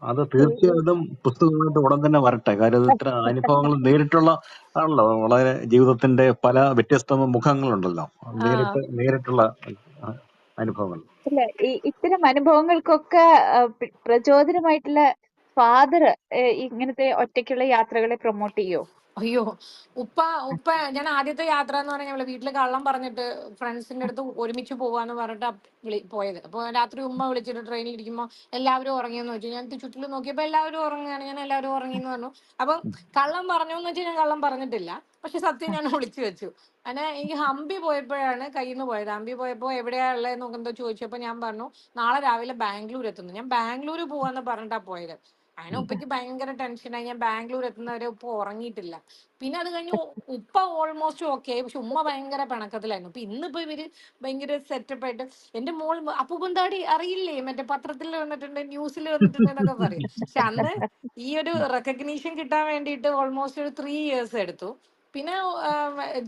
അത് ഈ തീർച്ചയായിട്ടും പുസ്തകമായിട്ട് ഉടൻ തന്നെ വരട്ടെ. കാര്യം ഇത് ഇത്ര അനുഭവങ്ങൾ നേരിട്ടുള്ള ആണല്ലോ. വളരെ ജീവിതത്തിന്റെ പല വ്യത്യസ്ത മുഖങ്ങളുണ്ടല്ലോ. ആ നേരിട്ടുള്ള ആ, അനുഭവങ്ങൾ. ഇല്ല, ഇത്തരം അനുഭവങ്ങൾക്കൊക്കെ പ്രചോദനമായിട്ടുള്ള ഫാദർ ഇങ്ങനത്തെ ഒറ്റയ്ക്കുള്ള യാത്രകളെ പ്രൊമോട്ട് ചെയ്യോ? അയ്യോ, ഉപ്പ ഉപ്പ ഞാൻ ആദ്യത്തെ യാത്ര എന്ന് പറഞ്ഞാൽ വീട്ടില് കള്ളം പറഞ്ഞിട്ട് ഫ്രണ്ട്സിന്റെ അടുത്ത് ഒരുമിച്ച് പോവാന്ന് പറഞ്ഞിട്ട് പോയത്. അപ്പൊ രാത്രി ഉമ്മ വിളിച്ചിട്ട് ട്രെയിനിൽ ഇരിക്കുമ്പോ എല്ലാവരും ഉറങ്ങിയെന്ന് വെച്ചു. ഞാൻ ചുറ്റിലും നോക്കിയപ്പോ എല്ലാവരും ഉറങ്ങുകയാണ്. ഞാൻ എല്ലാവരും ഉറങ്ങിയെന്ന് പറഞ്ഞു. അപ്പൊ കള്ളം പറഞ്ഞു എന്ന് വെച്ചാൽ ഞാൻ കള്ളം പറഞ്ഞിട്ടില്ല, പക്ഷെ സത്യം ഞാൻ ഒളിച്ചു വെച്ചു. അങ്ങനെ എനിക്ക് ഹംപി പോയപ്പോഴാണ് കയ്യിൽ നിന്ന് പോയത്. ഹംപി പോയപ്പോ എവിടെയാ ഉള്ളതെന്ന് എന്തോ ചോദിച്ചപ്പോ ഞാൻ പറഞ്ഞു നാളെ രാവിലെ ബാംഗ്ലൂർ എത്തുന്നു. ഞാൻ ബാംഗ്ലൂർ പോവാന്ന് പറഞ്ഞിട്ടാ പോയത്. അങ്ങനെ ഉപ്പയ്ക്ക് ഭയങ്കര ടെൻഷനായി. ഞാൻ ബാംഗ്ലൂർ എത്തുന്നവരെ ഉപ്പ ഉറങ്ങിയിട്ടില്ല. പിന്നെ അത് കഴിഞ്ഞ് ഉപ്പ ഓൾമോസ്റ്റ് ഓക്കെ ആയി, പക്ഷെ ഉമ്മ ഭയങ്കര പിണക്കത്തിലായിരുന്നു. അപ്പൊ ഇന്നിപ്പോ ഇവര് ഭയങ്കര സെറ്റപ്പ് ആയിട്ട് എന്റെ മോൾ അപ്പൂപ്പന്താടി അറിയില്ലേ, മറ്റേ പത്രത്തിൽ വന്നിട്ടുണ്ട്, ന്യൂസിൽ വന്നിട്ടുണ്ട് എന്നൊക്കെ പറയും. പക്ഷെ അന്ന് ഈ ഒരു റെക്കഗ്നീഷൻ കിട്ടാൻ വേണ്ടിയിട്ട് ഓൾമോസ്റ്റ് ഒരു 3 years എടുത്തു. പിന്നെ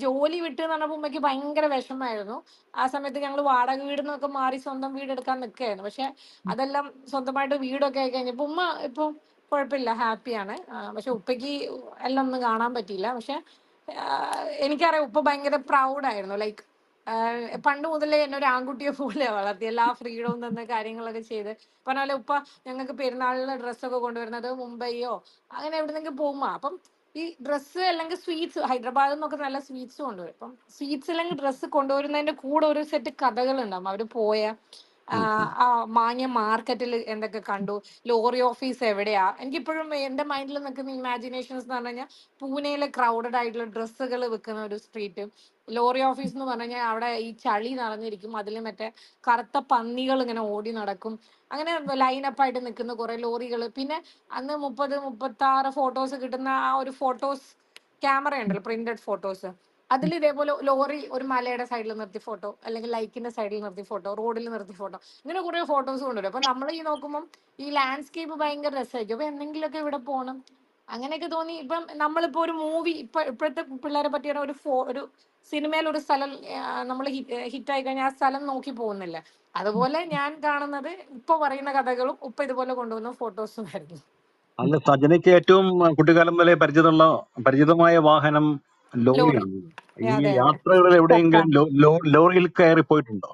ജോലി വിട്ട് എന്ന് പറഞ്ഞപ്പോൾ ഉമ്മയ്ക്ക് ഭയങ്കര വിഷമായിരുന്നു. ആ സമയത്ത് ഞങ്ങൾ വാടക വീട് നിന്നൊക്കെ മാറി സ്വന്തം വീട് എടുക്കാൻ നിൽക്കുകയായിരുന്നു. പക്ഷെ അതെല്ലാം സ്വന്തമായിട്ട് വീടൊക്കെ ആയി കഴിഞ്ഞപ്പോൾ ഉമ്മ ഇപ്പൊ കുഴപ്പമില്ല, ഹാപ്പിയാണ്. പക്ഷെ ഉപ്പയ്ക്ക് എല്ലാം ഒന്നും കാണാൻ പറ്റിയില്ല. പക്ഷെ എനിക്കറിയാം ഉപ്പ ഭയങ്കര പ്രൗഡായിരുന്നു. ലൈക്ക് പണ്ട് മുതലേ എന്നെ ഒരു ആൺകുട്ടിയെ പോലെ വളർത്തി, എല്ലാ ഫ്രീഡവും തന്ന കാര്യങ്ങളൊക്കെ ചെയ്ത്. പറഞ്ഞ പോലെ ഉപ്പ ഞങ്ങൾക്ക് പെരുന്നാളിന് ഡ്രസ്സൊക്കെ കൊണ്ടുവരുന്നത് മുംബൈയോ അങ്ങനെ എവിടെന്നെങ്കിലും പോകുമ്പോ. അപ്പം ഈ ഡ്രസ്സ് അല്ലെങ്കിൽ സ്വീറ്റ്സ്, ഹൈദരാബാദിൽ നിന്നൊക്കെ നല്ല സ്വീറ്റ്സ് കൊണ്ടുവരും. അപ്പം സ്വീറ്റ്സ് അല്ലെങ്കിൽ ഡ്രസ്സ് കൊണ്ടുവരുന്നതിന്റെ കൂടെ ഒരു സെറ്റ് കഥകൾ ഉണ്ടാവും. അവര് പോയ ആ മാങ്ങിയ മാർക്കറ്റിൽ എന്തൊക്കെ കണ്ടു, ലോറി ഓഫീസ് എവിടെയാ. എനിക്കിപ്പോഴും എന്റെ മൈൻഡിൽ നിൽക്കുന്ന ഇമാജിനേഷൻസ് എന്ന് പറഞ്ഞു കഴിഞ്ഞാൽ പൂനെയിലെ ക്രൗഡഡ് ആയിട്ടുള്ള ഡ്രസ്സുകൾ വിൽക്കുന്ന ഒരു സ്ട്രീറ്റ്, ലോറി ഓഫീസ് എന്ന് പറഞ്ഞു കഴിഞ്ഞാൽ അവിടെ ഈ ചളി നിറഞ്ഞിരിക്കും, അതിൽ മറ്റേ കറുത്ത പന്നികൾ ഇങ്ങനെ ഓടി നടക്കും. അങ്ങനെ ലൈനപ്പായിട്ട് നിൽക്കുന്ന കുറെ ലോറികൾ. പിന്നെ അന്ന് 36 ഫോട്ടോസ് കിട്ടുന്ന ആ ഒരു ഫോട്ടോസ് ക്യാമറ ഉണ്ടല്ലോ, പ്രിന്റഡ് ഫോട്ടോസ്. അതിൽ ഇതേപോലെ ലോറി ഒരു മലയുടെ സൈഡിൽ നിർത്തി ഫോട്ടോ, അല്ലെങ്കിൽ ലൈക്കിന്റെ സൈഡിൽ നിർത്തി ഫോട്ടോ, റോഡിൽ നിർത്തി ഫോട്ടോ, ഇങ്ങനെ കുറെ ഫോട്ടോസ് കൊണ്ടുവരും. അപ്പൊ നമ്മൾ ഈ നോക്കുമ്പോൾ ഈ ലാൻഡ്സ്കേപ്പ് ഭയങ്കര രസമായിരിക്കും. അപ്പൊ എന്തെങ്കിലുമൊക്കെ ഇവിടെ പോകണം അങ്ങനെയൊക്കെ തോന്നി. ഇപ്പം നമ്മളിപ്പോ ഒരു മൂവി, ഇപ്പോഴത്തെ പിള്ളേരെ പറ്റിയ ഒരു സിനിമയിൽ ഒരു സ്ഥലം നമ്മൾ ഹിറ്റ് ആയി കഴിഞ്ഞാൽ ആ സ്ഥലം നോക്കി പോകുന്നില്ല. അതുപോലെ ഞാൻ കാണുന്നത് ഉപ്പ പറയുന്ന കഥകളും ഉപ്പ ഇതുപോലെ കൊണ്ടുവന്ന ഫോട്ടോസും ആയിരുന്നു. അല്ല, സജനയ്ക്ക് ഏറ്റവും കുട്ടിക്കാലം മുതലേ പരിചിതമായ വാഹനം ലോറി. ലോറിയാണ്. ഈ അതെ അതെ. യാത്രകളിൽ എവിടെയെങ്കിലും ലോറിയിൽ കയറി പോയിട്ടുണ്ടോ?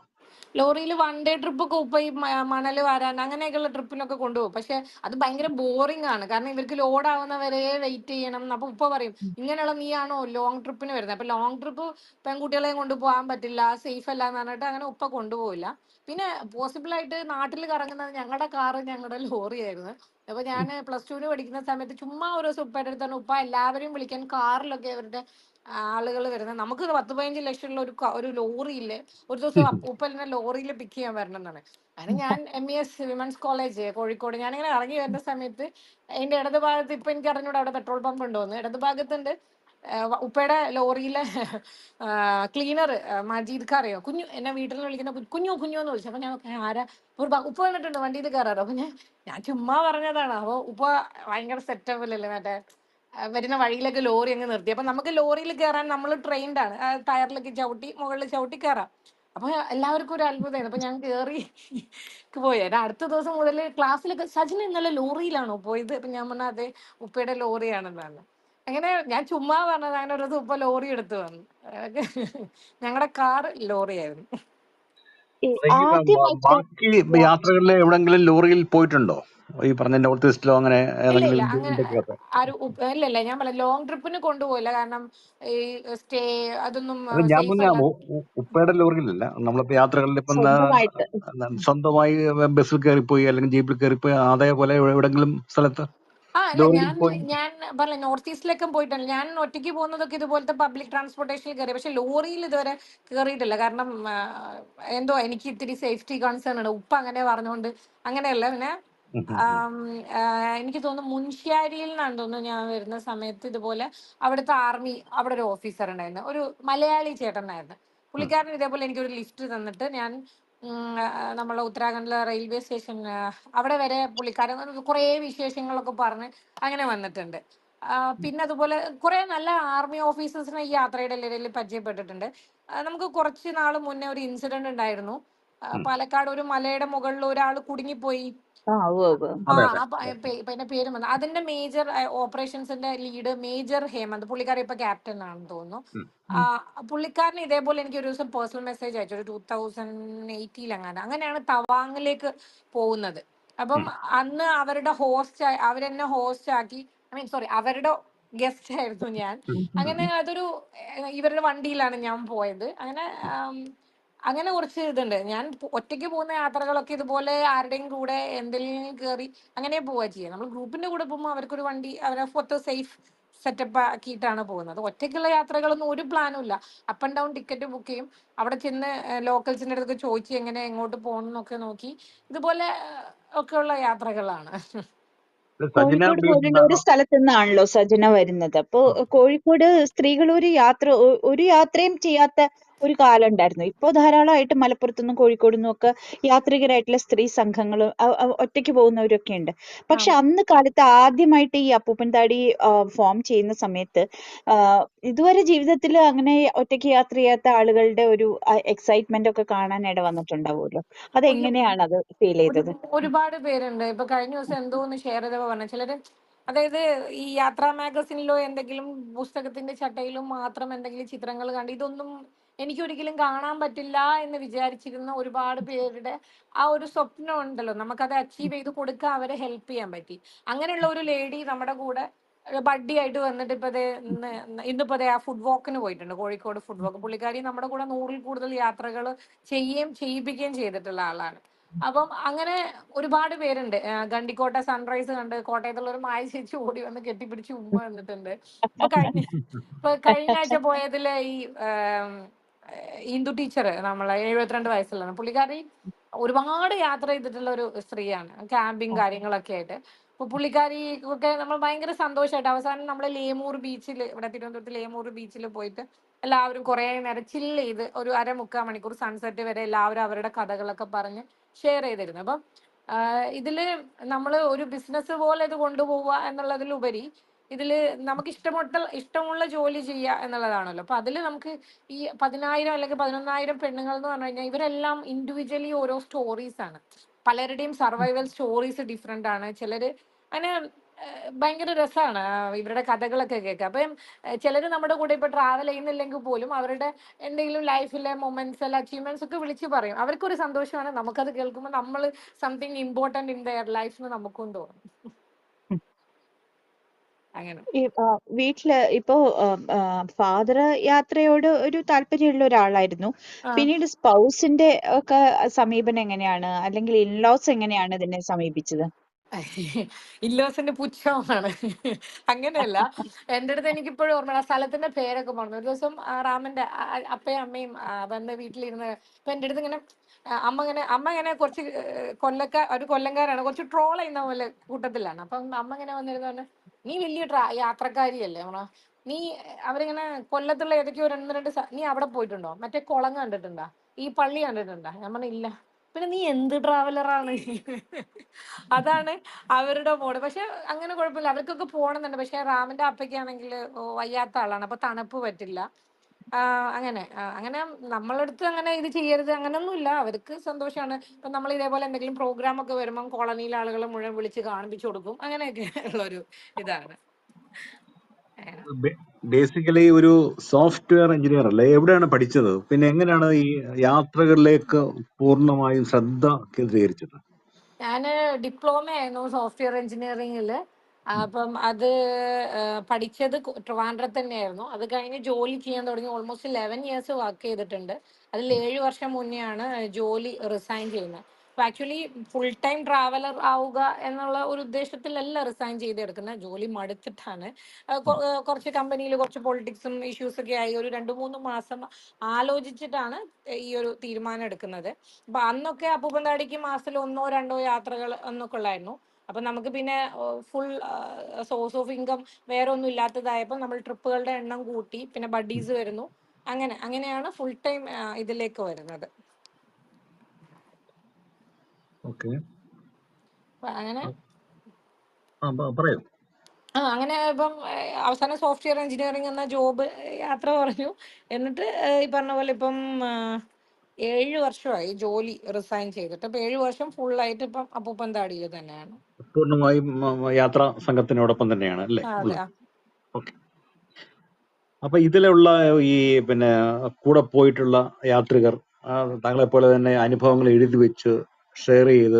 ലോറിയിൽ 1 day ട്രിപ്പ് ഒക്കെ ഉപ്പ ഈ മണല് വാരാൻ അങ്ങനെയൊക്കെയുള്ള ട്രിപ്പിനൊക്കെ കൊണ്ടുപോകും. പക്ഷെ അത് ഭയങ്കര ബോറിംഗ് ആണ്, കാരണം ഇവർക്ക് ലോഡ് ആവുന്നവരെ വെയിറ്റ് ചെയ്യണം. അപ്പൊ ഉപ്പ പറയും ഇങ്ങനെയുള്ള നീയാണോ ലോങ് ട്രിപ്പിന് വരുന്നത്? അപ്പൊ ലോങ് ട്രിപ്പ് പെൺകുട്ടികളെ കൊണ്ട് പോകാൻ പറ്റില്ല, സേഫ് അല്ല എന്ന് പറഞ്ഞിട്ട് അങ്ങനെ ഉപ്പ കൊണ്ടുപോകില്ല. പിന്നെ പോസിബിൾ ആയിട്ട് നാട്ടിൽ കറങ്ങുന്നത് ഞങ്ങളുടെ കാറ് ഞങ്ങളുടെ ലോറി ആയിരുന്നു. അപ്പൊ ഞാൻ +2 പഠിക്കുന്ന സമയത്ത് ചുമ്മാ ഒരു ദിവസം ഉപ്പയുടെ അടുത്താണ് ഉപ്പ എല്ലാവരെയും വിളിക്കാൻ കാറിലൊക്കെ അവരുടെ ആളുകൾ വരുന്നത്, നമുക്ക് 10-15 ലക്ഷമുള്ള ഒരു ലോറി ഇല്ലേ, ഒരു ദിവസം ഉപ്പ എന്നെ ലോറിയിൽ പിക്ക് ചെയ്യാൻ വരണം എന്നാണ്. അങ്ങനെ ഞാൻ MES വിമൻസ് കോളേജ് കോഴിക്കോട്, ഞാനിങ്ങനെ ഇറങ്ങി വരുന്ന സമയത്ത് അതിന്റെ ഇടത് ഭാഗത്ത്, ഇപ്പൊ എനിക്ക് അറിഞ്ഞൂടെ അവിടെ പെട്രോൾ പമ്പ് ഉണ്ടോന്ന്, ഇടത് ഭാഗത്തുണ്ട് ഉപ്പയുടെ ലോറിയിലെ ക്ലീനർ മജീദ് അറിയോ, കുഞ്ഞു, എന്നെ വീട്ടിൽ നിന്ന് വിളിക്കുന്ന കുഞ്ഞു കുഞ്ഞു എന്ന് വിളിച്ചു. അപ്പൊ ഞാൻ ആരാ, ഉപ്പ വന്നിട്ടുണ്ട് വണ്ടിയിൽ കയറാറോ. അപ്പൊ ഞാൻ ചുമ്മാ പറഞ്ഞതാണ്. അപ്പൊ ഉപ്പ ഭയങ്കര സെറ്റപ്പിലല്ലേ, മറ്റേ വരുന്ന വഴിയിലൊക്കെ ലോറി അങ്ങ് നിർത്തി. അപ്പൊ നമുക്ക് ലോറിയിൽ കയറാൻ നമ്മൾ ട്രെയിൻഡ് ആണ്, ടയറിലേക്ക് ചവിട്ടി മുകളിൽ ചവിട്ടി കയറാം. അപ്പൊ എല്ലാവർക്കും ഒരു അത്ഭുതമായിരുന്നു. അപ്പൊ ഞാൻ കയറി പോയി. അടുത്ത ദിവസം മുതൽ ക്ലാസ്സിലൊക്കെ സജിന ഇന്നലെ ലോറിയിലാണോ പോയത്? അപ്പൊ ഞാൻ പറഞ്ഞ അതെ, ഉപ്പയുടെ ലോറിയാണെന്നാണ്. അങ്ങനെ ഞാൻ ചുമ്മാ പറഞ്ഞത്. അങ്ങനെ ഒരു ദിവസം ഉപ്പ ലോറി എടുത്തു വന്നു. ഞങ്ങളുടെ കാർ ലോറിയായിരുന്നു. ആദ്യമായിട്ട് ബാക്കി യാത്രകളിൽ എവിടെങ്കിലും ലോറിയിൽ പോയിട്ടുണ്ടോ? ഈ പറഞ്ഞ നോർത്ത് ഈസ്റ്റിലോ അങ്ങനെ ഇല്ല ഇല്ല, ഏതെങ്കിലും അങ്ങനെ ഇന്ത്യക്കകത്ത്? ഇല്ല ഞാൻ പറയാം ലോങ് ട്രിപ്പിന് കൊണ്ടുപോയില്ല, കാരണം ഈ സ്റ്റേ അതൊന്നും അത് ഞാൻ സേഫ് പറഞ്ഞ അല്ല. ഉപ്പയുടെ ലോറിയിലല്ല. നമ്മളിപ്പോ യാത്രകളിൽ ഇപ്പം സ്വന്തമായിട്ട് സ്വന്തമായി ബസ്സിൽ കയറിപ്പോയി അല്ലെങ്കിൽ ജീപ്പിൽ കയറിപ്പോയി അതേപോലെ എവിടെങ്കിലും സ്ഥലത്ത് അല്ല, ലോറിയിൽ പോയി. ഞാൻ പറഞ്ഞ നോർത്ത് ഈസ്റ്റിലൊക്കെ പോയിട്ടുണ്ട്. ഞാൻ ഒറ്റയ്ക്ക് പോകുന്നതൊക്കെ ഇതുപോലത്തെ പബ്ലിക് ട്രാൻസ്പോർട്ടേഷനിൽ കയറി, പക്ഷെ ലോറിയിൽ ഇതുവരെ കയറിയിട്ടില്ല. കാരണം എന്തോ എനിക്ക് ഇത്തിരി സേഫ്റ്റി കൺസേൺ ആണ്. ഉപ്പ അങ്ങനെ പറഞ്ഞുകൊണ്ട് അങ്ങനെയല്ല. പിന്നെ ഉം, ഉം, ഉം. ആം, എനിക്ക് തോന്നുന്നു മുൻഷ്യാരിയിൽ നിന്നാണ് തോന്നുന്നു ഞാൻ വരുന്ന സമയത്ത് ഇതുപോലെ അവിടുത്തെ ആർമി അവിടെ ഒരു ഓഫീസർ ഉണ്ടായിരുന്നു, ഒരു മലയാളി ചേട്ടനായിരുന്നു. പുള്ളിക്കാരൻ ഇതേപോലെ എനിക്കൊരു ലിസ്റ്റ് തന്നിട്ട് ഞാൻ നമ്മളെ ഉത്തരാഖണ്ഡിലെ റെയിൽവേ സ്റ്റേഷൻ അവിടെ വരെ പുള്ളിക്കാരൻ കുറേ വിശേഷങ്ങളൊക്കെ പറഞ്ഞ് അങ്ങനെ വന്നിട്ടുണ്ട്. പിന്നെ അതുപോലെ കുറെ നല്ല ആർമി ഓഫീസേഴ്സിനെ ഈ യാത്രയുടെ ഇടയിൽ പരിചയപ്പെട്ടിട്ടുണ്ട്. നമുക്ക് കുറച്ച് നാൾ മുന്നേ ഒരു ഇൻസിഡന്റ് ഉണ്ടായിരുന്നു. ഉം. പാലക്കാട് ഒരു മലയുടെ മുകളിൽ ഒരാൾ കുടുങ്ങിപ്പോയി. ഉവ്വ് ഉവ്വ്. ആ അതെ അതെ. അപ്പൊ പിന്നെ പേര് വന്നു അതിന്റെ മേജർ ഓപ്പറേഷൻസിന്റെ ലീഡ് മേജർ ഹേമന്ത്, പുള്ളിക്കാരൻ ഇപ്പൊ ക്യാപ്റ്റൻ ആണെന്ന് തോന്നുന്നു. ഉം, ആ പുള്ളിക്കാരൻ ഇതേപോലെ എനിക്ക് ഒരു ദിവസം പേഴ്സണൽ മെസ്സേജ് അയച്ചു, ഒരു 2018 അങ്ങനെയാണ് തവാങ്ങിലേക്ക് പോകുന്നത്. അപ്പം ഉം, അന്ന് അവരുടെ അവരെന്നെ ഹോസ്റ്റ് ആക്കി, സോറി അവരുടെ ഗസ്റ്റ് ആയിരുന്നു ഞാൻ. ഉം, ഉം. അങ്ങനെ ഉം. അതൊരു ഇവരുടെ വണ്ടിയിലാണ് ഞാൻ പോയത്. അങ്ങനെ അങ്ങനെ കുറച്ച് ഇതുണ്ട്. ഞാൻ ഒറ്റയ്ക്ക് പോകുന്ന യാത്രകളൊക്കെ ഇതുപോലെ ആരുടെയും കൂടെ എന്തെങ്കിലും കയറി അങ്ങനെ പോവുക ചെയ്യുക. നമ്മൾ ഗ്രൂപ്പിന്റെ കൂടെ പോകുമ്പോൾ അവർക്കൊരു വണ്ടി അവരെ മൊത്തം സേഫ് സെറ്റപ്പ് ആക്കിയിട്ടാണ് പോകുന്നത്. ഒറ്റയ്ക്കുള്ള യാത്രകളൊന്നും ഒരു പ്ലാനും ഇല്ല. Up and down ticket book ചെയ്യും, അവിടെ ചെന്ന് ലോക്കൽസിന്റെ അടുത്തൊക്കെ ചോദിച്ച് എങ്ങനെ എങ്ങോട്ട് പോകണം എന്നൊക്കെ നോക്കി ഇതുപോലെ ഒക്കെയുള്ള യാത്രകളാണ്. സജന കോഴിക്കോട് ബേസ്ഡ് പോലുള്ള ഒരു ആണോ? സ്ഥലത്ത് നിന്നാണല്ലോ സജന വരുന്നത്. അപ്പോ ആ. കോഴിക്കോട് സ്ത്രീകൾ ഒരു യാത്രയും ചെയ്യാത്ത ഒരു കാലം ഉണ്ടായിരുന്നു. ഇപ്പോ ധാരാളമായിട്ട് മലപ്പുറത്തുനിന്നും കോഴിക്കോടുനിന്നും ഒക്കെ യാത്രികരായിട്ടുള്ള സ്ത്രീ സംഘങ്ങൾ ഒറ്റയ്ക്ക് പോകുന്നവരൊക്കെ ഉണ്ട്. പക്ഷെ അന്ന് കാലത്ത് ആദ്യമായിട്ട് ഈ അപ്പൂപ്പൻ താടി ഫോം ചെയ്യുന്ന സമയത്ത് ഇതുവരെ ജീവിതത്തിൽ അങ്ങനെ ഒറ്റയ്ക്ക് യാത്ര ചെയ്യാത്ത ആളുകളുടെ ഒരു എക്സൈറ്റ്മെന്റ് ഒക്കെ കാണാൻ ഇട വന്നിട്ടുണ്ടാവുമല്ലോ. അതെങ്ങനെയാണ് അത് ഫീൽ ചെയ്തത്? ഒരുപാട് പേരുണ്ട്. ഇപ്പൊ കഴിഞ്ഞ ദിവസം എന്തോ ഒന്ന് ഷെയർ ചെയ്തപ്പോ പറഞ്ഞു ചിലര്, അതായത് ഈ യാത്രാ മാഗസിനിലോ എന്തെങ്കിലും പുസ്തകത്തിന്റെ ചട്ടയിലും മാത്രം എന്തെങ്കിലും ചിത്രങ്ങൾ കണ്ട് ഇതൊന്നും എനിക്ക് ഒരിക്കലും കാണാൻ പറ്റില്ല എന്ന് വിചാരിച്ചിരുന്ന ഒരുപാട് പേരുടെ ആ ഒരു സ്വപ്നം ഉണ്ടല്ലോ, നമുക്കത് അച്ചീവ് ചെയ്ത് കൊടുക്കാൻ അവരെ ഹെൽപ്പ് ചെയ്യാൻ പറ്റി. അങ്ങനെയുള്ള ഒരു ലേഡി നമ്മുടെ കൂടെ ബഡ്ഡി ആയിട്ട് വന്നിട്ട് ഇന്നിപ്പോ ആ ഫുഡ് വാക്കിന് പോയിട്ടുണ്ട്, കോഴിക്കോട് ഫുഡ് വാക്ക്. പുള്ളിക്കാരി നമ്മുടെ കൂടെ 100-ൽ കൂടുതൽ യാത്രകൾ ചെയ്യിപ്പിക്കുകയും ചെയ്തിട്ടുള്ള ആളാണ്. അപ്പം അങ്ങനെ ഒരുപാട് പേരുണ്ട്. ഗണ്ടിക്കോട്ട സൺറൈസ് കണ്ട് കോട്ടയത്തുള്ള ഒരു മായ ചേച്ചി ഓടി വന്ന് കെട്ടിപ്പിടിച്ച് ഉമ്മ വന്നിട്ടുണ്ട്. ഇപ്പൊ കഴിഞ്ഞ ആഴ്ച പോയതില് ഈ ഇന്ദു ടീച്ചർ, നമ്മളെ 72 വയസ്സുള്ളതാണ് പുള്ളിക്കാരി. ഒരുപാട് യാത്ര ചെയ്തിട്ടുള്ള ഒരു സ്ത്രീയാണ്, ക്യാമ്പിങ് കാര്യങ്ങളൊക്കെ ആയിട്ട്. അപ്പൊ പുള്ളിക്കാരി ഒക്കെ നമ്മൾ ഭയങ്കര സന്തോഷമായിട്ട് അവസാനം നമ്മൾ ലേമൂർ ബീച്ചിൽ, ഇവിടെ തിരുവനന്തപുരത്ത് ലേമൂർ ബീച്ചിൽ പോയിട്ട് എല്ലാവരും കുറെ നേരം ചില്ല് ചെയ്ത് ഒരു 1/2-3/4 മണിക്കൂർ സൺസെറ്റ് വരെ എല്ലാവരും അവരുടെ കഥകളൊക്കെ പറഞ്ഞ് ഷെയർ ചെയ്തിരുന്നു. അപ്പം ഇതില് നമ്മൾ ഒരു ബിസിനസ് പോലെ ഇത് കൊണ്ടുപോവുക എന്നുള്ളതിലുപരി ഇതില് നമുക്ക് ഇഷ്ടമുള്ള ജോലി ചെയ്യുക എന്നുള്ളതാണല്ലോ. അപ്പൊ അതില് നമുക്ക് ഈ 10,000 അല്ലെങ്കിൽ 11,000 പെണ്ണുങ്ങൾ എന്ന് പറഞ്ഞു കഴിഞ്ഞാൽ ഇവരെല്ലാം ഇൻഡിവിജ്വലി ഓരോ സ്റ്റോറീസ് ആണ്. പലരുടെയും സർവൈവൽ സ്റ്റോറീസ് ഡിഫറെന്റ് ആണ്. ചിലര് അങ്ങനെ ഭയങ്കര രസമാണ് ഇവരുടെ കഥകളൊക്കെ കേൾക്കുക. അപ്പം ചിലര് നമ്മുടെ കൂടെ ഇപ്പൊ ട്രാവൽ ചെയ്യുന്നില്ലെങ്കിൽ പോലും അവരുടെ എന്തെങ്കിലും ലൈഫിലെ മൊമെന്റ്സ് അല്ല അച്ചീവ്മെന്റ്സ് ഒക്കെ വിളിച്ച് പറയും. അവർക്കൊരു സന്തോഷമാണ്, നമുക്കത് കേൾക്കുമ്പോൾ നമ്മൾ something important in their life എന്ന് നമുക്കും തോന്നും. അങ്ങനെ ഈ വീട്ടില് ഇപ്പോ ഫാദർ യാത്രയോട് ഒരു താല്പര്യമുള്ള ഒരാളായിരുന്നു. ആ പിന്നീട് സ്പൗസിന്റെ ഒക്കെ സമീപനം എങ്ങനെയാണ്, അല്ലെങ്കിൽ ഇൻലോസ് എങ്ങനെയാണ് ഇതിനെ സമീപിച്ചത്? ഇല്ലോസിന്റെ പുച്ഛമാണ്. അങ്ങനെയല്ല, എൻ്റെ അടുത്ത് എനിക്കിപ്പോഴും ഓർമ്മ, ആ സ്ഥലത്തിന്റെ പേരൊക്കെ പറഞ്ഞു. ഒരു ദിവസം റാമന്റെ അപ്പയും അമ്മയും വന്ന് വീട്ടിലിരുന്ന് ഇപ്പൊ എൻ്റെ അടുത്ത് ഇങ്ങനെ അമ്മ ഇങ്ങനെ കുറച്ച് ഒരു കൊല്ലംകാരാണ്, കുറച്ച് ട്രോൾ ചെയ്യുന്ന പോലെ കൂട്ടത്തിലാണ്. അപ്പം അമ്മ ഇങ്ങനെ വന്നിരുന്നു പറഞ്ഞു, നീ വലിയ യാത്രക്കാരിയല്ലേ നമ്മള, നീ അവരിങ്ങനെ കൊല്ലത്തുള്ള ഏതൊക്കെയോ 2 നീ അവിടെ പോയിട്ടുണ്ടോ, മറ്റേ കുളം കണ്ടിട്ടുണ്ടോ, ഈ പള്ളി കണ്ടിട്ടുണ്ടോ? ഞാൻ പറഞ്ഞു ഇല്ല. പിന്നെ നീ എന്ത് ട്രാവലറാണ്. അതാണ് അവരുടെ മോഡ്. പക്ഷെ അങ്ങനെ കുഴപ്പമില്ല, അവർക്കൊക്കെ പോകണമെന്നുണ്ട്. പക്ഷെ റാമിന്റെ അപ്പയ്ക്കാണെങ്കിൽ വയ്യാത്ത ആളാണ്, അപ്പൊ തണുപ്പ് പറ്റില്ല. അങ്ങനെ നമ്മളടുത്ത് അങ്ങനെ ഇത് ചെയ്യരുത് അങ്ങനെയൊന്നുമില്ല, അവർക്ക് സന്തോഷമാണ്. ഇപ്പൊ നമ്മൾ ഇതേപോലെ എന്തെങ്കിലും പ്രോഗ്രാം ഒക്കെ വരുമ്പോൾ കോളനിയിലെ ആളുകളെ മുഴുവൻ വിളിച്ച് കാണിപ്പിച്ചു കൊടുക്കും, അങ്ങനെയൊക്കെ ഉള്ളൊരു ഇതാണ്. ബേസിക്കലി ഒരു സോഫ്റ്റ്വെയർ എഞ്ചിനീയർ അല്ലേ? എവിടെയാണ് പഠിച്ചത്? പിന്നെ എങ്ങനെയാണ് ഈ യാത്രകളിലേക്ക് പൂർണ്ണമായും ശ്രദ്ധ കേന്ദ്രീകരിച്ചത്? ഞാൻ ഡിപ്ലോമ ആയിരുന്നു സോഫ്റ്റ്വെയർ എഞ്ചിനീയറിംഗിൽ. അപ്പം അത് പഠിച്ചത് ട്രിവാൻഡ്രത്ത് തന്നെയായിരുന്നു. അത് കഴിഞ്ഞ് ജോലി ചെയ്യാൻ തുടങ്ങി. ഓൾമോസ്റ്റ് 11 ഇയേഴ്സ് വർക്ക് ചെയ്തിട്ടുണ്ട്. അതിൽ 7 വർഷം മുന്നെയാണ് ജോലി റിസൈൻ ചെയ്യുന്നത്. ആക്ച്വലി ഫുൾ ടൈം ട്രാവലർ ആവുക എന്നുള്ള ഒരു ഉദ്ദേശത്തിലല്ല റിസൈൻ ചെയ്തെടുക്കുന്നത്. ജോലി മടുത്തിട്ടാണ്. കുറച്ച് കമ്പനിയിൽ കുറച്ച് പൊളിറ്റിക്സും ഇഷ്യൂസ് ഒക്കെ ആയി ഒരു 2-3 മാസം ആലോചിച്ചിട്ടാണ് ഈ ഒരു തീരുമാനം എടുക്കുന്നത്. അപ്പൊ അന്നൊക്കെ അപ്പൂപ്പന്താടിക്ക് മാസത്തിൽ 1-2 യാത്രകൾ എന്നൊക്കെ ഉള്ളായിരുന്നു. അപ്പൊ നമുക്ക് പിന്നെ ഫുൾ സോഴ്സ് ഓഫ് ഇൻകം വേറെ ഒന്നും ഇല്ലാത്തതായപ്പോൾ നമ്മൾ ട്രിപ്പുകളുടെ എണ്ണം കൂട്ടി, പിന്നെ ബഡീസ് വരുന്നു, അങ്ങനെയാണ് ഫുൾ ടൈം ഇതിലേക്ക് വരുന്നത്. ഓക്കെ, അങ്ങനെ പറയൂ. അങ്ങനെ ഇപ്പം അവസാനം സോഫ്റ്റ്വെയർ എഞ്ചിനീയറിംഗ് എന്ന ജോബ് യാത്ര പറഞ്ഞു. എന്നിട്ട് ഈ പറഞ്ഞ പോലെ ഇപ്പം 7 വർഷമായി ജോലി റിസൈൻ ചെയ്തിട്ട്. ഇപ്പൊ 7 വർഷം ഫുള്ളായിട്ട് ഇപ്പം അപ്പൂപ്പന്താടിയിൽ തന്നെയാണ്. പൂർണ്ണമായും യാത്രാ സംഘത്തിനോടൊപ്പം തന്നെയാണ് അല്ലേ അതെ. ഉള്ളത്? ഓക്കെ. അപ്പൊ ഇതിലുള്ള ഈ പിന്നെ കൂടെ പോയിട്ടുള്ള യാത്രികർ താങ്കളെ പോലെ തന്നെ അനുഭവങ്ങൾ എഴുതി വെച്ച് ഷെയർ ചെയ്ത്,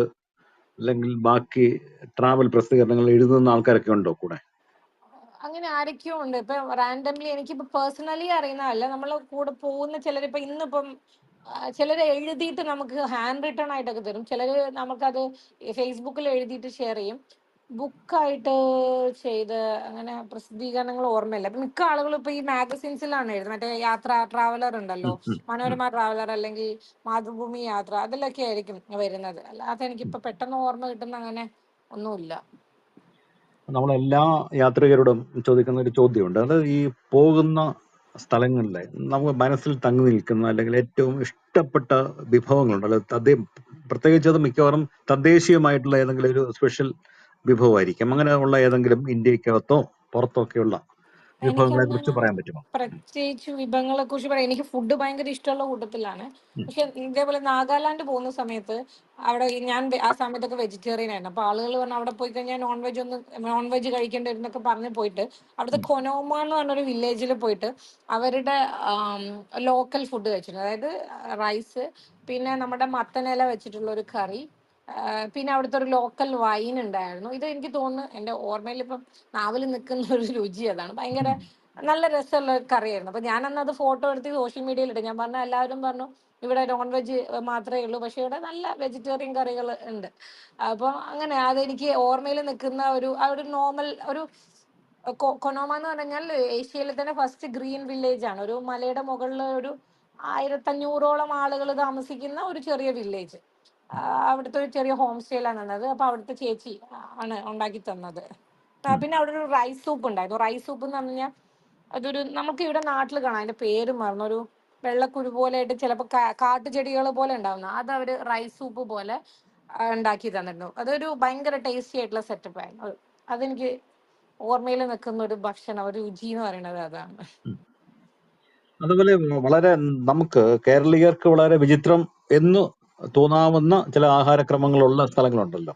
അല്ലെങ്കിൽ ബാക്കി ട്രാവൽ പ്രസിദ്ധീകരണങ്ങൾ എഴുതുന്ന ആൾക്കാരൊക്കെ ഉണ്ടോ കൂടെ? അങ്ങനെ ആരൊക്കെയോ ഉണ്ട്. ഇപ്പൊ റാൻഡംലി എനിക്കിപ്പോ പേഴ്സണലി അറിയുന്നതല്ല, നമ്മൾ കൂടെ പോകുന്ന ചിലരിപ്പോ ഇന്നിപ്പം ചിലർ എഴുതിയിട്ട് നമുക്ക് ഹാൻഡ് റിട്ടൺ ആയിട്ടൊക്കെ തരും. ചിലർ നമുക്കത് ഫേസ്ബുക്കിൽ എഴുതിയിട്ട് ഷെയർ ചെയ്യും. ബുക്കായിട്ട് ചെയ്ത് അങ്ങനെ പ്രസിദ്ധീകരണങ്ങൾ ഓർമ്മയില്ല. അപ്പൊ മിക്ക ആളുകളും ഇപ്പൊ ഈ മാഗസിൻസിലാണ് എഴുതുന്നത്. മറ്റേ ട്രാവലർ ഉണ്ടല്ലോ, മനോരമ ട്രാവലർ അല്ലെങ്കിൽ മാതൃഭൂമി യാത്ര, അതിലൊക്കെ ആയിരിക്കും വരുന്നത്. അല്ലാതെ എനിക്കിപ്പോ പെട്ടെന്ന് ഓർമ്മ കിട്ടുന്ന അങ്ങനെ ഒന്നുമില്ല. നമ്മളെല്ലാ യാത്രികരോടും ചോദിക്കുന്ന ഒരു ചോദ്യമുണ്ട്. അത് ഈ പോകുന്ന സ്ഥലങ്ങളിലെ നമുക്ക് മനസ്സിൽ തങ്ങി നിൽക്കുന്ന അല്ലെങ്കിൽ ഏറ്റവും ഇഷ്ടപ്പെട്ട വിഭവങ്ങളുണ്ടല്ലോ, പ്രത്യേകിച്ച് അത് മിക്കവാറും തദ്ദേശീയമായിട്ടുള്ള ഏതെങ്കിലും ഒരു സ്പെഷ്യൽ വിഭവമായിരിക്കും. അങ്ങനെയുള്ള ഏതെങ്കിലും ഇന്ത്യക്കകത്തോ പുറത്തോ ഒക്കെയുള്ള വിഭവങ്ങളെ കുറിച്ച് പറയാൻ പറ്റുമോ? പ്രത്യേകിച്ച് വിഭവങ്ങളെ കുറിച്ച് പറയാം. എനിക്ക് ഫുഡ് ഭയങ്കര ഇഷ്ടമുള്ള കൂട്ടത്തിലാണ്. പക്ഷെ ഇതേപോലെ നാഗാലാൻഡ് പോകുന്ന സമയത്ത് അവിടെ ഞാൻ ആ സമയത്തൊക്കെ വെജിറ്റേറിയൻ ആയിരുന്നു. അപ്പൊ ആളുകൾ പറഞ്ഞു അവിടെ പോയി കഴിഞ്ഞാൽ നോൺ വെജ് കഴിക്കേണ്ടി വരും എന്നൊക്കെ പറഞ്ഞ് പോയിട്ട് അവിടുത്തെ കൊനോമ എന്ന് പറഞ്ഞൊരു വില്ലേജിൽ പോയിട്ട് അവരുടെ ലോക്കൽ ഫുഡ് കഴിച്ചിട്ടുണ്ട്. അതായത് റൈസ്, പിന്നെ നമ്മുടെ മത്തനില വെച്ചിട്ടുള്ള ഒരു കറി, പിന്നെ അവിടുത്തെ ഒരു ലോക്കൽ വൈൻ ഉണ്ടായിരുന്നു. ഇത് എനിക്ക് തോന്നുന്നു എൻ്റെ ഓർമ്മയിൽ ഇപ്പം നാവിൽ നിൽക്കുന്ന ഒരു രുചി അതാണ്. ഭയങ്കര നല്ല രസമുള്ള ഒരു കറിയായിരുന്നു. അപ്പൊ ഞാൻ അന്ന് അത് ഫോട്ടോ എടുത്ത് സോഷ്യൽ മീഡിയയിൽ ഇട്ടു. ഞാൻ പറഞ്ഞു, എല്ലാവരും പറഞ്ഞു ഇവിടെ നോൺ വെജ് മാത്രമേ ഉള്ളൂ, പക്ഷെ ഇവിടെ നല്ല വെജിറ്റേറിയൻ കറികൾ ഉണ്ട്. അപ്പൊ അങ്ങനെ അതെനിക്ക് ഓർമ്മയിൽ നിൽക്കുന്ന ആ ഒരു നോർമൽ ഒരു കൊനോമ എന്ന് പറഞ്ഞാൽ ഏഷ്യയിലെ തന്നെ ഫസ്റ്റ് ഗ്രീൻ വില്ലേജ് ആണ്. ഒരു മലയുടെ മുകളിൽ ഒരു 1500ഓളം ആളുകൾ താമസിക്കുന്ന ഒരു ചെറിയ വില്ലേജ്. അവിടുത്തെ ഒരു ചെറിയ ഹോം സ്റ്റേയിലാണ് നിന്നത്. അപ്പൊ അവിടുത്തെ ചേച്ചി ആണ് ഉണ്ടാക്കി തന്നത്. പിന്നെ അവിടെ ഒരു റൈസ് സൂപ്പ് ഉണ്ടായിരുന്നു. റൈസ് സൂപ്പ് എന്ന് പറഞ്ഞാൽ അതൊരു നമുക്ക് ഇവിടെ നാട്ടിൽ കാണാം, അതിന്റെ പേര് മറന്നു, ഒരു വെള്ളക്കുരു പോലെ ആയിട്ട് ചിലപ്പോൾ കാട്ടുചെടികൾ പോലെ ഉണ്ടാവുന്ന അത് അവര് റൈസ് സൂപ്പ് പോലെ ഉണ്ടാക്കി തന്നിരുന്നു. അതൊരു ഭയങ്കര ടേസ്റ്റി ആയിട്ടുള്ള സെറ്റപ്പ് ആയിരുന്നു. അതെനിക്ക് ഓർമ്മയിൽ നിൽക്കുന്ന ഒരു ഭക്ഷണം, ഒരു രുചി എന്ന് പറയുന്നത് അതാണ്. അതുപോലെ വളരെ നമുക്ക് കേരളീയർക്ക് വളരെ വിചിത്രം എന്ന് തോന്നാവുന്ന ചില ആഹാരക്രമങ്ങളുള്ള സ്ഥലങ്ങളുണ്ടല്ലോ.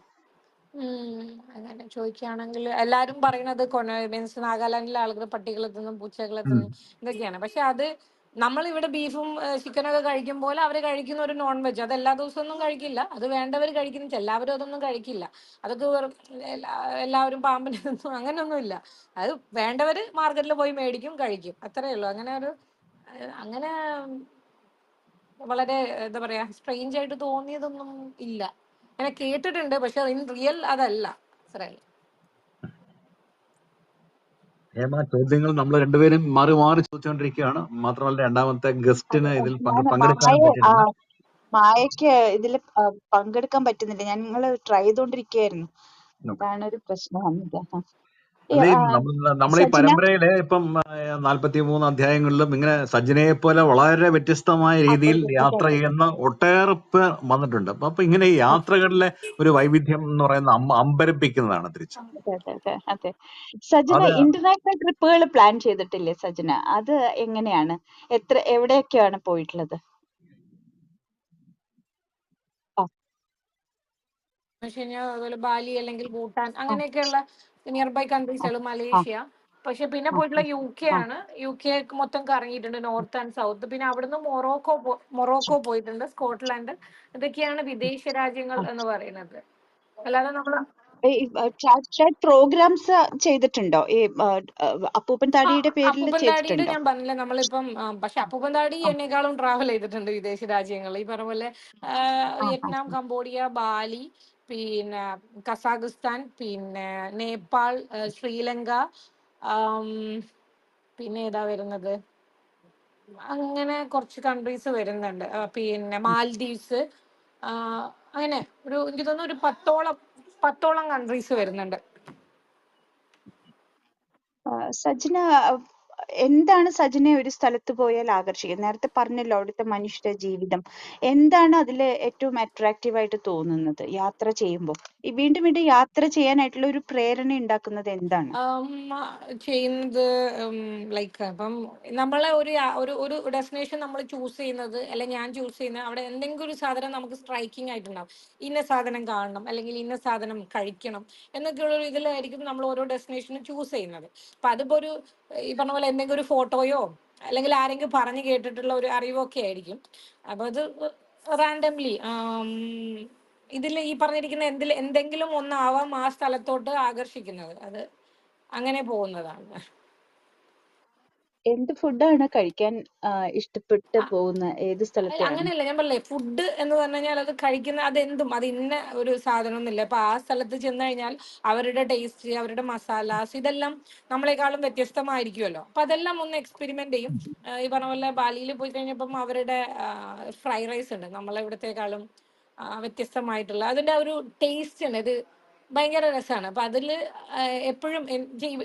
അങ്ങനെ ചോദിക്കുകയാണെങ്കിൽ എല്ലാരും പറയുന്നത് മീൻസ് നാഗാലാൻഡിലെ ആളുകൾ പട്ടികളെ തിന്നും, പൂച്ചകളെ തിന്നും, ഇതൊക്കെയാണ്. പക്ഷെ അത് നമ്മൾ ഇവിടെ ബീഫും ചിക്കനൊക്കെ കഴിക്കും പോലെ അവർ കഴിക്കുന്ന ഒരു നോൺ വെജ്, അത് എല്ലാ ദിവസമൊന്നും കഴിക്കില്ല. അത് വേണ്ടവർ കഴിക്കുന്ന, എല്ലാവരും അതൊന്നും കഴിക്കില്ല. അതൊക്കെ എല്ലാവരും പാമ്പിനെ തിന്നും അങ്ങനെയൊന്നുമില്ല. അത് വേണ്ടവർ മാർക്കറ്റിൽ പോയി മേടിക്കും, കഴിക്കും, അത്രേ ഉള്ളൂ. അങ്ങനെ വളരെ എന്താ പറയാ സ്ട്രെയിഞ്ച് ആയിട്ട് തോന്നിയതൊന്നും ഇല്ല. അങ്ങനെ കേട്ടിട്ടുണ്ട്, പക്ഷെ ഇൻ റിയൽ അതല്ല. അത്രേ. ചോദ്യങ്ങൾ നമ്മൾ രണ്ടുപേരും മാറി മാറി ചോദിച്ചുകൊണ്ടിരിക്കുകയാണ്. മാത്രമല്ല രണ്ടാമത്തെ ഗസ്റ്റിന് ഇതിൽ പങ്കെടുക്കാൻ പറ്റുന്നില്ല. മായക്ക് ഇതിൽ പങ്കെടുക്കാൻ പറ്റുന്നില്ല. ഞങ്ങൾ ട്രൈ ചെയ്തോണ്ടിരിക്കുകയായിരുന്നു. അതാണ് ഒരു പ്രശ്നം വന്നത്. നമ്മൾ ഈ പരമ്പരയിലെ ഇപ്പം 43 അധ്യായങ്ങളിലും ഇങ്ങനെ സജ്ജനയെ പോലെ വളരെ വ്യത്യസ്തമായ രീതിയിൽ യാത്ര ചെയ്യുന്ന ഒട്ടേറെ പേർ വന്നിട്ടുണ്ട്. അപ്പൊ ഇങ്ങനെ ഈ യാത്രകളിലെ ഒരു വൈവിധ്യം എന്ന് പറയുന്ന അമ്പരപ്പിക്കുന്നതാണ് തിരിച്ച്. അതെ. സജന ഇന്റർനാഷണൽ ട്രിപ്പുകൾ പ്ലാൻ ചെയ്തിട്ടില്ലേ സജന? അത് എങ്ങനെയാണ്? എവിടെയൊക്കെയാണ് പോയിട്ടുള്ളത്? അതുപോലെ ബാലി അല്ലെങ്കിൽ ഭൂട്ടാൻ അങ്ങനെയൊക്കെയുള്ള നിയർ ബൈ കൺട്രീസുകൾ, മലേഷ്യ. പക്ഷെ പിന്നെ പോയിട്ടുള്ള UK ആണ്. UK മൊത്തം കറങ്ങിയിട്ടുണ്ട്, നോർത്ത് ആൻഡ് സൗത്ത്. പിന്നെ അവിടുന്ന് മൊറോക്കോ പോയിട്ടുണ്ട്, സ്കോട്ട്ലാൻഡ്. ഇതൊക്കെയാണ് വിദേശ രാജ്യങ്ങൾ എന്ന് പറയുന്നത്. അല്ലാതെ നമ്മൾ ചാറ്റ് പ്രോഗ്രാംസ് ചെയ്തിട്ടുണ്ടോ? ഈ അപ്പൂപ്പൻ താടിയുടെ പേരിൽ അപ്പൂപ്പൻ താടിയുടെ ചെയ്തിട്ടുണ്ടോ? ഞാൻ പറഞ്ഞില്ല, നമ്മളിപ്പം പക്ഷെ അപ്പൂപ്പൻ താടി എന്നെക്കാളും ട്രാവൽ ചെയ്തിട്ടുണ്ട് വിദേശ രാജ്യങ്ങളിൽ. ഈ പറഞ്ഞ പോലെ വിയറ്റ്നാം, കംബോഡിയ, ബാലി, പിന്നെ കസാഖിസ്ഥാൻ, പിന്നെ നേപ്പാൾ, ശ്രീലങ്ക, പിന്നെ ഏതാ വരുന്നത്, അങ്ങനെ കുറച്ച് കൺട്രീസ് വരുന്നുണ്ട്. പിന്നെ മാൽദീവ്സ്, അങ്ങനെ എനിക്ക് തോന്നുന്നു ഒരു 10ഓളം കൺട്രീസ് വരുന്നുണ്ട്. സജ്ന, എന്താണ് സജ്നെ ഒരു സ്ഥലത്ത് പോയാൽ ആകർഷിക്കുന്നത്? നേരത്തെ പറഞ്ഞല്ലോ അവിടുത്തെ മനുഷ്യ ജീവിതം. എന്താണ് അതിൽ ഏറ്റവും അട്രാക്റ്റീവ് ആയിട്ട് തോന്നുന്നത് യാത്ര ചെയ്യുമ്പോൾ? വീണ്ടും വീണ്ടും യാത്ര ചെയ്യാനായിട്ടുള്ള ഒരു പ്രേരണ ഉണ്ടാക്കുന്നത് എന്താണ്? ചെയ്യുന്നത് ലൈക്ക് ഇപ്പം നമ്മളെ ഒരു ഡെസ്റ്റിനേഷൻ നമ്മൾ ചൂസ് ചെയ്യുന്നത്, അല്ലെങ്കിൽ ഞാൻ ചൂസ് ചെയ്യുന്നത്, അവിടെ എന്തെങ്കിലും ഒരു സാധനം നമുക്ക് സ്ട്രൈക്കിംഗ് ആയിട്ടുണ്ടാവും. ഇന്ന സാധനം കാണണം, അല്ലെങ്കിൽ ഇന്ന സാധനം കഴിക്കണം എന്നൊക്കെയുള്ള ഒരു ഇതിലായിരിക്കും നമ്മൾ ഓരോ ഡെസ്റ്റിനേഷനും ചൂസ് ചെയ്യുന്നത്. അപ്പം അതിപ്പോൾ ഈ പറഞ്ഞ പോലെ എന്തെങ്കിലും ഒരു ഫോട്ടോയോ അല്ലെങ്കിൽ ആരെങ്കിലും പറഞ്ഞു കേട്ടിട്ടുള്ള ഒരു അറിവൊക്കെ ആയിരിക്കും. അപ്പോൾ അത് റാൻഡംലി ഇതിൽ ഈ പറഞ്ഞിരിക്കുന്ന എന്തെങ്കിലും ഒന്നാവാം ആ സ്ഥലത്തോട്ട് ആകർഷിക്കുന്നത്. അത് അങ്ങനെ പോകുന്നതാണ്. എന്ത് ഫുഡാണ് കഴിക്കാൻ ഇഷ്ടപ്പെട്ട് പോകുന്ന? ഏത് സ്ഥലത്തെയാണ്? അങ്ങനെയല്ല, ഞാൻ പറഞ്ഞില്ലേ, ഫുഡ് എന്ന് പറഞ്ഞു കഴിഞ്ഞാൽ അത് കഴിക്കുന്ന അതെന്തും, അത് ഇന്ന ഒരു സാധനം ഒന്നുമില്ല. അപ്പൊ ആ സ്ഥലത്ത് ചെന്ന് കഴിഞ്ഞാൽ അവരുടെ ടേസ്റ്റ്, അവരുടെ മസാലാസ് ഇതെല്ലാം നമ്മളെക്കാളും വ്യത്യസ്തമായിരിക്കുമല്ലോ. അപ്പൊ അതെല്ലാം ഒന്ന് എക്സ്പെരിമെന്റ് ചെയ്യും. ഈ പറഞ്ഞ പോലെ ബാലിയിൽ പോയി കഴിഞ്ഞപ്പം അവരുടെ ഫ്രൈ റൈസ് ഉണ്ട് നമ്മളിവിടത്തെക്കാളും വ്യത്യസ്തമായിട്ടുള്ള അതിന്റെ ഒരു ടേസ്റ്റ് ഉണ്ട്. ഇത് ഭയങ്കര രസമാണ്. അപ്പൊ അതില് എപ്പോഴും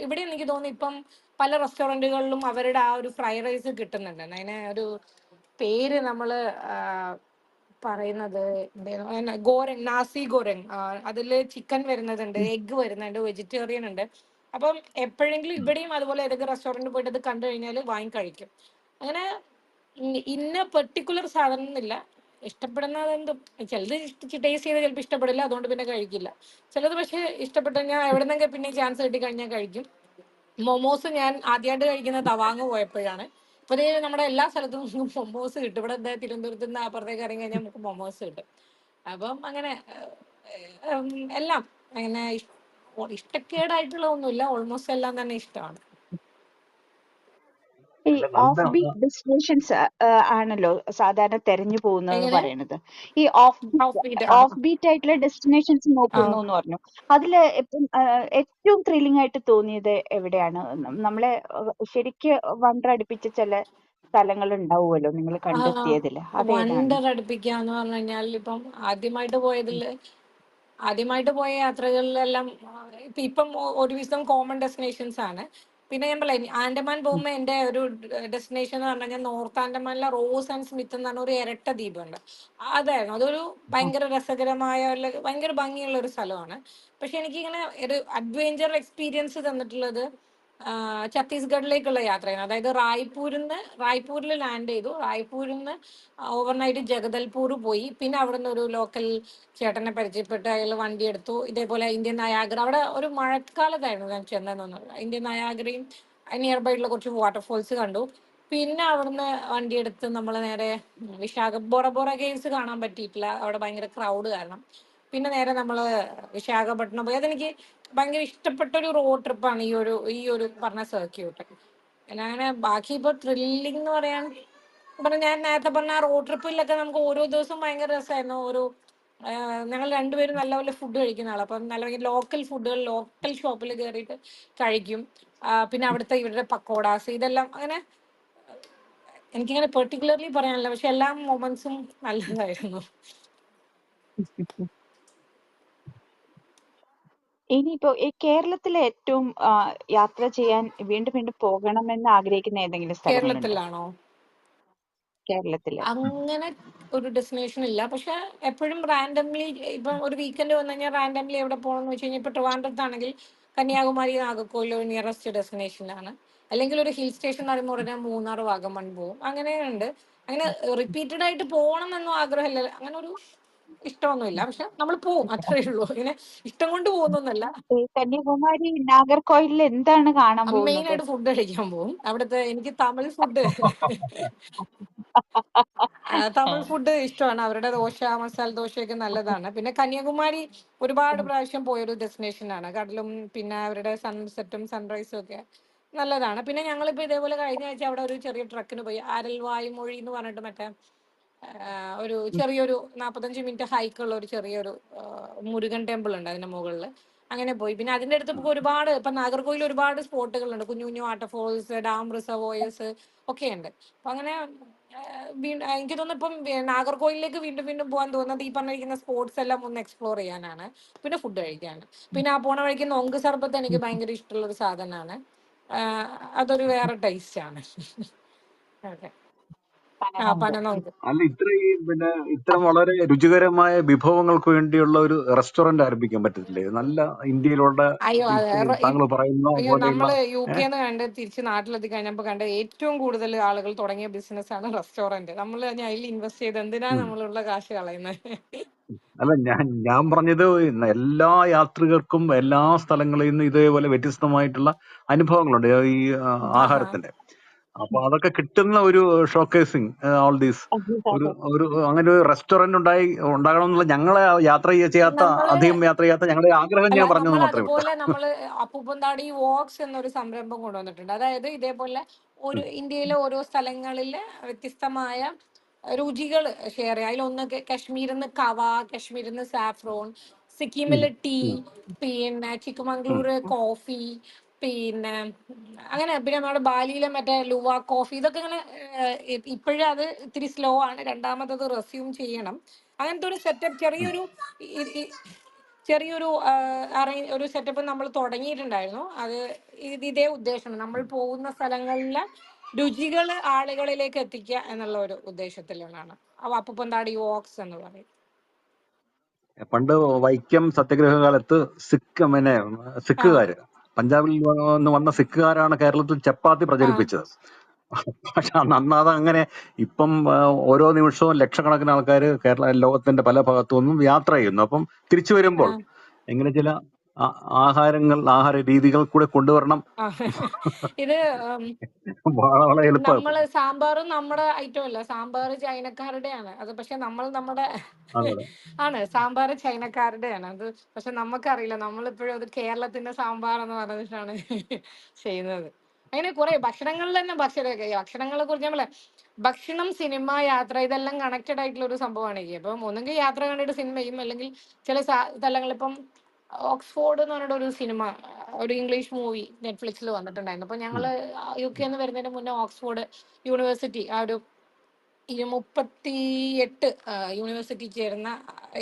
ഇവിടെ എനിക്ക് തോന്നുന്നു ഇപ്പം പല റെസ്റ്റോറൻറ്റുകളിലും അവരുടെ ആ ഒരു ഫ്രൈ റൈസ് കിട്ടുന്നുണ്ട്. അതിനെ ഒരു പേര് നമ്മള് പറയുന്നത് ഗോരങ്, നാസി ഗോരങ്. അതില് ചിക്കൻ വരുന്നതുണ്ട്, എഗ്ഗ് വരുന്നുണ്ട്, വെജിറ്റേറിയൻ ഉണ്ട്. അപ്പം എപ്പോഴെങ്കിലും ഇവിടെയും അതുപോലെ ഏതൊക്കെ റെസ്റ്റോറൻറ്റിൽ പോയിട്ട് അത് കണ്ടു കഴിഞ്ഞാൽ വാങ്ങി കഴിക്കും. അങ്ങനെ ഇന്ന പെർട്ടിക്കുലർ സാധനം എന്നില്ല. ഇഷ്ടപ്പെടുന്നത് എന്തും, ചിലത് ടേസ്റ്റ് ചെയ്ത് ചിലപ്പോൾ ഇഷ്ടപ്പെടില്ല, അതുകൊണ്ട് പിന്നെ കഴിക്കില്ല. ചിലത് പക്ഷേ ഇഷ്ടപ്പെട്ടു കഴിഞ്ഞാൽ എവിടെന്നെങ്കിൽ പിന്നെ ചാൻസ് കിട്ടി കഴിഞ്ഞാൽ കഴിക്കും. മൊമോസ് ഞാൻ ആദ്യമായിട്ട് കഴിക്കുന്നത് തവാങ് പോയപ്പോഴാണ്. ഇപ്പൊ നമ്മുടെ എല്ലാ സ്ഥലത്തും മൊമോസ് കിട്ടും. ഇവിടെ തിരുവനന്തപുരത്ത് നിന്ന് അപ്പുറത്തേക്ക് ഇറങ്ങി കഴിഞ്ഞാൽ നമുക്ക് മൊമോസ് കിട്ടും. അപ്പം അങ്ങനെ എല്ലാം അങ്ങനെ ഇഷ്ടക്കേടായിട്ടുള്ള ഒന്നുമില്ല, ഓൾമോസ്റ്റ് എല്ലാം തന്നെ ഇഷ്ടമാണ്. ഈ ഓഫ് ബീറ്റ് ഡെസ്റ്റിനേഷൻസ് ആണല്ലോ സാധാരണ തെരഞ്ഞു പോകുന്നത് പറയണത്. ഈ ഓഫ് ബീറ്റ് ആയിട്ടുള്ള ഡെസ്റ്റിനേഷൻസ് നോക്കുന്നു എന്ന് പറഞ്ഞു. അതില് ഏറ്റവും ത്രില്ലിംഗ് ആയിട്ട് തോന്നിയത് എവിടെയാണ്? നമ്മളെ ശരിക്ക് വണ്ടർ അടുപ്പിച്ച ചില സ്ഥലങ്ങൾ ഉണ്ടാവുമല്ലോ നിങ്ങൾ കണ്ടെത്തിയതില്, അതേതാണ്? വണ്ടർ അടുപ്പിക്കാന്ന് പറഞ്ഞു കഴിഞ്ഞാൽ ഇപ്പം ആദ്യമായിട്ട് പോയ യാത്രകളിലെല്ലാം ഇപ്പം ഒരുവിധം കോമൺ ഡെസ്റ്റിനേഷൻസ് ആണ്. പിന്നെ ഞാൻ പറയാം, ആൻഡമാൻ പോകുമ്പോൾ എൻ്റെ ഒരു ഡെസ്റ്റിനേഷൻ എന്ന് പറഞ്ഞു കഴിഞ്ഞാൽ നോർത്ത് ആൻഡമാനിലെ റോസ് ആൻഡ് സ്മിത്ത് എന്ന് പറഞ്ഞ ഒരു ഇരട്ട ദ്വീപുണ്ട്. അതായിരുന്നു അതൊരു ഭയങ്കര രസകരമായ ഭയങ്കര ഭംഗിയുള്ള ഒരു സ്ഥലമാണ്. പക്ഷെ എനിക്കിങ്ങനെ ഒരു അഡ്വഞ്ചർ എക്സ്പീരിയൻസ് തന്നിട്ടുള്ളത് ഛത്തീസ്ഗഡിലേക്കുള്ള യാത്രയാണ്. അതായത് റായ്പൂരിൽ ലാൻഡ് ചെയ്തു. റായ്പൂരിൽ നിന്ന് ഓവർനൈറ്റ് ജഗദൽപൂർ പോയി. പിന്നെ അവിടുന്ന് ഒരു ലോക്കൽ ചേട്ടനെ പരിചയപ്പെട്ട് അയാൾ വണ്ടി എടുത്തു. ഇതേപോലെ ഇന്ത്യൻ നയാഗ്ര, അവിടെ ഒരു മഴക്കാലത്തായിരുന്നു ഞാൻ ചെന്നതെന്ന്. ഇന്ത്യൻ നയാഗ്രയും നിയർ ബൈ ഉള്ള കുറച്ച് വാട്ടർഫോൾസ് കണ്ടു. പിന്നെ അവിടുന്ന് വണ്ടി എടുത്ത് നമ്മൾ നേരെ ബോറ കേവ്സ് കാണാൻ പറ്റിയിട്ടില്ല, അവിടെ ഭയങ്കര ക്രൗഡ് കാരണം. പിന്നെ നേരെ നമ്മൾ വിശാഖപട്ടണം പോയി. അതെനിക്ക് ഭയങ്കര ഇഷ്ടപ്പെട്ട ഒരു റോഡ് ട്രിപ്പാണ് ഈ ഒരു പറഞ്ഞ സർക്യൂട്ട്. പിന്നെ അങ്ങനെ ബാക്കി ഇപ്പോൾ ത്രില്ലിംഗ് എന്ന് പറഞ്ഞാൽ ഞാൻ നേരത്തെ പറഞ്ഞ റോഡ് ട്രിപ്പിലൊക്കെ നമുക്ക് ഓരോ ദിവസവും ഭയങ്കര രസമായിരുന്നു. ഞങ്ങൾ രണ്ടുപേരും നല്ലപോലെ ഫുഡ് കഴിക്കുന്ന ആളാണ്. അപ്പം നല്ല ലോക്കൽ ഫുഡുകൾ ലോക്കൽ ഷോപ്പിൽ കയറിയിട്ട് കഴിക്കും. പിന്നെ അവിടുത്തെ ഇവരുടെ പക്കോടാസ് ഇതെല്ലാം അങ്ങനെ എനിക്കങ്ങനെ പെർട്ടിക്കുലർലി പറയാനില്ല, പക്ഷെ എല്ലാ മൊമെന്റ്സും നല്ലതായിരുന്നു. ഇനിയിപ്പോ ഈ കേരളത്തിലെ ഏറ്റവും യാത്ര ചെയ്യാൻ വീണ്ടും വീണ്ടും പോകണമെന്ന് ആഗ്രഹിക്കുന്ന ഏതെങ്കിലും സ്ഥലങ്ങളുണ്ടോ? കേരളത്തിലാണോ? കേരളത്തില് അങ്ങനെ ഒരു ഡെസ്റ്റിനേഷൻ ഇല്ല. പക്ഷെ എപ്പോഴും റാൻഡംലി ഇപ്പം ഒരു വീക്കെൻഡ് വന്നു കഴിഞ്ഞാൽ റാൻഡംലി എവിടെ പോകണം എന്ന് വെച്ച് കഴിഞ്ഞാൽ ഇപ്പൊ ട്രിവാൻഡ്രത്താണെങ്കിൽ കന്യാകുമാരി, നാഗർകോയിൽ നിയറസ്റ്റ് ഡെസ്റ്റിനേഷൻ ആണ്. അല്ലെങ്കിൽ ഒരു ഹിൽ സ്റ്റേഷൻ എന്ന് പറയുമ്പോൾ ഉടനെ മൂന്നാർ, വാഗമൺ പോകും. അങ്ങനെയുണ്ട്. അങ്ങനെ റിപ്പീറ്റഡ് ആയിട്ട് പോകണം എന്നൊന്നും ആഗ്രഹമില്ല. അങ്ങനെ ഒരു ഇഷ്ടമൊന്നുമില്ല. പക്ഷെ നമ്മൾ പോവും, അത്രേ ഉള്ളൂ. ഇങ്ങനെ ഇഷ്ടം കൊണ്ട് പോകുന്നൊന്നല്ല. കന്യാകുമാരി, നാഗർകോയിലിൽ എന്താണ് കാണാൻ മെയിൻ പോകുന്നത്? ആയിട്ട് ഫുഡ് കഴിക്കാൻ പോകും. അവിടുത്തെ എനിക്ക് തമിഴ് ഫുഡ് തമിഴ് ഫുഡ് ഇഷ്ടമാണ്. അവരുടെ ദോശ, മസാല ദോശയൊക്കെ നല്ലതാണ്. പിന്നെ കന്യാകുമാരി ഒരുപാട് പ്രാവശ്യം പോയൊരു ഡെസ്റ്റിനേഷൻ ആണ്. കടലും പിന്നെ അവരുടെ സൺസെറ്റും സൺറൈസും ഒക്കെ നല്ലതാണ്. പിന്നെ ഞങ്ങളിപ്പോൾ ഇതേപോലെ കഴിഞ്ഞ ആഴ്ച അവിടെ ഒരു ചെറിയ ട്രക്കിന് പോയി. ആരൽവായ്മൊഴി എന്ന് പറഞ്ഞിട്ട് മറ്റേ ഒരു ചെറിയൊരു 45 മിനിറ്റ് ഹൈക്കുള്ള ഒരു ചെറിയൊരു മുരുകൻ ടെമ്പിൾ ഉണ്ട് അതിന്റെ മുകളിൽ. അങ്ങനെ പോയി. പിന്നെ അതിന്റെ അടുത്ത് ഇപ്പോൾ ഒരുപാട് ഇപ്പം നാഗർകോയിൽ ഒരുപാട് സ്പോട്ടുകളുണ്ട്. കുഞ്ഞു കുഞ്ഞു വാട്ടർഫോൾസ്, ഡാം റിസർവോയേഴ്സ് ഒക്കെ ഉണ്ട്. അപ്പം അങ്ങനെ എനിക്ക് തോന്നുന്നു ഇപ്പം നാഗർകോയിലേക്ക് വീണ്ടും വീണ്ടും പോകാൻ തോന്നുന്നത് ഈ പറഞ്ഞിരിക്കുന്ന സ്പോർട്സ് എല്ലാം ഒന്ന് എക്സ്പ്ലോർ ചെയ്യാനാണ്. പിന്നെ ഫുഡ് കഴിക്കാനാണ്. പിന്നെ ആ പോണ വഴിക്ക് നൊങ്ക് സർബത്ത് എനിക്ക് ഭയങ്കര ഇഷ്ടമുള്ള ഒരു സാധനമാണ്. അതൊരു വേറെ ടേസ്റ്റ് ആണ്. ഓക്കെ. പനനൊങ്ക്. പനനൊങ്ക്. അല്ല, ഇത്തരം വളരെ രുചികരമായ വിഭവങ്ങൾക്ക് വേണ്ടിയുള്ള ഒരു റെസ്റ്റോറന്റ് ആരംഭിക്കാൻ പറ്റത്തില്ലേ? നല്ല ഇന്ത്യയിലുള്ള അയ്യോ താങ്കൾ പറയുന്ന അയ്യോ പോലെയുള്ള നമ്മള് UK കണ്ട് തിരിച്ച് നാട്ടിലെത്തി കഴിഞ്ഞപ്പോ കണ്ട ഏറ്റവും കൂടുതൽ ആളുകൾ തുടങ്ങിയ ബിസിനസ് ആണ് റെസ്റ്റോറന്റ്. നമ്മൾ അതിൽ ഇൻവെസ്റ്റ് ചെയ്ത് എന്തിനാ ഉം. നമ്മളുള്ള കാശ് കളയുന്നത്? അല്ല, ഞാൻ പറഞ്ഞത് എല്ലാ യാത്രികർക്കും എല്ലാ സ്ഥലങ്ങളിൽ നിന്നും ഇതേപോലെ വ്യത്യസ്തമായിട്ടുള്ള അനുഭവങ്ങളുണ്ട് ഈ ആഹാരത്തിന്റെ. അപ്പൊ അതൊക്കെ കിട്ടുന്ന ഒരു ഷോക്കേസിങ് ഓൾ ദീസ് ഒരു അങ്ങനെ ഒരു റെസ്റ്റോറന്റ് ഉണ്ടാകണം എന്നുള്ള ഞങ്ങളെ അധികം യാത്ര ചെയ്യാത്ത ഞങ്ങളുടെ ആഗ്രഹം ഞാൻ പറഞ്ഞത് നമ്മൾ മാത്രമേ ഉള്ളൂ. അതുപോലെ നമ്മള് അപ്പൂപ്പന്താടി വോക്സ് എന്നൊരു സംരംഭം കൊണ്ടുവന്നിട്ടുണ്ട്. അതായത് ഇതേപോലെ ഒരു ഇന്ത്യയിലെ ഓരോ സ്ഥലങ്ങളിലെ വ്യത്യസ്തമായ രുചികൾ ഷെയർ ചെയ്യുക. അതിലൊന്ന് കശ്മീരിൽ നിന്ന് കവ, കശ്മീരിൽ നിന്ന് സാഫ്രോൺ, സിക്കിമിലെ ടീ, പിന്നെ ചിക്കമംഗ്ലൂര് കോഫി, പിന്നെ അങ്ങനെ പിന്നെ നമ്മുടെ ബാലിയിലെ മറ്റേ ലുവ കോഫി. ഇതൊക്കെ ഇങ്ങനെ ഇപ്പോഴും അത് ഇത്തിരി സ്ലോ ആണ്. രണ്ടാമത് റെസ്യൂം ചെയ്യണം. അങ്ങനത്തെ ഒരു സെറ്റപ്പ് ചെറിയൊരു ഒരു സെറ്റപ്പ് നമ്മൾ തുടങ്ങിയിട്ടുണ്ടായിരുന്നു. അത് ഇതേ ഉദ്ദേശമാണ്. നമ്മൾ പോകുന്ന സ്ഥലങ്ങളിലെ രുചികൾ ആളുകളിലേക്ക് എത്തിക്കുക എന്നുള്ള ഒരു ഉദ്ദേശത്തിലാണ് അപ്പൂപ്പന്താടി വോക്സ് എന്ന് പറയും. പണ്ട് വൈക്കം സത്യാഗ്രഹ കാലത്ത് സിഖുകാര് പഞ്ചാബിൽ നിന്ന് വന്ന സിഖുകാരാണ് കേരളത്തിൽ ചപ്പാത്തി പ്രചരിപ്പിച്ചത്. പക്ഷെ അന്ന് അതങ്ങനെ. ഇപ്പം ഓരോ നിമിഷവും ലക്ഷക്കണക്കിന് ആൾക്കാർ ലോകത്തിന്റെ പല ഭാഗത്തു നിന്നും യാത്ര ചെയ്യുന്നു. അപ്പം തിരിച്ചു വരുമ്പോൾ എങ്ങനെ ചില ആഹാര രീതികൾ കൂടെ കൊണ്ടുവരണം. ഇത് വളരെ എളുപ്പമാണ്. നമ്മള് സാമ്പാറും നമ്മുടെ ഐറ്റം അല്ല. സാമ്പാർ ചൈനക്കാരുടെയാണ് അത്. പക്ഷെ നമ്മൾ നമ്മുടെ ആണ് സാമ്പാർ ചൈനക്കാരുടെയാണ് അത്. പക്ഷെ നമുക്കറിയില്ല. നമ്മളിപ്പോഴും അത് കേരളത്തിന്റെ സാമ്പാർ എന്ന് പറഞ്ഞിട്ടാണ് ചെയ്യുന്നത്. അങ്ങനെ കുറെ ഭക്ഷണങ്ങളിൽ തന്നെ ഭക്ഷണങ്ങളെ കുറിച്ച് നമ്മളെ ഭക്ഷണം, സിനിമ, യാത്ര ഇതെല്ലാം കണക്റ്റഡ് ആയിട്ടുള്ള ഒരു സംഭവമാണ്. അപ്പം ഒന്നെങ്കിൽ യാത്ര കണ്ടിട്ട് സിനിമ ചെയ്യും, അല്ലെങ്കിൽ ചില സ്ഥലങ്ങളിൽ ഇപ്പം ഓക്സ്ഫോർഡ് എന്ന് പറഞ്ഞിട്ട് ഒരു സിനിമ, ഒരു ഇംഗ്ലീഷ് മൂവി നെറ്റ്ഫ്ലിക്സിൽ വന്നിട്ടുണ്ടായിരുന്നു. അപ്പൊ ഞങ്ങള് UK വരുന്നതിന് മുന്നേ ഓക്സ്ഫോർഡ് യൂണിവേഴ്സിറ്റി ആ ഒരു 38 യൂണിവേഴ്സിറ്റി ചേർന്ന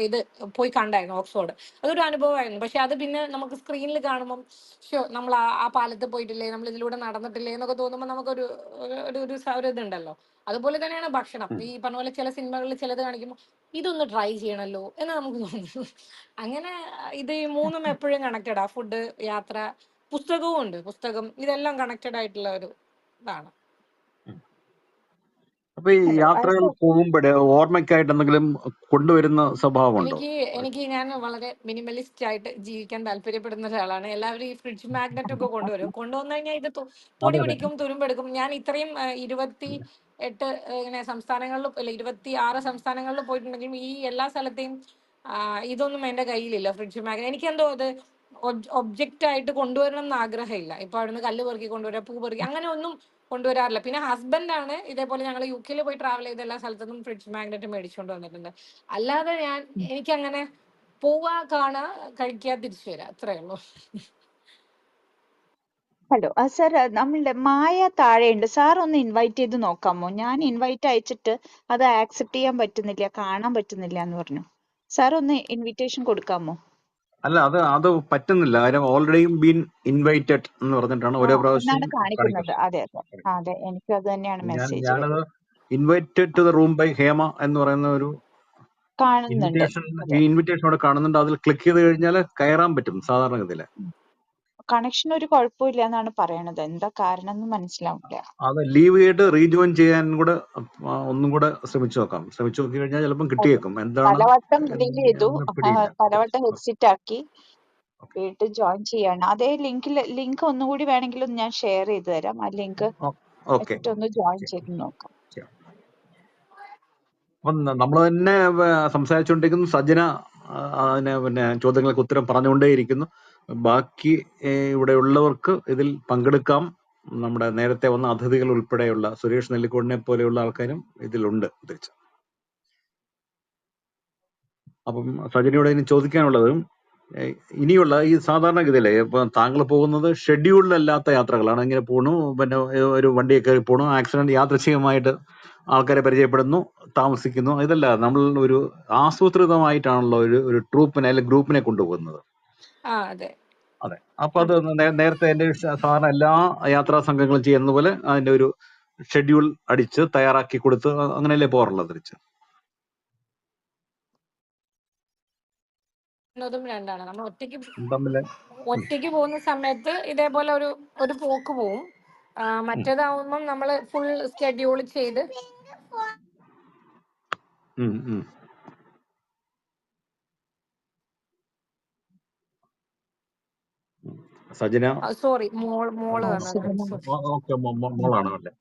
ഇത് പോയി കണ്ടായിരുന്നു ഓക്സ്ഫോർഡ്. അതൊരു അനുഭവമായിരുന്നു. പക്ഷെ അത് പിന്നെ നമുക്ക് സ്ക്രീനിൽ കാണുമ്പോൾ നമ്മൾ ആ പാലത്ത് പോയിട്ടില്ലേ, നമ്മൾ ഇതിലൂടെ നടന്നിട്ടില്ലേ എന്നൊക്കെ തോന്നുമ്പോൾ നമുക്കൊരു ഒരു ഇതുണ്ടല്ലോ. അതുപോലെ തന്നെയാണ് ഭക്ഷണം. ഈ പറഞ്ഞ പോലെ ചില സിനിമകളിൽ ചിലത് കാണിക്കുമ്പോൾ ഇതൊന്ന് ട്രൈ ചെയ്യണല്ലോ എന്ന് നമുക്ക് തോന്നുന്നു. അങ്ങനെ ഇത് ഈ മൂന്നും എപ്പോഴും കണക്റ്റഡ് ആ. ഫുഡ്, യാത്ര, പുസ്തകവും ഉണ്ട്. പുസ്തകം ഇതെല്ലാം കണക്റ്റഡ് ആയിട്ടുള്ള ഒരു ഇതാണ്. അപ്പൊ ഈ യാത്രകൾ പോകുമ്പോഴേ ഓർമ്മയ്ക്കായിട്ട് എന്തെങ്കിലും കൊണ്ടുവരുന്ന സ്വഭാവമുണ്ടോ? എനിക്ക് ഞാൻ വളരെ മിനിമലിസ്റ്റ് ആയിട്ട് ജീവിക്കാൻ താല്പര്യപ്പെടുന്ന ഒരാളാണ്. എല്ലാവരും ഈ ഫ്രിഡ്ജ് മാഗ്നറ്റ് ഒക്കെ കൊണ്ടുവരും. കൊണ്ടുവന്നു കഴിഞ്ഞാൽ ഇത് പൊടി പിടിക്കും, തുരുമ്പെടുക്കും. ഞാൻ ഇത്രയും 28 ഇങ്ങനെ സംസ്ഥാനങ്ങളിൽ, അല്ല 26 സംസ്ഥാനങ്ങളിൽ പോയിട്ടുണ്ടെങ്കിലും ഈ എല്ലാ സ്ഥലത്തെയും ഇതൊന്നും എന്റെ കയ്യിലില്ല. ഫ്രിഡ്ജ് മാഗ്നറ്റ് എനിക്കെന്തോ അത് ഒബ്ജക്റ്റ് ആയിട്ട് കൊണ്ടുവരണം എന്ന് ആഗ്രഹമില്ല. ഇപ്പൊ അവിടുന്ന് കല്ല് പെറുക്കി കൊണ്ടുവരാം, പൂ പെറുക്കി, അങ്ങനെ ഒന്നും കൊണ്ടുവരാറില്ല. പിന്നെ ഹസ്ബൻഡാണ് ഇതേപോലെ ഞങ്ങൾ UK പോയി ട്രാവൽ ചെയ്ത എല്ലാ സ്ഥലത്തുനിന്നും ഫ്രിഡ്ജ് മാഗ്നറ്റ് മേടിച്ചുകൊണ്ട് വന്നിട്ടുണ്ട്. അല്ലാതെ എനിക്കങ്ങനെ പോവാ, കാണാ, കഴിക്കുക, തിരിച്ചു വരാം, അത്രേ ഉള്ളൂ. ഹലോ സർ, നമ്മളുടെ മായ താഴെയുണ്ട്. സാർ ഒന്ന് ഇൻവൈറ്റ് ചെയ്ത് നോക്കാമോ? ഞാൻ ഇൻവൈറ്റ് അയച്ചിട്ട് അത് ആക്സെപ്റ്റ് ചെയ്യാൻ പറ്റുന്നില്ല, കാണാൻ പറ്റുന്നില്ല എന്ന് പറഞ്ഞു. സാർ ഒന്ന് ഇൻവിറ്റേഷൻ കൊടുക്കാമോ? അല്ല, അത് പറ്റുന്നില്ല. കാര്യം ഓൾറെഡി ബീൻ ഇൻവൈറ്റഡ് എന്ന് പറഞ്ഞിട്ടാണ് ഓരോ പ്രാവശ്യം എന്നാണ് കാണിക്കുന്നത്. അതെ അതെ, എനിക്ക് അത് തന്നെയാണ് മെസ്സേജ് ഞാനത് invited to the room by Hema എന്ന് പറയുന്ന ഒരു കാണുന്നുണ്ട്. ഇൻവിറ്റേഷൻ അവിടെ കാണുന്നുണ്ട്. അതിൽ ക്ലിക്ക് ചെയ്ത് കഴിഞ്ഞാൽ കയറാൻ പറ്റും സാധാരണഗതിയില്. കണക്ഷൻ ഒരു കുഴപ്പമില്ല എന്നാണ് പറയണത്. എന്താ കാരണം എന്ന് മനസ്സിലാവില്ല. അത് ലീവ് ചെയ്തിട്ട് റീജോയിൻ ചെയ്യാൻ കൂടെ ഒന്നും കൂടെ ശ്രമിച്ചു നോക്കി കഴിഞ്ഞാൽ ചിലപ്പം കിട്ടിയേക്കും. എന്താണ് പലവട്ടം ഡീൽ ചെയ്തു, പിടിയില്ല. പലവട്ടം ഹെഡ്സെറ്റ് ആക്കി വീണ്ടും ജോയിൻ ചെയ്യാണ്. അതേ ലിങ്ക് ഒന്നുകൂടി വേണമെങ്കിൽ ഞാൻ ഷെയർ ചെയ്ത് തരാം. ആ ലിങ്ക് ഒന്ന് ജോയിൻ ചെയ്ത് നോക്കാം. അപ്പം നമ്മൾ തന്നെ സംസാരിച്ചുകൊണ്ടിരിക്കുന്നു. സജ്ജന അതിന് ചോദ്യങ്ങൾക്ക് ഉത്തരം പറഞ്ഞുകൊണ്ടേയിരിക്കുന്നു. ബാക്കി ഇവിടെ ഉള്ളവർക്ക് ഇതിൽ പങ്കെടുക്കാം. നമ്മുടെ നേരത്തെ വന്ന അതിഥികൾ ഉൾപ്പെടെയുള്ള സുരേഷ് നെല്ലിക്കോടിനെ പോലെയുള്ള ആൾക്കാരും ഇതിലുണ്ട്. തിരിച്ച് അപ്പം സജ്ജനയോട് ഇനി ചോദിക്കാനുള്ളത്, ഇനിയുള്ള ഈ സാധാരണഗതിയിലെ ഇപ്പൊ താങ്കൾ പോകുന്നത് ഷെഡ്യൂൾഡല്ലാത്ത യാത്രകളാണ്. ഇങ്ങനെ പോണു, പിന്നെ ഒരു വണ്ടിയെ കയറി പോണു, ആക്സിഡന്റ് യാദൃച്ഛികമായിട്ട് ആൾക്കാരെ പരിചയപ്പെടുന്നു, താമസിക്കുന്നു. ഇതല്ല, നമ്മൾ ഒരു ആസൂത്രിതമായിട്ടാണല്ലോ ഒരു ട്രൂപ്പിനെ അല്ലെങ്കിൽ ഗ്രൂപ്പിനെ കൊണ്ടുപോകുന്നത്. അതെ. അതെ. അപ്പൊ അത് നേരത്തെ എന്റെ സാധാരണ എല്ലാ യാത്രാ സംഘങ്ങളും ചെയ്യുന്ന പോലെ അതിന്റെ ഒരു ഷെഡ്യൂൾ അടിച്ച് തയ്യാറാക്കി കൊടുത്ത് അങ്ങനെയല്ലേ പോകാറുള്ളത് തിരിച്ച്? അതും രണ്ടാണ്. നമ്മൾ തമ്മില് ഒറ്റയ്ക്ക് പോകുന്ന സമയത്ത് ഇതേപോലെ ഒരു പോക്ക് പോവും. മറ്റേതാവുമ്പം നമ്മൾ ഫുൾ സ്കെഡ്യൂൾ ചെയ്ത് സജന സോറി മോള് വന്നത്. മോളാണ് അല്ലേ?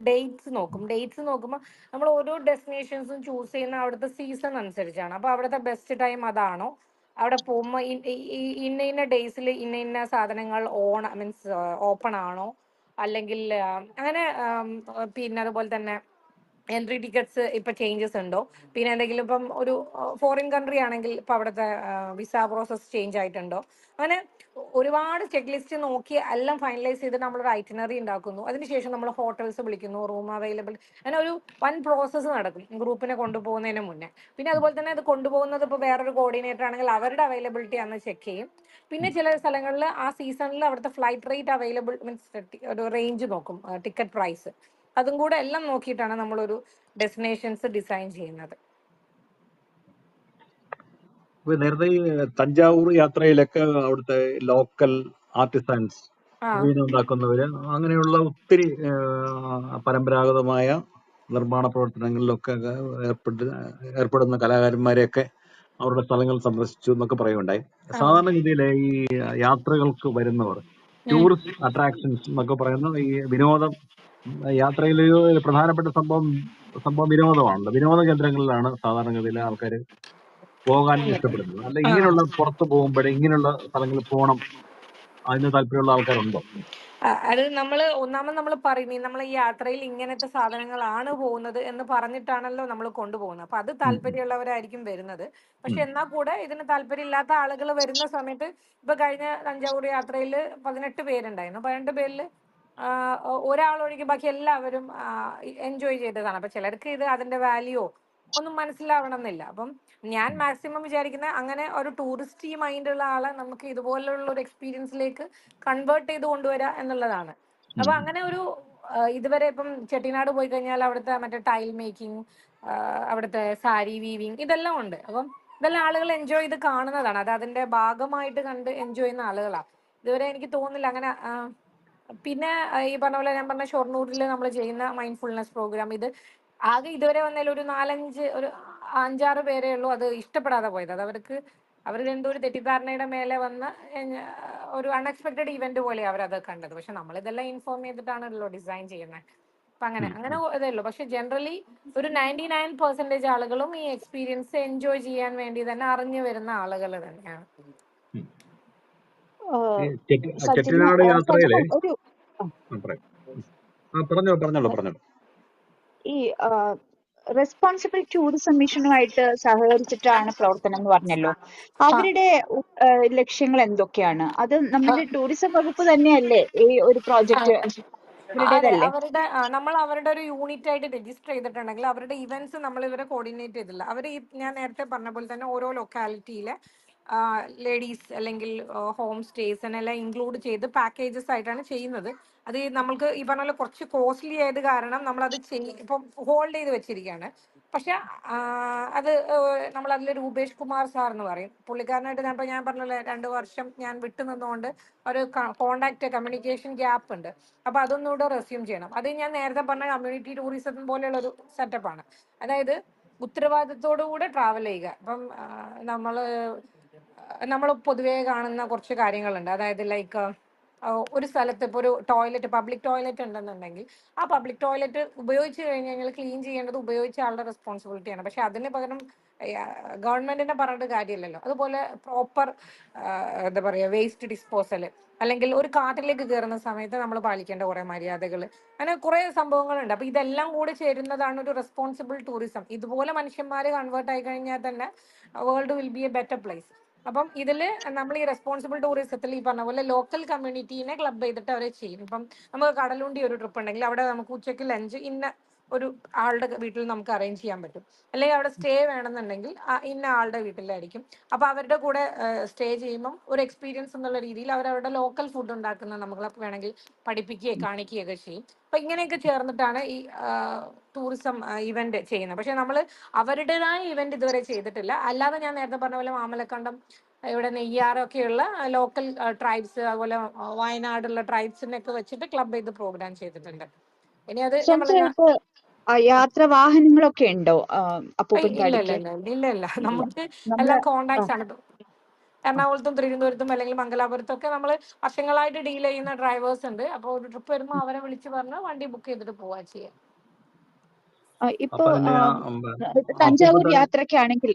ഡേറ്റ്സ് നോക്കുമ്പോൾ നമ്മൾ ഓരോ ഡെസ്റ്റിനേഷൻസും ചൂസ് ചെയ്യുന്ന അവിടുത്തെ സീസൺ അനുസരിച്ചാണ്. അപ്പോൾ അവിടുത്തെ ബെസ്റ്റ് ടൈം അതാണോ, അവിടെ പോകുമ്പോൾ ഇന്ന ഡേയ്സിൽ ഇന്ന സാധനങ്ങൾ മീൻസ് ഓപ്പൺ ആണോ, അല്ലെങ്കിൽ അങ്ങനെ പിന്നെ അതുപോലെ തന്നെ എൻട്രി ടിക്കറ്റ്സ് ഇപ്പം ചേഞ്ചസ് ഉണ്ടോ, പിന്നെ എന്തെങ്കിലും ഇപ്പം ഒരു ഫോറിൻ കൺട്രി ആണെങ്കിൽ ഇപ്പം അവിടുത്തെ വിസ പ്രോസസ് ചേഞ്ച് ആയിട്ടുണ്ടോ, അങ്ങനെ ഒരുപാട് ചെക്ക് ലിസ്റ്റ് നോക്കി എല്ലാം ഫൈനലൈസ് ചെയ്ത് നമ്മളൊരു ഐറ്റിനറി ഉണ്ടാക്കുന്നു. അതിനുശേഷം നമ്മൾ ഹോട്ടൽസ് വിളിക്കുന്നു, റൂം അവൈലബിൾ, അങ്ങനെ ഒരു വൺ പ്രോസസ്സ് നടക്കും ഗ്രൂപ്പിനെ കൊണ്ടുപോകുന്നതിന് മുന്നേ. പിന്നെ അതുപോലെ തന്നെ അത് കൊണ്ടുപോകുന്നത് ഇപ്പോൾ വേറൊരു കോർഡിനേറ്റർ ആണെങ്കിൽ അവരുടെ അവൈലബിലിറ്റി അന്ന് ചെക്ക് ചെയ്യും. പിന്നെ ചില സ്ഥലങ്ങളിൽ ആ സീസണിൽ അവിടുത്തെ ഫ്ലൈറ്റ് റേറ്റ് അവൈലബിൾ മീൻസ് ഒരു റേഞ്ച് നോക്കും, ടിക്കറ്റ് പ്രൈസ്, അതും കൂടെ എല്ലാം നോക്കിയിട്ടാണ് നമ്മളൊരു ഡെസ്റ്റിനേഷൻസ് ഡിസൈൻ ചെയ്യുന്നത്. നേരത്തെ ഈ തഞ്ചാവൂർ യാത്രയിലൊക്കെ അവിടുത്തെ ലോക്കൽ ആർട്ടിസൻസ് വീട് ഉണ്ടാക്കുന്നവര്, അങ്ങനെയുള്ള ഒത്തിരി പരമ്പരാഗതമായ നിർമ്മാണ പ്രവർത്തനങ്ങളിലൊക്കെ ഏർപ്പെടുന്ന കലാകാരന്മാരെയൊക്കെ അവരുടെ സ്ഥലങ്ങൾ സന്ദർശിച്ചു എന്നൊക്കെ പറയുകയുണ്ടായി. സാധാരണഗതിയിലെ ഈ യാത്രകൾക്ക് വരുന്നവർ, ടൂറിസ്റ്റ് അട്രാക്ഷൻസ് എന്നൊക്കെ പറയുന്ന ഈ വിനോദം, യാത്രയിലെ ഒരു പ്രധാനപ്പെട്ട സംഭവം വിനോദമാണല്ലോ. വിനോദ കേന്ദ്രങ്ങളിലാണ് സാധാരണഗതിയിലെ ആൾക്കാർ പോകാൻ ഇഷ്ടപ്പെടുന്നത്. അല്ല, ഇങ്ങനെയുള്ള പുറത്ത് പോകുമ്പോഴേ ഇങ്ങനെയുള്ള സ്ഥലങ്ങളിൽ പോകണം അതിന് താല്പര്യമുള്ള ആൾക്കാരുണ്ടോ? അത് നമ്മൾ പറയും, നമ്മൾ ഈ യാത്രയിൽ ഇങ്ങനത്തെ സാധനങ്ങളാണ് പോകുന്നത് എന്ന് പറഞ്ഞിട്ടാണല്ലോ നമ്മൾ കൊണ്ടുപോകുന്നത്. അപ്പൊ അത് താല്പര്യമുള്ളവരായിരിക്കും വരുന്നത്. പക്ഷെ എന്നാൽ കൂടെ ഇതിന് താല്പര്യം ഇല്ലാത്ത ആളുകൾ വരുന്ന സമയത്ത്, ഇപ്പൊ കഴിഞ്ഞ തഞ്ചാവൂർ യാത്രയിൽ 18 പേരുണ്ടായിരുന്നു. 18 പേരിൽ ഒരാളൊഴികെ ബാക്കി എല്ലാവരും എൻജോയ് ചെയ്തതാണ്. അപ്പൊ ചിലർക്ക് ഇത് അതിന്റെ വാല്യൂ ഒന്നും മനസ്സിലാവണം എന്നില്ല. അപ്പം ഞാൻ മാക്സിമം വിചാരിക്കുന്നത് അങ്ങനെ ഒരു ടൂറിസ്റ്റ് മൈൻഡുള്ള ആളെ നമുക്ക് ഇതുപോലുള്ള ഒരു എക്സ്പീരിയൻസിലേക്ക് കൺവേർട്ട് ചെയ്ത് കൊണ്ടുവരിക എന്നുള്ളതാണ്. അപ്പൊ അങ്ങനെ ഒരു ഇതുവരെ ഇപ്പം ചെട്ടിനാട് പോയി കഴിഞ്ഞാൽ അവിടുത്തെ മറ്റേ ടൈൽ മേക്കിംഗ്, അവിടുത്തെ സാരി വീവിങ്, ഇതെല്ലാം ഉണ്ട്. അപ്പം ഇതെല്ലാം ആളുകൾ എൻജോയ് ചെയ്ത് കാണുന്നതാണ്. അത് അതിന്റെ ഭാഗമായിട്ട് കണ്ട് എൻജോയ് ചെയ്യുന്ന ആളുകളാണ്. ഇതുവരെ എനിക്ക് തോന്നുന്നില്ല അങ്ങനെ. പിന്നെ ഈ പറഞ്ഞ പോലെ ഞാൻ പറഞ്ഞ ഷൊർണൂരിൽ നമ്മൾ ചെയ്യുന്ന മൈൻഡ്ഫുൾനെസ് പ്രോഗ്രാം, ഇത് ആകെ ഇതുവരെ വന്നതിൽ ഒരു 5-6 പേരേ ഉള്ളൂ അത് ഇഷ്ടപ്പെടാതെ പോയത്. അത് അവർ എന്തോ ഒരു തെറ്റിദ്ധാരണയുടെ മേലെ വന്ന ഒരു അൺഎക്സ്പെക്ടഡ് ഇവന്റ് പോലെ അവരത് കണ്ടത്. പക്ഷെ നമ്മളിതെല്ലാം ഇൻഫോം ചെയ്തിട്ടാണല്ലോ ഡിസൈൻ ചെയ്യുന്നത്. അപ്പൊ അങ്ങനെ ഇതേ ഉള്ളൂ. പക്ഷെ ജനറലി ഒരു 99% ആളുകളും ഈ എക്സ്പീരിയൻസ് എൻജോയ് ചെയ്യാൻ വേണ്ടി തന്നെ അറിഞ്ഞു വരുന്ന ആളുകൾ തന്നെയാണ്. ചെട്ടിനാട് യാത്രയിലെ പറഞ്ഞോളൂ. ഈ റെസ്പോൺസിബിൾ ടൂറിസം മിഷനുമായിട്ട് സഹകരിച്ചിട്ടാണ് പ്രവർത്തനം എന്ന് പറഞ്ഞല്ലോ. അവരുടെ ലക്ഷ്യങ്ങൾ എന്തൊക്കെയാണ്? അത് നമ്മുടെ ടൂറിസം വകുപ്പ് തന്നെയല്ലേ ഈ ഒരു പ്രോജക്റ്റ്? നമ്മൾ അവരുടെ ഒരു യൂണിറ്റ് ആയിട്ട് രജിസ്റ്റർ ചെയ്തിട്ടുണ്ടെങ്കിൽ അവരുടെ ഇവന്റ്സ് നമ്മൾ ഇവരെ കോർഡിനേറ്റ് ചെയ്തില്ല. ഞാൻ നേരത്തെ പറഞ്ഞ പോലെ തന്നെ ഓരോ ലൊക്കാലിറ്റിയിലെ ലേഡീസ് അല്ലെങ്കിൽ ഹോം സ്റ്റേസിനെല്ലാം ഇൻക്ലൂഡ് ചെയ്ത് പാക്കേജസ് ആയിട്ടാണ് ചെയ്യുന്നത്. അത് നമ്മൾക്ക് ഈ പറഞ്ഞ പോലെ കുറച്ച് കോസ്റ്റ്ലി ആയത് കാരണം നമ്മളത് ഇപ്പം ഹോൾഡ് ചെയ്ത് വെച്ചിരിക്കുകയാണ്. പക്ഷെ അത് നമ്മളതിൽ രൂപേഷ് കുമാർ സാർ എന്ന് പറയും, പുള്ളിക്കാരനായിട്ട് ഞാൻ പറഞ്ഞ 2 വർഷം ഞാൻ വിട്ടു നിന്നുകൊണ്ട് ഒരു കോണ്ടാക്ട് കമ്മ്യൂണിക്കേഷൻ ഗ്യാപ്പ് ഉണ്ട്. അപ്പൊ അതൊന്നുകൂടെ റെസ്യൂം ചെയ്യണം. അത് ഞാൻ നേരത്തെ പറഞ്ഞ കമ്മ്യൂണിറ്റി ടൂറിസം പോലെയുള്ള ഒരു സെറ്റപ്പാണ്. അതായത് ഉത്തരവാദിത്തോടുകൂടെ ട്രാവൽ ചെയ്യുക. ഇപ്പം നമ്മൾ പൊതുവേ കാണുന്ന കുറച്ച് കാര്യങ്ങളുണ്ട്. അതായത് ലൈക്ക് ഒരു സ്ഥലത്ത് ഇപ്പോൾ ഒരു ടോയ്ലറ്റ്, പബ്ലിക് ടോയ്ലറ്റ് ഉണ്ടെന്നുണ്ടെങ്കിൽ ആ പബ്ലിക് ടോയ്ലറ്റ് ഉപയോഗിച്ച് കഴിഞ്ഞ് കഴിഞ്ഞാൽ ക്ലീൻ ചെയ്യേണ്ടത് ഉപയോഗിച്ച ആളുടെ റെസ്പോൺസിബിലിറ്റിയാണ്. പക്ഷെ അതിന് പകരം ഗവൺമെന്റിനെ പറഞ്ഞിട്ട് കാര്യമില്ലല്ലോ. അതുപോലെ പ്രോപ്പർ എന്താ പറയുക, വേസ്റ്റ് ഡിസ്പോസൽ, അല്ലെങ്കിൽ ഒരു കാട്ടിലേക്ക് കയറുന്ന സമയത്ത് നമ്മൾ പാലിക്കേണ്ട കുറേ മര്യാദകൾ, അങ്ങനെ കുറേ സംഭവങ്ങളുണ്ട്. അപ്പോൾ ഇതെല്ലാം കൂടി ചേരുന്നതാണ് ഒരു റെസ്പോൺസിബിൾ ടൂറിസം. ഇതുപോലെ മനുഷ്യന്മാർ കൺവേർട്ട് ആയി കഴിഞ്ഞാൽ തന്നെ world will be A better place. അപ്പം ഇതിൽ നമ്മൾ ഈ റെസ്പോൺസിബിൾ ടൂറിസത്തിൽ ഈ പറഞ്ഞ പോലെ ലോക്കൽ കമ്മ്യൂണിറ്റീനെ ക്ലബ് ചെയ്തിട്ട് അവരെ ചെയ്യും. ഇപ്പം നമുക്ക് കടലുണ്ടി ഒരു ട്രിപ്പ് ഉണ്ടെങ്കിൽ അവിടെ നമുക്ക് ഉച്ചയ്ക്ക് ലഞ്ച് ഇന്ന ഒരു ആളുടെ വീട്ടിൽ നമുക്ക് അറേഞ്ച് ചെയ്യാൻ പറ്റും. അല്ലെങ്കിൽ അവിടെ സ്റ്റേ വേണമെന്നുണ്ടെങ്കിൽ ഇന്ന ആളുടെ വീട്ടിലായിരിക്കും. അപ്പോൾ അവരുടെ കൂടെ സ്റ്റേ ചെയ്യുമ്പം ഒരു എക്സ്പീരിയൻസ് എന്നുള്ള രീതിയിൽ അവരവരുടെ ലോക്കൽ ഫുഡ് ഉണ്ടാക്കുന്നത് നമ്മളെ വേണമെങ്കിൽ പഠിപ്പിക്കുകയോ കാണിക്കുകയൊക്കെ ചെയ്യും. അപ്പം ഇങ്ങനെയൊക്കെ ചേർന്നിട്ടാണ് ഈ ടൂറിസം ഇവന്റ് ചെയ്യുന്നത്. പക്ഷെ നമ്മൾ അവരുടേതായ ഇവന്റ് ഇതുവരെ ചെയ്തിട്ടില്ല. അല്ലാതെ ഞാൻ നേരത്തെ പറഞ്ഞ പോലെ മാമലക്കണ്ടം, ഇവിടെ നെയ്യാറൊക്കെയുള്ള ലോക്കൽ ട്രൈബ്സ്, അതുപോലെ വയനാടുള്ള ട്രൈബ്സിനൊക്കെ വെച്ചിട്ട് ക്ലബ് ചെയ്ത് പ്രോഗ്രാം ചെയ്തിട്ടുണ്ട്. ഇനി അത് നമ്മൾ ഇപ്പൊ യാത്ര വാഹനങ്ങളൊക്കെ ഉണ്ടോ അപ്പൂപ്പൻ ഇല്ല ഇല്ല താടിക്ക്? ഇല്ല ഇല്ല ഇല്ല നമുക്ക് നമ്മള് എല്ലാം കോണ്ടാക്ട്സ് ആണ്. എറണാകുളത്തും തിരുവനന്തപുരത്തും അല്ലെങ്കിൽ മംഗലാപുരത്തും ഒക്കെ നമ്മൾ വർഷങ്ങളായിട്ട് ഡീൽ ചെയ്യുന്ന ഡ്രൈവേഴ്സ് ഉണ്ട്. അപ്പോൾ ഒരു ട്രിപ്പ് വരുമ്പോൾ അവരെ വിളിച്ച് പറഞ്ഞ് വണ്ടി ബുക്ക് ചെയ്തിട്ട് പോവാ ചെയ്യാം. ഇപ്പൊ അപ്പൊ അതിന്റെ തഞ്ചാവൂർ അപ്പൂപ്പൻ യാത്രക്കാണെങ്കിൽ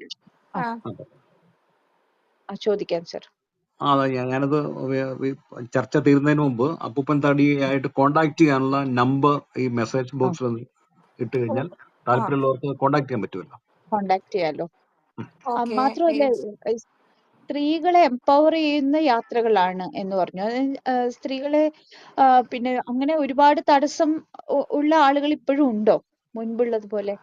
ആ ചോദിക്കാം സർ. അതെ, ഞാനത് ചർച്ച തീരുന്നതിന് മുമ്പ് അപ്പൂപ്പൻ താടിയായിട്ട് കോണ്ടാക്ട് ചെയ്യാനുള്ള നമ്പർ ഈ മെസ്സേജ് ബോക്സിൽ ഇട്ട് കഴിഞ്ഞാൽ താല്പര്യമുള്ളവർക്ക് കോണ്ടാക്ട് ചെയ്യാൻ പറ്റുമല്ലോ. കോണ്ടാക്ട് ചെയ്യാലോ. ഓക്കെ. മാത്രമല്ല സ്ത്രീകളെ എംപവർ ചെയ്യുന്ന യാത്രകളാണ് എന്ന് പറഞ്ഞു. സ്ത്രീകളെ പിന്നെ അങ്ങനെ ഒരുപാട് തടസ്സം ഉള്ള ആളുകൾ ഇപ്പോഴും ഉണ്ടോ മുൻപുള്ളതുപോലെ?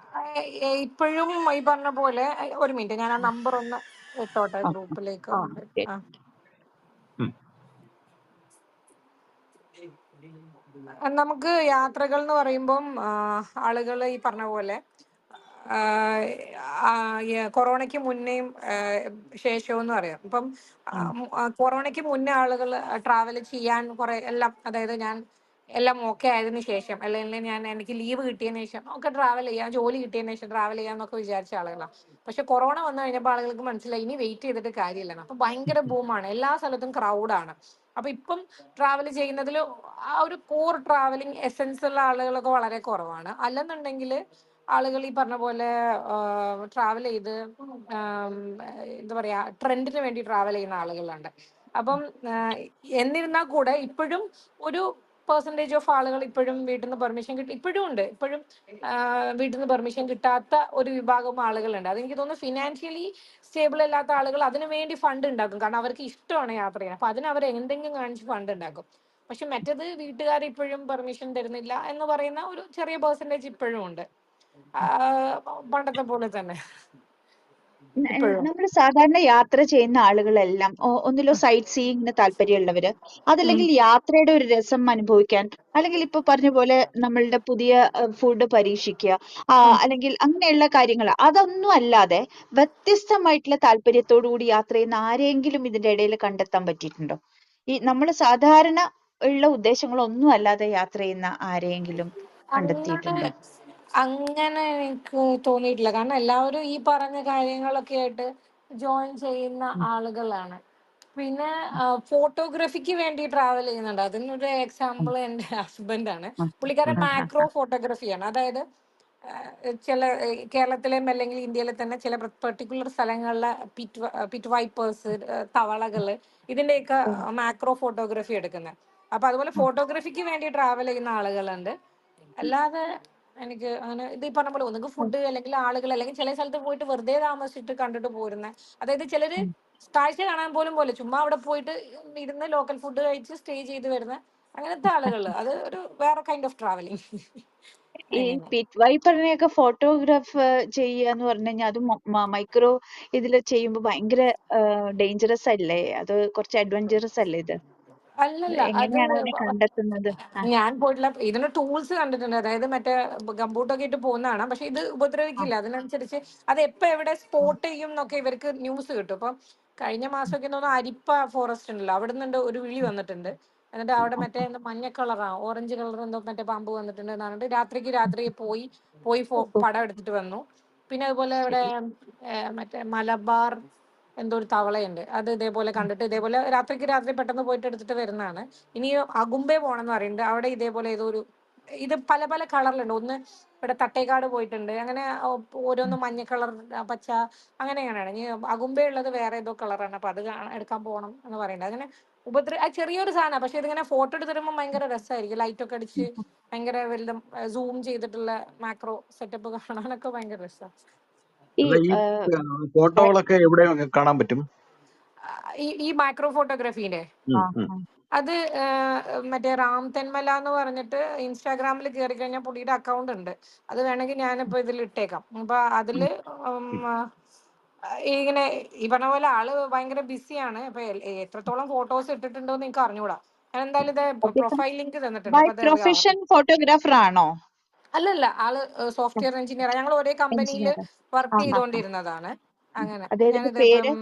ഇപ്പോഴും ഈ പറഞ്ഞ പോലെ, ഒരു മിനിറ്റ് ഞാൻ ആ നമ്പർ ഒന്ന് ഇട്ടോട്ടെ ഗ്രൂപ്പിലേക്ക്. നമുക്ക് യാത്രകൾ എന്ന് പറയുമ്പം ആളുകൾ ഈ പറഞ്ഞ പോലെ കൊറോണയ്ക്ക് മുന്നേയും ശേഷവും എന്ന് പറയാം. ഇപ്പം കൊറോണയ്ക്ക് മുന്നേ ആളുകൾ ട്രാവൽ ചെയ്യാൻ കുറെ എല്ലാം, അതായത് ഞാൻ എല്ലാം ഓക്കെ ആയതിനു ശേഷം, അല്ലെങ്കിൽ എനിക്ക് ലീവ് കിട്ടിയതിന് ശേഷം ഒക്കെ ട്രാവൽ ചെയ്യാം, ജോലി കിട്ടിയതിന് ശേഷം ട്രാവൽ ചെയ്യാന്നൊക്കെ വിചാരിച്ച ആളുകളാണ്. പക്ഷെ കൊറോണ വന്നു കഴിഞ്ഞപ്പോൾ ആളുകൾക്ക് മനസ്സിലായി ഇനി വെയിറ്റ് ചെയ്തിട്ട് കാര്യമില്ല. അപ്പൊ ഭയങ്കര ബൂമാണ്, എല്ലാ സ്ഥലത്തും ക്രൗഡാണ്. അപ്പൊ ഇപ്പം ട്രാവൽ ചെയ്യുന്നതിൽ ആ ഒരു കോർ ട്രാവലിംഗ് എസെൻസ് ഉള്ള ആളുകളൊക്കെ വളരെ കുറവാണ്. അല്ലെന്നുണ്ടെങ്കിൽ ആളുകൾ ഈ പറഞ്ഞ പോലെ ട്രാവൽ ചെയ്ത് എന്താ പറയാ, ട്രെൻഡിന് വേണ്ടി ട്രാവൽ ചെയ്യുന്ന ആളുകളുണ്ട്. അപ്പം എന്നിരുന്നാൽ കൂടെ ഇപ്പോഴും ഒരു പെർസെൻറ്റേജ് ഓഫ് ആളുകൾ ഇപ്പോഴും വീട്ടിൽ നിന്ന് പെർമിഷൻ ഇപ്പോഴും ഉണ്ട്. ഇപ്പോഴും വീട്ടിൽ നിന്ന് പെർമിഷൻ കിട്ടാത്ത ഒരു വിഭാഗം ആളുകളുണ്ട്. അതെനിക്ക് തോന്നുന്നു ഫിനാൻഷ്യലി സ്റ്റേബിൾ അല്ലാത്ത ആളുകൾ അതിനു വേണ്ടി ഫണ്ട് ഉണ്ടാക്കും. കാരണം അവർക്ക് ഇഷ്ടമാണ് യാത്ര ചെയ്യാൻ. അപ്പൊ അതിന് അവർ എന്തെങ്കിലും കാണിച്ച് ഫണ്ട് ഉണ്ടാക്കും. പക്ഷെ മറ്റേത് വീട്ടുകാർ ഇപ്പോഴും പെർമിഷൻ തരുന്നില്ല എന്ന് പറയുന്ന ഒരു ചെറിയ പെർസെൻറ്റേജ് ഇപ്പോഴും ഉണ്ട്. പണ്ടത്തെ പോലെ തന്നെ ഇപ്പോഴും. നമ്മൾ സാധാരണ യാത്ര ചെയ്യുന്ന ആളുകളെല്ലാം ഒന്നിലോ സൈറ്റ് സീയിങ്ങിന് താല്പര്യമുള്ളവര്, അതല്ലെങ്കിൽ യാത്രയുടെ ഒരു രസം അനുഭവിക്കാൻ, അല്ലെങ്കിൽ ഇപ്പൊ പറഞ്ഞ പോലെ നമ്മളുടെ പുതിയ ഫുഡ് പരീക്ഷിക്കുക, അല്ലെങ്കിൽ അങ്ങനെയുള്ള കാര്യങ്ങൾ, അതൊന്നും അല്ലാതെ വ്യത്യസ്തമായിട്ടുള്ള താല്പര്യത്തോടു കൂടി യാത്ര ചെയ്യുന്ന ആരെങ്കിലും ഇതിന്റെ ഇടയിൽ കണ്ടെത്താൻ പറ്റിയിട്ടുണ്ടോ? ഈ നമ്മൾ സാധാരണ ഉള്ള ഉദ്ദേശങ്ങളൊന്നും അല്ലാതെ യാത്ര ചെയ്യുന്ന ആരെയെങ്കിലും കണ്ടെത്തിയിട്ടുണ്ടോ? അങ്ങനെ എനിക്ക് തോന്നിയിട്ടില്ല. കാരണം എല്ലാവരും ഈ പറഞ്ഞ കാര്യങ്ങളൊക്കെ ആയിട്ട് ജോയിൻ ചെയ്യുന്ന ആളുകളാണ്. പിന്നെ ഫോട്ടോഗ്രാഫിക്ക് വേണ്ടി ട്രാവൽ ചെയ്യുന്നുണ്ട്. അതിനൊരു എക്സാമ്പിൾ എൻ്റെ ഹസ്ബൻഡാണ്. പുള്ളിക്കാരൻ മാക്രോ ഫോട്ടോഗ്രാഫിയാണ്. അതായത് ചില കേരളത്തിലെയും അല്ലെങ്കിൽ ഇന്ത്യയിലെ തന്നെ ചില പെർട്ടിക്കുലർ സ്ഥലങ്ങളിലെ പിറ്റ് വൈപ്പേഴ്സ്, തവളകള്, ഇതിന്റെയൊക്കെ മാക്രോ ഫോട്ടോഗ്രാഫി എടുക്കുന്നത്. അപ്പൊ അതുപോലെ ഫോട്ടോഗ്രാഫിക്ക് വേണ്ടി ട്രാവൽ ചെയ്യുന്ന ആളുകളുണ്ട്. അല്ലാതെ എനിക്ക് അങ്ങനെ ഇത് ഈ പറഞ്ഞ പോലെ ഒന്നുകിൽ ഫുഡ്, അല്ലെങ്കിൽ ആളുകൾ, അല്ലെങ്കിൽ ചില സ്ഥലത്ത് പോയിട്ട് വെറുതെ താമസിച്ചിട്ട് കണ്ടിട്ട് പോരുന്ന, അതായത് ചിലര് കാഴ്ച കാണാൻ പോലും പോലെ ചുമ്മാ അവിടെ പോയിട്ട് ഇരുന്ന് ലോക്കൽ ഫുഡ് കഴിച്ച് സ്റ്റേ ചെയ്ത് വരുന്ന അങ്ങനത്തെ ആളുകൾ. അത് ഒരു വേറെ കൈൻഡ് ഓഫ് ട്രാവലിംഗ്. ഈ പിറ്റ് വൈപ്പറിനെയൊക്കെ ഫോട്ടോഗ്രാഫ് ചെയ്യാന്ന് പറഞ്ഞു കഴിഞ്ഞാൽ അത് മൈക്രോ ഇതിൽ ചെയ്യുമ്പോൾ ഭയങ്കര ഡേഞ്ചറസ് അല്ലേ? അത് കുറച്ച് അഡ്വഞ്ചറസ് അല്ലേ ഇത്? അല്ലല്ല, അത് എങ്ങനെയാണ് അതിനെ കണ്ടെത്തുന്നത്? ഞാൻ പോയിട്ടില്ല. ഇതിന് ടൂൾസ് കണ്ടിട്ടുണ്ട്. അതായത് മറ്റേ ഗംബൂട്ടൊക്കെ ഇട്ട് പോകുന്നതാണ്. പക്ഷെ ഇത് ഉപദ്രവിക്കില്ല. അതിനനുസരിച്ച് അത് എപ്പോ എവിടെ സ്പോട്ട് ചെയ്യും എന്നൊക്കെ ഇവർക്ക് ന്യൂസ് കിട്ടും. ഇപ്പം കഴിഞ്ഞ മാസമൊക്കെ തോന്നുന്നു അരിപ്പ ഫോറസ്റ്റ് ഉണ്ടല്ലോ, അവിടെ നിന്നുണ്ട് ഒരു വിളി വന്നിട്ടുണ്ട്. എന്നിട്ട് അവിടെ മറ്റേ മഞ്ഞ കളറാ ഓറഞ്ച് കളർ എന്തോ മറ്റേ പാമ്പ് വന്നിട്ടുണ്ട് എന്ന് പറഞ്ഞിട്ട് രാത്രി പോയി പടം എടുത്തിട്ട് വന്നു. പിന്നെ അതുപോലെ ഇവിടെ മറ്റേ മലബാർ എന്തോ ഒരു തവളയുണ്ട്. അത് ഇതേപോലെ കണ്ടിട്ട് ഇതേപോലെ രാത്രിക്ക് രാത്രി പെട്ടെന്ന് പോയിട്ട് എടുത്തിട്ട് വരുന്നതാണ്. ഇനി അകുമ്പേ പോകണമെന്ന് പറയുന്നുണ്ട്. അവിടെ ഇതേപോലെ ഏതോ ഒരു ഇത് പല പല കളറിലുണ്ട്. ഒന്ന് ഇവിടെ തട്ടേക്കാട് പോയിട്ടുണ്ട്. അങ്ങനെ ഓരോന്ന് മഞ്ഞ കളർ, പച്ച, അങ്ങനെയാണ്. ഇനി അകുമ്പേ ഉള്ളത് വേറെ ഏതോ കളറാണ്. അപ്പൊ അത് എടുക്കാൻ പോകണം എന്ന് പറയുന്നത്. അങ്ങനെ ചെറിയൊരു സാധനം, പക്ഷെ ഇതിങ്ങനെ ഫോട്ടോ എടുത്ത് തരുമ്പോൾ ഭയങ്കര രസമായിരിക്കും. ലൈറ്റ് ഒക്കെ അടിച്ച് ഭയങ്കര വലുതും സൂം ചെയ്തിട്ടുള്ള മാക്രോ സെറ്റപ്പ് കാണാനൊക്കെ ഭയങ്കര രസമാണ്. ഈ അല്ല, ഈ ഫോട്ടോകളൊക്കെ എവിടെ കാണാൻ പറ്റും? ഈ മൈക്രോ ഫോട്ടോഗ്രാഫീന്റെ അത് മറ്റേ റാം തെന്മല എന്ന് പറഞ്ഞിട്ട് ഇൻസ്റ്റാഗ്രാമിൽ കയറി കഴിഞ്ഞാൽ പുള്ളിയുടെ അക്കൗണ്ട് ഉണ്ട്. അത് വേണമെങ്കിൽ ഞാനിപ്പോ ഇതിൽ ഇട്ടേക്കാം. അപ്പൊ അതില് ഇങ്ങനെ ഈ പറഞ്ഞ പോലെ ആള് ഭയങ്കര ബിസിയാണ്. അപ്പൊ എത്രത്തോളം ഫോട്ടോസ് ഇട്ടിട്ടുണ്ടോ എന്ന് എനിക്ക് അറിഞ്ഞൂടാ. ഞാൻ എന്തായാലും ഇത് പ്രൊഫൈൽ ലിങ്ക് തന്നിട്ടുണ്ട്. ബൈ അപ്പൊ അത് പ്രൊഫഷൻ ഫോട്ടോഗ്രാഫർ ആണോ? അല്ലല്ല, ആള് സോഫ്റ്റ്വെയർ എഞ്ചിനീയർ. ഞങ്ങൾ ഒരേ കമ്പനിയിൽ വർക്ക് ചെയ്തുകൊണ്ടിരുന്നതാണ്. അങ്ങനെ അദ്ദേഹത്തിന്റെ ഞാനിത് പേര്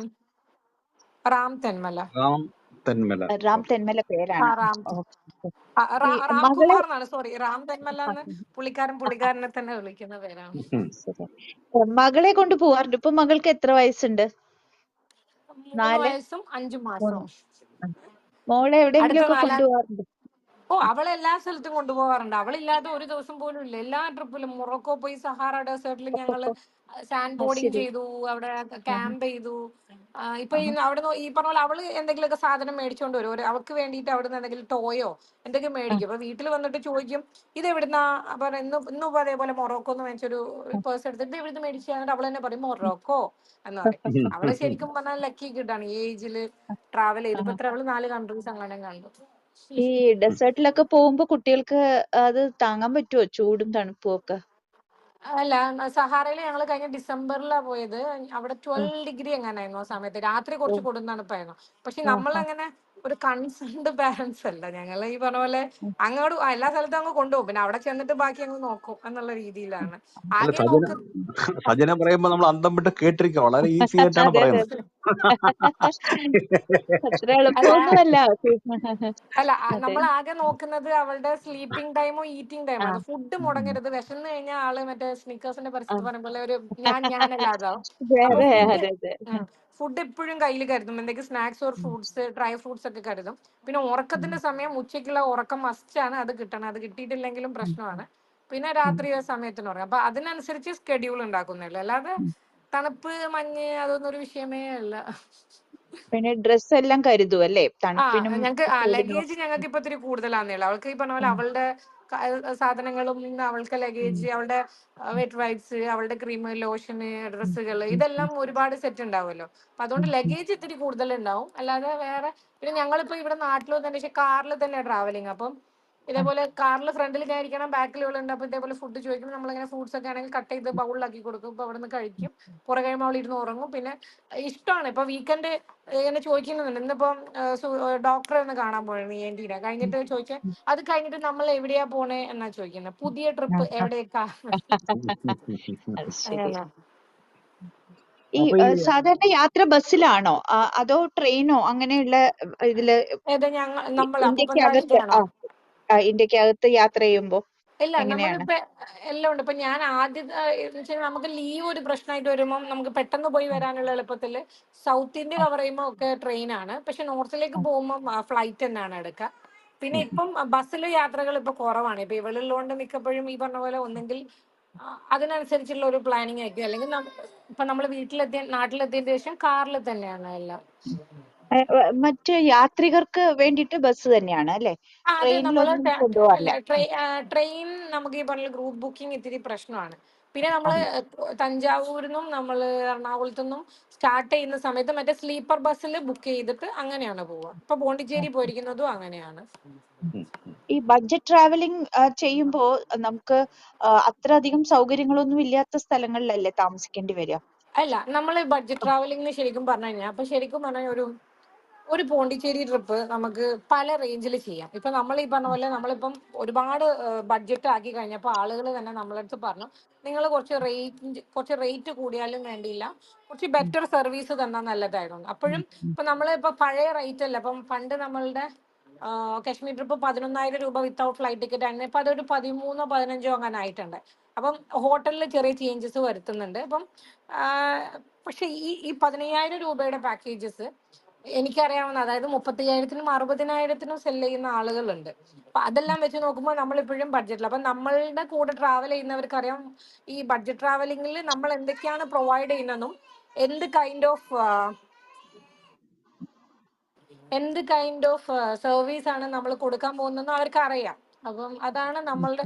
റാം തെന്മല. റാം തെന്മല. റാം തെന്മല പേരാണ്. റാം ഈ മകളെ രാംകുമാർ എന്നാണ്. സോറി, റാം തെന്മല എന്ന് പുള്ളിക്കാരനെ തന്നെ വിളിക്കുന്ന പേരാണ്. മകളെ കൊണ്ട് പോവാറുണ്ട്. ഇപ്പൊ മകൾക്ക് എത്ര വയസ്സുണ്ട്? 3 വയസ്സും 5 മാസവും. മോളെ അടുത്ത എവിടെയെങ്കിലും 4. കൊണ്ടുപോകാറുണ്ട്? അവളെ എല്ലാ സ്ഥലത്തും കൊണ്ടുപോകാറുണ്ട്. അവളില്ലാതെ ഒരു ദിവസം പോലും ഇല്ല. എല്ലാ ട്രിപ്പിലും മൊറോക്കോ പോയി, സഹാറ ഡെസേർട്ടിൽ ഞങ്ങള് സാൻഡ് ബോർഡിങ് ചെയ്തു, അവിടെ ക്യാമ്പ് ചെയ്തു. ഇപ്പൊ അവിടെ ഈ പറഞ്ഞ പോലെ അവള് എന്തെങ്കിലുമൊക്കെ സാധനം മേടിച്ചോണ്ട് വരും. അവൾക്ക് വേണ്ടിയിട്ട് അവിടെ നിന്ന് എന്തെങ്കിലും ടോയോ എന്തെങ്കിലും മേടിക്കും. അപ്പൊ വീട്ടിൽ വന്നിട്ട് ചോദിക്കും ഇത് എവിടുന്നാ. അപ്പൊ ഇന്നും അതേപോലെ മൊറോക്കോ എന്ന് മേടിച്ചൊരു പേഴ്സ് എടുത്തിട്ട് എവിടുന്ന് മേടിച്ചാൽ അവൾ തന്നെ പറയും മൊറോക്കോ എന്ന് പറയും. അവള് ശരിക്കും പറഞ്ഞാൽ ലക്കി കിട്ടാണ് ഈ ഏജില് ട്രാവൽ ചെയ്ത്. ഇപ്പൊ അവള് 4 കൺട്രീസ് അങ്ങനെ കണ്ടു. ഈ ഡെസേർട്ടിലൊക്കെ പോകുമ്പോ കുട്ടികൾക്ക് അത് താങ്ങാൻ പറ്റുമോ, ചൂടും തണുപ്പും ഒക്കെ? അല്ല, സഹാറയിൽ ഞങ്ങൾ കഴിഞ്ഞ ഡിസംബറിലാണ് പോയത്. അവിടെ 12 ഡിഗ്രി എങ്ങനെയായിരുന്നു ആ സമയത്ത്. രാത്രി കുറച്ച് കൊടും തണുപ്പായിരുന്നു. പക്ഷെ നമ്മളങ്ങനെ ഒരു കൺസേൺഡ് പാരന്റ്സ് അല്ല. ഞങ്ങൾ ഈ പറഞ്ഞ പോലെ അങ്ങോട്ട് എല്ലാ സ്ഥലത്തും അങ്ങ് കൊണ്ടുപോകും. പിന്നെ അവിടെ ചെന്നിട്ട് ബാക്കി അങ്ങ് നോക്കും എന്നുള്ള രീതിയിലാണ്. അല്ല, ആകെ നോക്ക് സജന പറയുമ്പോ നമ്മൾ അന്തം വിട്ട് കേട്ടിരിക്കുക. വളരെ ഈസി ആയിട്ടാണ് പറയുന്നത്. അത്ര എളുപ്പമൊന്നുമല്ല. അല്ല, നമ്മൾ ആകെ നോക്കുന്നത് അവളുടെ സ്ലീപ്പിംഗ് ടൈമോ ഈറ്റിംഗ് ടൈമോ. അത് ഫുഡ് മുടങ്ങരുത്. വിശന്ന് കഴിഞ്ഞാൽ ആള് മറ്റേ സ്നിക്കേഴ്സിന്റെ പരിസ്ഥിതി പറയുമ്പോൾ ഒരു ഞാനല്ലാതാവും. അപ്പൊ ഫുഡ് എപ്പോഴും കയ്യിൽ കരുതും. എന്തെങ്കിലും snacks or fruits, dry fruits ഒക്കെ കരുതും. പിന്നെ ഉറക്കത്തിന്റെ സമയം ഉച്ചയ്ക്കുള്ള ഉറക്കം മസ്റ്റാണ്. അത് കിട്ടണം. അത് കിട്ടിയിട്ടില്ലെങ്കിലും പ്രശ്നമാണ്. പിന്നെ രാത്രി സമയത്തിന് ഉറങ്ങും. അപ്പൊ അതിനനുസരിച്ച് സ്കെഡ്യൂൾ ഉണ്ടാക്കുന്നില്ല. അല്ലാതെ തണുപ്പ്, മഞ്ഞ് അതൊന്നും ഒരു വിഷയമേ അല്ല. പിന്നെ ഡ്രസ് എല്ലാം കരുതും അല്ലേ? തണുപ്പിനും ഞങ്ങൾക്ക് ലഗേജ് ഞങ്ങൾക്ക് ഇപ്പൊ ഇത്തിരി കൂടുതലാന്നേ ഉള്ളൂ. അവൾക്ക് ഈ പറഞ്ഞ പോലെ അവളുടെ സാധനങ്ങളും, അവൾക്ക് ലഗേജ്, അവളുടെ വെറ്റ് വൈപ്സ്, അവളുടെ ക്രീം, ലോഷന്, ഡ്രസ്സുകൾ, ഇതെല്ലാം ഒരുപാട് സെറ്റ് ഉണ്ടാവുമല്ലോ. അപ്പൊ അതുകൊണ്ട് ലഗേജ് ഇത്തിരി കൂടുതൽ ഉണ്ടാവും. അല്ലാതെ വേറെ പിന്നെ ഞങ്ങളിപ്പോ ഇവിടെ നാട്ടിൽ തന്നെ പക്ഷെ കാറിൽ തന്നെ ട്രാവലിങ്. അപ്പം ഇതേപോലെ കാറിൽ ഫ്രണ്ടിൽ ഞാൻ ഇരിക്കണം, ബാക്കിൽ ഉണ്ട്. അപ്പൊ ഇതേപോലെ ഫുഡ് ചോദിക്കുമ്പോൾ നമ്മളിങ്ങനെ ഫ്രൂട്ട്സ് ഒക്കെ ആണെങ്കിൽ കട്ട് ചെയ്ത് ബൗളിലാക്കി കൊടുക്കും. ഇപ്പൊ അവിടെ നിന്ന് കഴിക്കും. പുറകെ കഴിയുമ്പോൾ അവൾ ഇരുന്ന് ഉറങ്ങും. പിന്നെ ഇഷ്ടമാണ്. ഇപ്പൊ വീക്കെൻഡ് ഇങ്ങനെ ചോദിക്കുന്നുണ്ട്. ഇന്നിപ്പം ഡോക്ടറെ ഒന്ന് കാണാൻ പോയിരുന്നു ENT-നെ. കഴിഞ്ഞിട്ട് ചോദിച്ചാൽ അത് കഴിഞ്ഞിട്ട് നമ്മൾ എവിടെയാ പോണേ എന്നാ ചോദിക്കുന്നത്. പുതിയ ട്രിപ്പ് എവിടേക്കാ. അങ്ങനെ ഈ സാധാരണ യാത്ര ബസ്സിലാണോ അതോ ട്രെയിനോ അങ്ങനെയുള്ള ഇതില് നമ്മൾ ഇന്ത്യക്കകത്ത് അപ്പൂപ്പൻതാടിക്കാണോ? ഇന്ത്യക്കകത്ത് യാത്ര ചെയ്യുമ്പോ ഇല്ല, എങ്ങനെയാണ്? നമ്മളിപ്പോ എല്ലാം ഉണ്ട്. ഇപ്പൊ ഞാൻ ആദ്യം നമുക്ക് ലീവ് ഒരു പ്രശ്നമായിട്ട് വരുമ്പോൾ നമുക്ക് പെട്ടെന്ന് പോയി വരാനുള്ള എളുപ്പത്തില് സൗത്ത് ഇന്ത്യ കവർ ചെയ്യുമ്പോൾ ഒക്കെ ട്രെയിനാണ്. പക്ഷെ നോർത്തിലേക്ക് പോകുമ്പോൾ ഫ്ലൈറ്റ് തന്നെയാണ് എടുക്കുക. പിന്നെ ഇപ്പം ബസ്സിൽ യാത്രകൾ ഇപ്പൊ കുറവാണ്. ഇപ്പൊ ഇവളുള്ളതുകൊണ്ട് മിക്കപ്പോഴും ഈ പറഞ്ഞ പോലെ ഒന്നെങ്കിൽ അതിനനുസരിച്ചുള്ള ഒരു പ്ലാനിങ് ആയിരിക്കും. അല്ലെങ്കിൽ ഇപ്പൊ നമ്മൾ നാട്ടിലെത്തിയതിനു ശേഷം കാറിൽ തന്നെയാണ് എല്ലാം. മറ്റ് യാത്രികർക്ക് വേണ്ടിയിട്ട് ബസ് തന്നെയാണ് അല്ലെ? അത് നമ്മള് ട്രെയിനിലൊന്നും കൊണ്ടുപോകാറില്ല. ട്രെയിൻ നമുക്ക് ഈ പറഞ്ഞ ഗ്രൂപ്പ് ബുക്കിംഗ് ഇത്തിരി പ്രശ്നമാണ്. പിന്നെ നമ്മള് തഞ്ചാവൂരിന്നും നമ്മള് എറണാകുളത്തുനിന്നും സ്റ്റാർട്ട് ചെയ്യുന്ന സമയത്ത് മറ്റേ സ്ലീപ്പർ ബസ്സിൽ ബുക്ക് ചെയ്തിട്ട് അങ്ങനെയാണ് പോവുക. ഇപ്പൊ പോണ്ടിച്ചേരി പോയിരിക്കുന്നതും അങ്ങനെയാണ്. ഈ ബഡ്ജറ്റ് ട്രാവലിംഗ് ചെയ്യുമ്പോ നമുക്ക് അത്ര അധികം സൗകര്യങ്ങളൊന്നും ഇല്ലാത്ത സ്ഥലങ്ങളിലല്ലേ താമസിക്കേണ്ടി വരിക? അല്ല, നമ്മൾ ബഡ്ജറ്റ് ട്രാവലിംഗിന് ശരിക്കും പറഞ്ഞു കഴിഞ്ഞാൽ അപ്പൊ ശരിക്കും പറഞ്ഞാൽ ഒരു പോണ്ടിച്ചേരി ട്രിപ്പ് നമുക്ക് പല റേഞ്ചിൽ ചെയ്യാം. ഇപ്പൊ നമ്മൾ ഈ പറഞ്ഞ പോലെ നമ്മളിപ്പം ഒരുപാട് ബഡ്ജറ്റ് ആക്കി കഴിഞ്ഞപ്പോൾ ആളുകൾ തന്നെ നമ്മളടുത്ത് പറഞ്ഞു നിങ്ങൾ കുറച്ച് റേറ്റ് കൂടിയാലും വേണ്ടിയില്ല, കുറച്ച് ബെറ്റർ സർവീസ് തന്നാൽ നല്ലതായിരുന്നു. അപ്പോഴും ഇപ്പൊ നമ്മളിപ്പോ പഴയ റേറ്റ് അല്ല. ഇപ്പം പണ്ട് നമ്മളുടെ കശ്മീർ ട്രിപ്പ് 11,000 രൂപ വിത്തൗട്ട് ഫ്ലൈറ്റ് ടിക്കറ്റ് ആയിരുന്നു. ഇപ്പം അതൊരു 13-15 അങ്ങനെ ആയിട്ടുണ്ട്. അപ്പം ഹോട്ടലിൽ ചെറിയ ചേഞ്ചസ് വരുത്തുന്നുണ്ട്. അപ്പം പക്ഷെ ഈ 15,000 രൂപയുടെ പാക്കേജസ് എനിക്കറിയാവുന്ന, അതായത് 35,000-നും 60,000-നും സെല് ചെയ്യുന്ന ആളുകളുണ്ട്. അപ്പൊ അതെല്ലാം വെച്ച് നോക്കുമ്പോൾ നമ്മളിപ്പോഴും ബഡ്ജറ്റിൽ. അപ്പൊ നമ്മളുടെ കൂടെ ട്രാവൽ ചെയ്യുന്നവർക്കറിയാം ഈ ബഡ്ജറ്റ് ട്രാവലിംഗിൽ നമ്മൾ എന്തൊക്കെയാണ് പ്രൊവൈഡ് ചെയ്യുന്നതെന്നും എന്ത് കൈൻഡ് ഓഫ് സർവീസ് ആണ് നമ്മൾ കൊടുക്കാൻ പോകുന്നതെന്നും അവർക്ക് അറിയാം. അപ്പം അതാണ് നമ്മളുടെ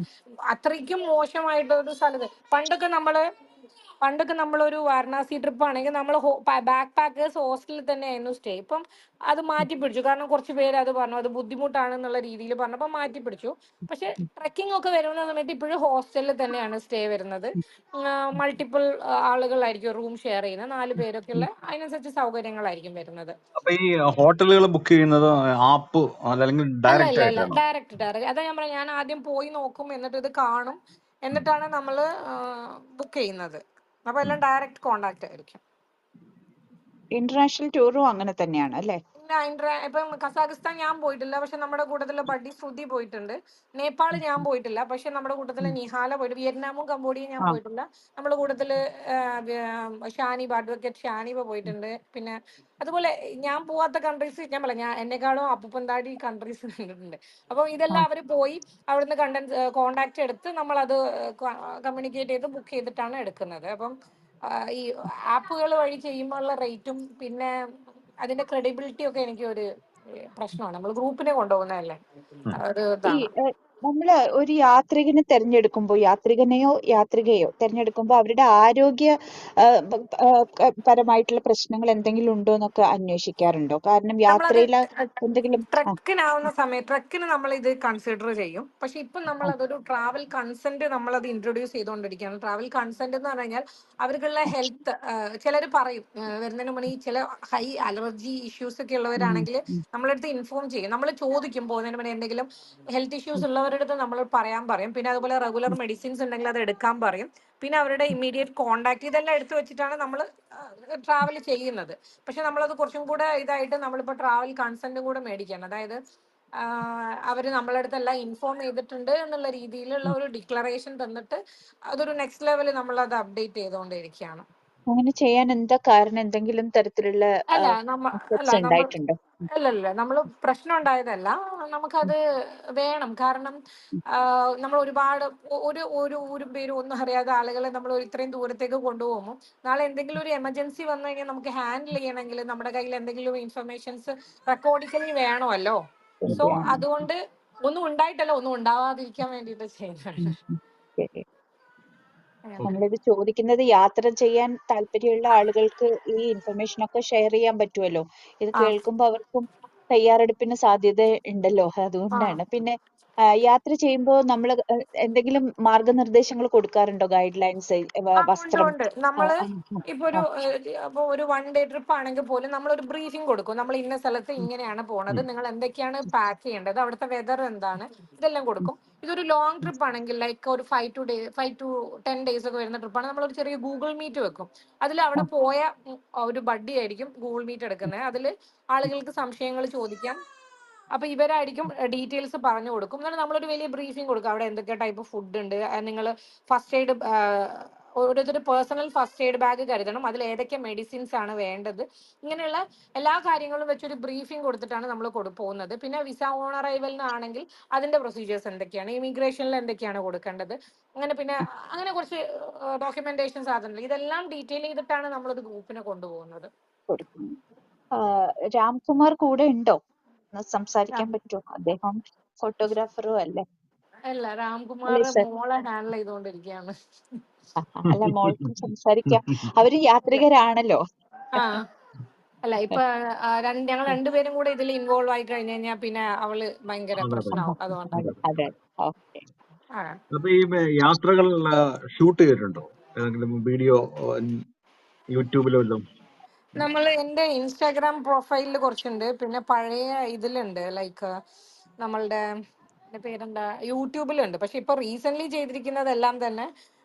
അത്രയ്ക്കും മോശമായിട്ടൊരു സ്ഥലത്ത്. പണ്ടൊക്കെ നമ്മളൊരു വാരണാസി ട്രിപ്പ് ആണെങ്കിൽ നമ്മൾ ബാക്ക് പാക്കേഴ്സ് ഹോസ്റ്റലിൽ തന്നെയായിരുന്നു സ്റ്റേ. ഇപ്പം അത് മാറ്റി പിടിച്ചു. കാരണം കുറച്ച് പേര് അത് പറഞ്ഞു അത് ബുദ്ധിമുട്ടാണെന്നുള്ള രീതിയിൽ പറഞ്ഞപ്പോൾ മാറ്റി പിടിച്ചു. പക്ഷെ ട്രക്കിംഗ് ഒക്കെ വരുന്ന സമയത്ത് ഇപ്പോഴും ഹോസ്റ്റലിൽ തന്നെയാണ് സ്റ്റേ വരുന്നത്. മൾട്ടിപ്പിൾ ആളുകളായിരിക്കും റൂം ഷെയർ ചെയ്യുന്നത്, 4 പേരൊക്കെ ഉള്ള അതിനനുസരിച്ച് സൗകര്യങ്ങളായിരിക്കും വരുന്നത്. അപ്പൊ ഈ ഹോട്ടലുകൾ ബുക്ക് ചെയ്യുന്നത് ആപ്പ് അല്ലെങ്കിൽ ഡയറക്റ്റ് അല്ല ആയിട്ടാണോ? ഡയറക്റ്റ്. അതാ ഞാൻ പറയാം, ഞാൻ ആദ്യം പോയി നോക്കും, എന്നിട്ട് ഇത് കാണും, എന്നിട്ടാണ് നമ്മൾ ബുക്ക് ചെയ്യുന്നത്. അപ്പൊ എല്ലാം ഡയറക്റ്റ് കോണ്ടാക്ട് ആയിരിക്കും. ഇന്റർനാഷണൽ ടൂറും അങ്ങനെ തന്നെയാണ് അല്ലേ? ഇപ്പം കസാഖിസ്ഥാൻ ഞാൻ പോയിട്ടില്ല, പക്ഷെ നമ്മുടെ കൂട്ടത്തില് ബഡ്ഡി ശ്രുതി പോയിട്ടുണ്ട്. നേപ്പാൾ ഞാൻ പോയിട്ടില്ല, പക്ഷെ നമ്മുടെ കൂട്ടത്തില് നിഹാല പോയിട്ട്. വിയറ്റ്നാമും കംബോഡിയയും ഞാൻ ആ പോയിട്ടില്ല. നമ്മുടെ കൂട്ടത്തില് അഡ്വക്കേറ്റ് ഷാനിബ പോയിട്ടുണ്ട്. പിന്നെ അതുപോലെ ഞാൻ പോവാത്ത കൺട്രീസ് ഞാൻ പറയാം, എന്നെക്കാളും അപ്പുപ്പന്താടി കൺട്രീസ് കണ്ടിട്ടുണ്ട്. അപ്പം ഇതെല്ലാം അവർ പോയി അവിടുന്ന് കോണ്ടാക്ട് എടുത്ത് നമ്മളത് കമ്മ്യൂണിക്കേറ്റ് ചെയ്ത് ബുക്ക് ചെയ്തിട്ടാണ് എടുക്കുന്നത്. അപ്പം ഈ ആപ്പുകൾ വഴി ചെയ്യുമ്പോൾ ഉള്ള റേറ്റും പിന്നെ അതിന്റെ ക്രെഡിബിലിറ്റി ഒക്കെ എനിക്ക് ഒരു പ്രശ്നമാണ്. നമ്മൾ ഗ്രൂപ്പിനെ കൊണ്ടുപോകുന്നതല്ലേ, ഒരു ഈ ഇതാണ്. നമ്മള് ഒരു യാത്രികനെ തെരഞ്ഞെടുക്കുമ്പോൾ, യാത്രികനെയോ യാത്രികയോ തെരഞ്ഞെടുക്കുമ്പോൾ അവരുടെ ആരോഗ്യ പരമായിട്ടുള്ള പ്രശ്നങ്ങൾ എന്തെങ്കിലും ഉണ്ടോ എന്നൊക്കെ അന്വേഷിക്കാറുണ്ടോ? കാരണം നമ്മളത് യാത്രയിൽ എന്തെങ്കിലും ട്രക്കിന് നമ്മൾ ഇത് കൺസിഡർ ചെയ്യും. പക്ഷെ ഇപ്പം നമ്മൾ അതൊരു ട്രാവൽ കൺസെന്റ് നമ്മളത് ഇൻട്രൊഡ്യൂസ് ചെയ്തുകൊണ്ടിരിക്കുകയാണ്. ട്രാവൽ കൺസെന്റ് എന്ന് പറഞ്ഞു കഴിഞ്ഞാൽ അവർക്കുള്ള ഹെൽത്ത്, ചിലർ പറയും വരുന്നതിന് മുന്നേ ഈ ചില ഹൈ അലർജി ഇഷ്യൂസ് ഒക്കെ ഉള്ളവരാണെങ്കിൽ നമ്മളടുത്ത് ഇൻഫോം ചെയ്യും. നമ്മൾ ചോദിക്കും പോകുന്നതിന് മുന്നേ എന്തെങ്കിലും ഹെൽത്ത് ഇഷ്യൂസ് ഉള്ളവരുടെ അടുത്ത് നമ്മൾ പറയാൻ പറയും. പിന്നെ അതുപോലെ റെഗുലർ മെഡിസിൻസ് ഉണ്ടെങ്കിൽ അത് എടുക്കാൻ പറയും. പിന്നെ അവരുടെ ഇമ്മീഡിയറ്റ് കോണ്ടാക്ട് ഇതെല്ലാം എടുത്തു വെച്ചിട്ടാണ് നമ്മൾ ട്രാവൽ ചെയ്യുന്നത്. പക്ഷെ നമ്മളത് കുറച്ചും കൂടെ ഇതായിട്ട് നമ്മളിപ്പോൾ ട്രാവൽ കൺസെന്റും കൂടെ മേടിക്കണം. അതായത് അവർ നമ്മളെ അടുത്തെല്ലാം ഇൻഫോം ചെയ്തിട്ടുണ്ട് എന്നുള്ള രീതിയിലുള്ള ഒരു ഡിക്ലറേഷൻ തന്നിട്ട് അതൊരു നെക്സ്റ്റ് ലെവൽ നമ്മൾ അത് അപ്ഡേറ്റ് ചെയ്തുകൊണ്ടിരിക്കുകയാണ്. അങ്ങനെ ചെയ്യാൻ എന്താ കാരണം? എന്തെങ്കിലും തരത്തിലുള്ള അല്ല നമ്മൾ ഉണ്ടായിട്ടുണ്ടോ? അല്ലല്ല നമ്മൾ പ്രശ്നം ഉണ്ടായതല്ല, നമുക്കത് വേണം. കാരണം നമ്മൾ ഒരുപാട് ഒരു ഊരും പേരും ഒന്നും അറിയാതെ ആളുകളെ നമ്മൾ ഇത്രയും ദൂരത്തേക്ക് കൊണ്ടുപോകുമ്പോൾ നാളെ എന്തെങ്കിലും ഒരു എമർജൻസി വന്നു കഴിഞ്ഞാൽ നമുക്ക് ഹാൻഡിൽ ചെയ്യണമെങ്കിൽ നമ്മുടെ കയ്യിൽ എന്തെങ്കിലും ഇൻഫർമേഷൻസ് റെക്കോർഡിക്കലി വേണമല്ലോ. സോ ശരിയാണ്. അതുകൊണ്ട് ഒന്നും ഉണ്ടായിട്ടല്ല, ഒന്നും ഉണ്ടാവാതിരിക്കാൻ വേണ്ടിയിട്ട് ചെയ്യുന്നതാണ്. ശരി. അങ്ങനെ. നമ്മളിത് ചോദിക്കുന്നത് യാത്ര ചെയ്യാൻ താല്പര്യമുള്ള ആളുകൾക്ക് ഈ ഇൻഫർമേഷൻ ഒക്കെ ഷെയർ ചെയ്യാൻ പറ്റുമല്ലോ. ഇത് ആ കേൾക്കുമ്പോൾ അവർക്കും തയ്യാറെടുപ്പിന് സാധ്യത ഉണ്ടല്ലോ. ആ അതുകൊണ്ടാണ്. പിന്നെ യാത്ര ചെയ്യുമ്പോൾ നമ്മൾ എന്തെങ്കിലും മാർഗനിർദ്ദേശങ്ങൾ കൊടുക്കാറുണ്ടോ? ഗൈഡ് ലൈൻസ്, ഉണ്ട് വസ്ത്രം. ഉണ്ട്. ആ, നമ്മള് ആ, ഇപ്പൊ ആ, ഒരു 1 ഡേ ട്രിപ്പ് ആണെങ്കിൽ പോലും നമ്മളൊരു ബ്രീഫിംഗ് കൊടുക്കും. നമ്മൾ ഇന്ന സ്ഥലത്ത് ഇങ്ങനെയാണ് പോണത്, നിങ്ങൾ എന്തൊക്കെയാണ് പാക്ക് ചെയ്യേണ്ടത്, അവിടുത്തെ വെതർ എന്താണ്, ഇതെല്ലാം കൊടുക്കും. ഇതൊരു ലോങ് ട്രിപ്പ് ആണെങ്കിൽ ലൈക്ക് ഒരു 5 to 10 ഡേയ്സ് ഒക്കെ വരുന്ന ട്രിപ്പാണ്, നമ്മളൊരു ചെറിയ ഗൂഗിൾ മീറ്റ് വെക്കും. അതിൽ ആ, അവിടെ പോയ ഒരു ബഡ്ഡി ആയിരിക്കും ഗൂഗിൾ മീറ്റ് എടുക്കുന്നത്. അതിൽ ആളുകൾക്ക് സംശയങ്ങൾ ചോദിക്കാം. അപ്പൊ ഇവരായിരിക്കും ഡീറ്റെയിൽസ് പറഞ്ഞു കൊടുക്കും. എന്നിട്ട് നമ്മളൊരു വലിയ ബ്രീഫിംഗ് കൊടുക്കും. അവിടെ എന്തൊക്കെ ടൈപ്പ് ഫുഡ് ഉണ്ട്, നിങ്ങൾ ഫസ്റ്റ് എയ്ഡ്, ഓരോരുത്തർ പേഴ്സണൽ ഫസ്റ്റ് എയ്ഡ് ബാഗ് കരുതണം, അതിൽ ഏതൊക്കെ മെഡിസിൻസ് ആണ് വേണ്ടത്, ഇങ്ങനെയുള്ള എല്ലാ കാര്യങ്ങളും വെച്ചൊരു ബ്രീഫിംഗ് കൊടുത്തിട്ടാണ് നമ്മൾ പോകുന്നത്. പിന്നെ വിസ ഓൺ അറൈവലിനാണെങ്കിൽ അതിന്റെ പ്രൊസീജിയേഴ്സ് എന്തൊക്കെയാണ്, ഇമിഗ്രേഷനിൽ എന്തൊക്കെയാണ് കൊടുക്കേണ്ടത്, പിന്നെ അങ്ങനെ കുറച്ച് ഡോക്യുമെന്റേഷൻസ് അതുണ്ട്. ഇതെല്ലാം ഡീറ്റെയിൽ ചെയ്തിട്ടാണ് നമ്മളൊരു ഗ്രൂപ്പിനെ കൊണ്ടുപോകുന്നത്. കൊടുക്കുന്നു. രാംകുമാർ കൂടെ ഉണ്ടോ? ഒന്ന് സംസാരിക്കാൻ പറ്റുമോ? അദ്ദേഹം ഫോട്ടോഗ്രാഫറും അല്ലേ? അല്ല, രാംകുമാർ അല്ലേ സർ? മോളെ ഹാൻഡിൽ ചെയ്തുകൊണ്ടിരിക്കുകയാണ്. അല്ല, മോൾക്കും സംസാരിക്കാം. അവര് യാത്രികരാണല്ലോ. ആ അല്ല, ഇപ്പൊ ഞങ്ങൾ രണ്ടുപേരും കൂടെ ഇതിൽ ഇൻവോൾവ് ആയി കഴിഞ്ഞു കഴിഞ്ഞാൽ പിന്നെ അവള് ഭയങ്കര അതെ അതെ പ്രശ്നമാവും. അതുകൊണ്ടാണ്. അതെ. ഓക്കെ. ആ അപ്പൊ ഈ യാത്രകൾ ഷൂട്ട് ചെയ്തിട്ടുണ്ടോ? ഏതെങ്കിലും വീഡിയോ യൂട്യൂബിലോ വല്ലതും? എന്റെ ഇൻസ്റ്റാഗ്രാം പ്രൊഫൈലിൽ കുറച്ചുണ്ട്, പിന്നെ പഴയ ഇതിലുണ്ട്, ലൈക്ക് നമ്മളുടെ പേരെന്താ, യൂട്യൂബിലുണ്ട്. പക്ഷെ ഇപ്പൊ റീസെന്റ് ചെയ്തിരിക്കുന്നതെല്ലാം തന്നെ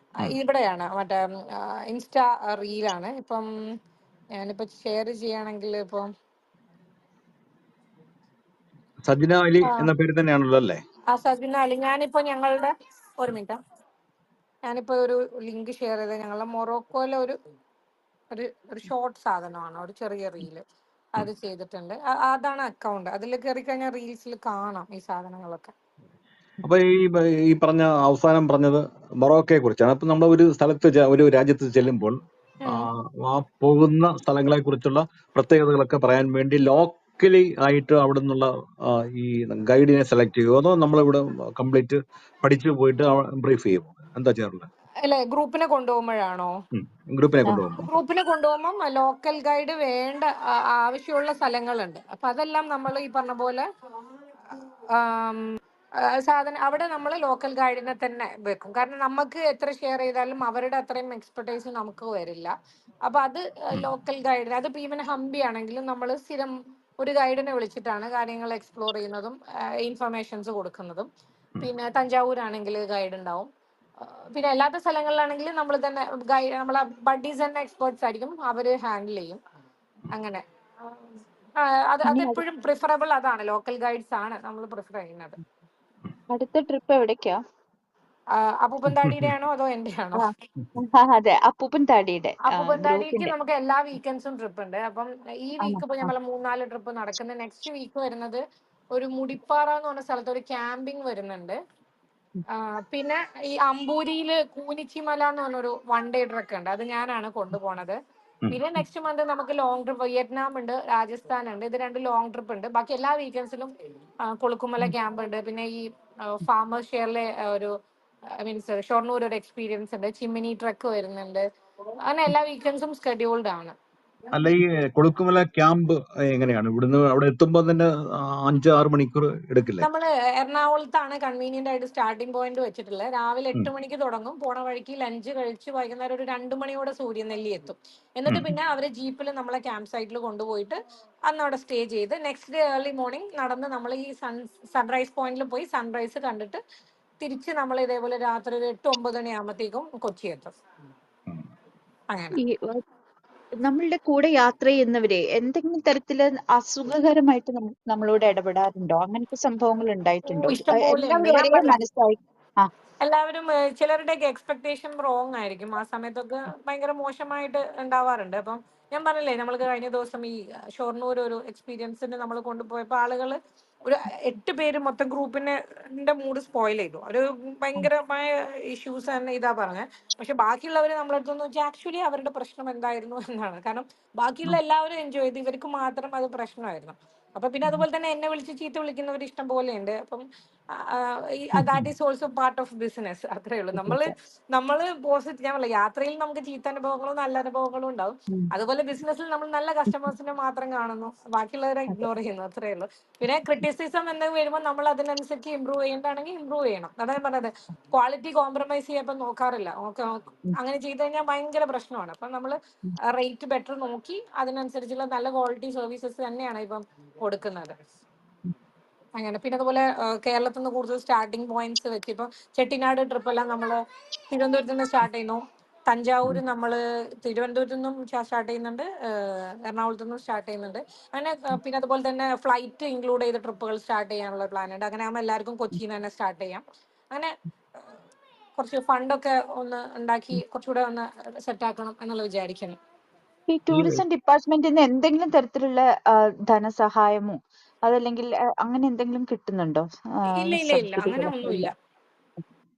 ഇവിടെയാണ്, മറ്റേ ഇൻസ്റ്റാ റീലാണ്. ഇപ്പം ഞാനിപ്പോ ഷെയർ ചെയ്യുകയാണെങ്കിൽ ഇപ്പം സജ്ന അലി ആ എന്ന പേര് തന്നെയാണല്ലോ അല്ലേ? സജിന അലി. ഞാനിപ്പോ ഞങ്ങളുടെ ഒരു മിനിറ്റ്, ഞാനിപ്പോ ഒരു ലിങ്ക് ഷെയർ ചെയ്ത് ഞങ്ങളുടെ മൊറോക്കോയിലെ ഒരു ഒരു ഒരു ഷോർട്ട് സാധനമാണ്, ഒരു ചെറിയ റീല് അത് ചെയ്തിട്ടുണ്ട്. അതാണ് അക്കൗണ്ട്. അതിൽ കയറി കഴിഞ്ഞാൽ റീൽസിൽ കാണാം ഈ സാധനങ്ങളൊക്കെ. അപ്പൊ ഈ പറഞ്ഞ അവസാനം പറഞ്ഞത് മൊറോക്കയെ കുറിച്ചാണ്. അപ്പൊ നമ്മൾ ഒരു സ്ഥലത്ത് ഒരു രാജ്യത്ത് ചെല്ലുമ്പോൾ ആ പോകുന്ന സ്ഥലങ്ങളെ കുറിച്ചുള്ള പ്രത്യേകതകളൊക്കെ പറയാൻ വേണ്ടി ലോക്കലി ആയിട്ട് അവിടെ നിന്നുള്ള ഈ ഗൈഡിനെ സെലക്ട് ചെയ്യുമോ, അതോ നമ്മളിവിടെ കംപ്ലീറ്റ് പഠിച്ചു പോയിട്ട് ബ്രീഫ് ചെയ്യുമോ? എന്താ ചെയ്യാറുള്ളത്? അല്ലെ, ഗ്രൂപ്പിനെ കൊണ്ടുപോകുമ്പോഴാണോ? ഗ്രൂപ്പിനെ കൊണ്ടുപോകുമ്പോൾ ഗ്രൂപ്പിനെ കൊണ്ടുപോകുമ്പോൾ ലോക്കൽ ഗൈഡ് വേണ്ട ആവശ്യമുള്ള സ്ഥലങ്ങളുണ്ട്. അപ്പൊ അതെല്ലാം നമ്മൾ ഈ പറഞ്ഞ പോലെ അവിടെ നമ്മൾ ലോക്കൽ ഗൈഡിനെ തന്നെ വെക്കും. കാരണം നമുക്ക് എത്ര ഷെയർ ചെയ്താലും അവരുടെ അത്രയും എക്സ്പെർട്ടൈസ് നമുക്ക് വരില്ല. അപ്പൊ അത് ലോക്കൽ ഗൈഡിന്, അത് ഈവൻ ഹംപി ആണെങ്കിലും നമ്മൾ സ്ഥിരം ഒരു ഗൈഡിനെ വിളിച്ചിട്ടാണ് കാര്യങ്ങൾ എക്സ്പ്ലോർ ചെയ്യുന്നതും ഇൻഫർമേഷൻസ് കൊടുക്കുന്നതും. പിന്നെ തഞ്ചാവൂരാണെങ്കിൽ ഗൈഡ് ഉണ്ടാവും. പിന്നെ അല്ലാത്ത സ്ഥലങ്ങളിലാണെങ്കിൽ നമ്മൾ തന്നെ നമ്മളെ ബഡീസ് തന്നെ എക്സ്പേർട്സ് ആയിരിക്കും, അവര് ഹാൻഡിൽ ചെയ്യും. അങ്ങനെ അതെപ്പോഴും പ്രിഫറബിൾ അതാണ്, ലോക്കൽ ഗൈഡ്സ് ആണ് നമ്മൾ പ്രിഫർ ചെയ്യുന്നത്. അടുത്ത ട്രിപ്പ് എവിടേക്കാ? അപ്പൂപ്പൻ താടിയുടെ ആണോ അതോ എന്റെ ആണോ? അതെ, അപ്പൂപ്പൻ താടിയുടെ അപ്പൂപ്പൻ താടിക്ക് ഗ്രൂപ്പിന്റെ. നമുക്ക് എല്ലാ വീക്കെൻഡ്സും ട്രിപ്പ് ഉണ്ട്. അപ്പം ഈ വീക്ക് ഇപ്പൊ ഞങ്ങൾ 3-4 ട്രിപ്പ് നടക്കുന്നത്. നെക്സ്റ്റ് വീക്ക് വരുന്നത് ഒരു മുടിപ്പാറ എന്ന് പറഞ്ഞ സ്ഥലത്ത് ഒരു ക്യാമ്പിംഗ് വരുന്നുണ്ട്. പിന്നെ ഈ അമ്പൂരിയില് കൂനിച്ചിമല എന്ന് പറഞ്ഞൊരു 1 ഡേ ട്രക്ക് ഉണ്ട്, അത് ഞാനാണ് കൊണ്ടുപോണത്. പിന്നെ നെക്സ്റ്റ് മന്ത് നമുക്ക് ലോങ് ട്രിപ്പ് വിയറ്റ്നാം ഉണ്ട്, രാജസ്ഥാൻ ഉണ്ട്. ഇത് 2 ലോങ് ട്രിപ്പ് ഉണ്ട്. ബാക്കി എല്ലാ വീക്കെൻഡ്സിലും കൊളുക്കുമല ക്യാമ്പ് ഉണ്ട്. പിന്നെ ഈ ഫാമേഴ്സ് ഷെയറിലെ ഒരു മീൻസ് ഷൊർണൂർ ഒരു എക്സ്പീരിയൻസ് ഉണ്ട്. ചിമ്മിനി ട്രക്ക് വരുന്നുണ്ട്. അങ്ങനെ എല്ലാ വീക്കെൻഡ്സും സ്കെഡ്യൂൾഡ് ആണ്. അല്ല, ഈ കൊളുക്കുമല ക്യാമ്പ് എങ്ങനെയാണ്? ഇവിടുന്ന് അവിടെ എത്തുമ്പോൾ തന്നെ 5-6 മണിക്കൂർ എടുക്കില്ലേ? നമ്മൾ എറണാകുളത്താണ് കൺവീനിയന്റ് ആയിട്ട് സ്റ്റാർട്ടിംഗ് പോയിന്റ് വെച്ചിട്ടുള്ളത്. രാവിലെ 8 മണിക്ക് തുടങ്ങും. പോണ വഴിക്ക് ലഞ്ച് കഴിച്ച് വൈകുന്നേരം ഒരു 2 മണിയോടെ സൂര്യനെല്ലി എത്തും. എന്നിട്ട് പിന്നെ അവര് ജീപ്പിൽ നമ്മളെ ക്യാമ്പ് സൈറ്റിൽ കൊണ്ടുപോയിട്ട് അന്ന് അവിടെ സ്റ്റേ ചെയ്ത് നെക്സ്റ്റ് ഡേ ഏർലി മോർണിംഗ് നടന്ന് നമ്മൾ ഈ സൺറൈസ് പോയിന്റിൽ പോയി സൺറൈസ് കണ്ടിട്ട് തിരിച്ച് നമ്മൾ ഇതേപോലെ രാത്രി ഒരു 8-9 മണി ആകുമ്പോഴത്തേക്കും കൊച്ചി എത്തും. അങ്ങനെ ഈ നമ്മളുടെ കൂടെ യാത്ര ചെയ്യുന്നവരെ എന്തെങ്കിലും തരത്തില് അസുഖകരമായിട്ട് നമ്മളോട് ഇടപെടാറുണ്ടോ? അങ്ങനത്തെ സംഭവങ്ങൾ ഉണ്ടായിട്ടുണ്ടോ? ഇഷ്ടംപോലെ ഉണ്ട്. എല്ലാവരും ഞാൻ ഒരേ പറഞ്ഞു, മനസ്സായി. എല്ലാവരും ചിലരുടെയൊക്കെ എക്സ്പെക്ടേഷൻ റോങ് ആയിരിക്കും. ആ സമയത്തൊക്കെ ഭയങ്കര മോശമായിട്ട് ഉണ്ടാവാറുണ്ട്. അപ്പം ഞാൻ പറഞ്ഞില്ലേ, നമ്മൾക്ക് കഴിഞ്ഞ ദിവസം ഈ ഷൊർണൂർ ഒരു എക്സ്പീരിയൻസിന് നമ്മൾ കൊണ്ടുപോയപ്പോൾ ആളുകൾ ഒരു 8 പേര് മൊത്തം ഗ്രൂപ്പിന്റെ മൂഡ് സ്പോയിൽ ചെയ്തു. ഒരു ഭയങ്കരമായ ഇഷ്യൂസ് തന്നെ ഇതാ പറഞ്ഞത്. പക്ഷെ ബാക്കിയുള്ളവർ നമ്മളെടുത്തെന്ന് വെച്ചാൽ ആക്ച്വലി അവരുടെ പ്രശ്നം എന്തായിരുന്നു എന്നാണ്. കാരണം ബാക്കിയുള്ള എല്ലാവരും എൻജോയ് ചെയ്തു, ഇവർക്ക് മാത്രം അത് പ്രശ്നമായിരുന്നു. അപ്പൊ പിന്നെ അതുപോലെ തന്നെ എന്നെ വിളിച്ച് ചീത്ത വിളിക്കുന്നവർ ഇഷ്ടം പോലെ ഉണ്ട്. അപ്പം that is also part of business. അത്രേ ഉള്ളൂ. നമ്മള് പോസിറ്റീവ്, ഞാൻ പറയാം, യാത്രയിൽ നമുക്ക് ചീത്ത അനുഭവങ്ങളും നല്ല അനുഭവങ്ങളും ഉണ്ടാവും. അതുപോലെ ബിസിനസ്സിൽ നമ്മൾ നല്ല കസ്റ്റമേഴ്സിനെ മാത്രം കാണുന്നു, ബാക്കിയുള്ളവരെ ഇഗ്നോർ ചെയ്യുന്നു, അത്രേ ഉള്ളൂ. പിന്നെ ക്രിറ്റിസിസം എന്തെങ്കിലും വരുമ്പോൾ നമ്മൾ അതിനനുസരിച്ച് ഇമ്പ്രൂവ് ചെയ്യേണ്ടതാണെങ്കിൽ ഇമ്പ്രൂവ് ചെയ്യണം. അതാണ് ഞാൻ പറഞ്ഞത്, ക്വാളിറ്റി കോംപ്രമൈസ് ചെയ്യാൻ നോക്കാറില്ല. അങ്ങനെ ചെയ്ത് കഴിഞ്ഞാൽ ഭയങ്കര പ്രശ്നമാണ്. അപ്പം നമ്മൾ റേറ്റ് ബെറ്റർ നോക്കി അതിനനുസരിച്ചുള്ള നല്ല ക്വാളിറ്റി സർവീസസ് തന്നെയാണ് ഇപ്പം കൊടുക്കുന്നത്. അങ്ങനെ പിന്നെ അതുപോലെ കേരളത്തിൽ നിന്ന് കൂടുതൽ സ്റ്റാർട്ടിംഗ് പോയിന്റ്സ് വെച്ച് ഇപ്പൊ ചെട്ടിനാട് ട്രിപ്പ് എല്ലാം നമ്മൾ തിരുവനന്തപുരത്ത് നിന്ന് സ്റ്റാർട്ട് ചെയ്യുന്നു. തഞ്ചാവൂര് നമ്മൾ തിരുവനന്തപുരത്തു നിന്നും സ്റ്റാർട്ട് ചെയ്യുന്നുണ്ട്, എറണാകുളത്തു നിന്നും സ്റ്റാർട്ട് ചെയ്യുന്നുണ്ട്. അങ്ങനെ പിന്നെ അതുപോലെ തന്നെ ഫ്ലൈറ്റ് ഇൻക്ലൂഡ് ചെയ്ത ട്രിപ്പുകൾ സ്റ്റാർട്ട് ചെയ്യാനുള്ള പ്ലാൻ ഉണ്ട്. അങ്ങനെ ആകുമ്പോൾ എല്ലാവർക്കും കൊച്ചിയിൽ നിന്ന് തന്നെ സ്റ്റാർട്ട് ചെയ്യാം. അങ്ങനെ കുറച്ച് ഫണ്ടൊക്കെ ഒന്ന് ഉണ്ടാക്കി കുറച്ചുകൂടെ ഒന്ന് സെറ്റ് ആക്കണം എന്നുള്ള വിചാരിക്കുന്നു. ഈ ടൂറിസം ഡിപ്പാർട്ട്മെന്റിൽ നിന്ന് എന്തെങ്കിലും തരത്തിലുള്ള ധനസഹായമോ അതല്ലെങ്കിൽ അങ്ങനെ എന്തെങ്കിലും കിട്ടുന്നുണ്ടോ? ഇല്ല ഇല്ല ഇല്ല, അങ്ങനെ ഒന്നുമില്ല.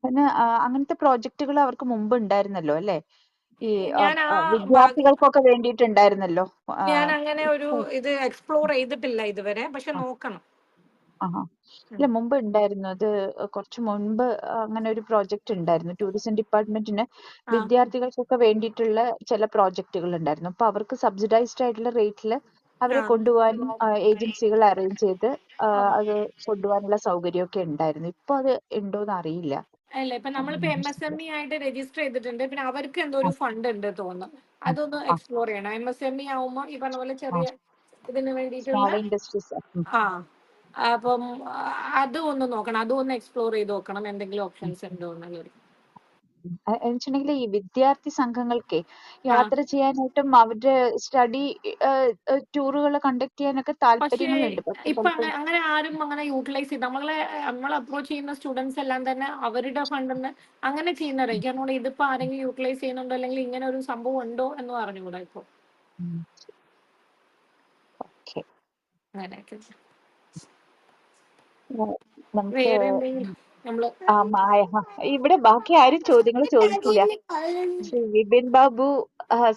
പിന്നെ അങ്ങനത്തെ പ്രോജക്റ്റുകൾ അവർക്ക് മുമ്പ് ഉണ്ടായിരുന്നല്ലോ അല്ലെ? ഈ ഞാൻ വിദ്യാർത്ഥികൾക്കൊക്കെ വേണ്ടിയിട്ടുണ്ടായിരുന്നല്ലോ. ഞാൻ അങ്ങനെ ഒരു ഇത് എക്സ്പ്ലോർ ചെയ്തിട്ടില്ല ഇതുവരെ, പക്ഷെ നോക്കണം. ഇല്ല, മുമ്പ് ഉണ്ടായിരുന്നു. അത് കുറച്ച് മുൻപ് അങ്ങനെ ഒരു പ്രോജക്റ്റ് ഉണ്ടായിരുന്നു. ടൂറിസം ഡിപ്പാർട്ട്മെന്റിന് വിദ്യാർത്ഥികൾക്കൊക്കെ വേണ്ടിയിട്ടുള്ള ചില പ്രോജക്റ്റുകൾ ഉണ്ടായിരുന്നു. അപ്പൊ അവർക്ക് സബ്സിഡൈസ്ഡ് ആയിട്ടുള്ള റേറ്റിൽ അവരെ കൊണ്ടുപോകാനും ഏജൻസികൾ അറേഞ്ച് ചെയ്ത് അത് കൊണ്ടുപോകാനുള്ള സൗകര്യമൊക്കെ ഉണ്ടായിരുന്നു. ഇപ്പൊ അത് ഉണ്ടോന്ന് അറിയില്ല. അല്ല, ഇപ്പൊ നമ്മളിപ്പോ MSME ആയിട്ട് രജിസ്റ്റർ ചെയ്തിട്ടുണ്ട്. പിന്നെ അവർക്ക് എന്തോ ഒരു ഫണ്ട് ഉണ്ട് തോന്നുന്നു, അതൊന്ന് എക്സ്പ്ലോർ ചെയ്യണം. MSME ആവുമ്പോ ഈ പറഞ്ഞ പോലെ ചെറിയ ഇതിന് വേണ്ടിയിട്ടുള്ള ഇൻഡസ്ട്രീസ്. അപ്പം അതും ഒന്ന് നോക്കണം, അതും ഒന്ന് എക്സ്പ്ലോർ ചെയ്ത് നോക്കണം, എന്തെങ്കിലും ഓപ്ഷൻസ് ഉണ്ടോ എന്നുള്ളത്. എന്നുവെച്ചിട്ടുണ്ടെങ്കിൽ ഈ വിദ്യാർത്ഥി സംഘങ്ങൾക്ക് ആ യാത്ര ചെയ്യാനായിട്ടും അവരുടെ സ്റ്റഡി ടൂറുകൾ കണ്ടക്ട് ചെയ്യാനൊക്കെ പക്ഷേ താല്പര്യങ്ങളുണ്ട്. പക്ഷെ ഇപ്പൊ ചിലപ്പോൾ അങ്ങനെ ആരും അങ്ങനെ യൂട്ടിലൈസ് ചെയ്ത് നമ്മൾ അപ്രോച്ച് ചെയ്യുന്ന സ്റ്റുഡൻസ് എല്ലാം തന്നെ അവരുടെ ഫണ്ടിന്ന് അങ്ങനെ ചെയ്യുന്നവരായിരിക്കും. അതുകൊണ്ട് ഇതിപ്പോ ആരെങ്കിലും യൂട്ടിലൈസ് ചെയ്യുന്നുണ്ടോ അല്ലെങ്കിൽ ഇങ്ങനെ ഒരു സംഭവം ഉണ്ടോ എന്ന് പറഞ്ഞുകൂടാ ഇപ്പൊ ഓക്കെ, അങ്ങനെയൊക്കെ. നമുക്ക് വേറെ എന്തെങ്കിലും നമ്മള് ഇവിടെ ബാക്കി ആരും ചോദ്യങ്ങൾ ചോദിച്ചില്ല. ശ്രീ വിപിൻ ബാബു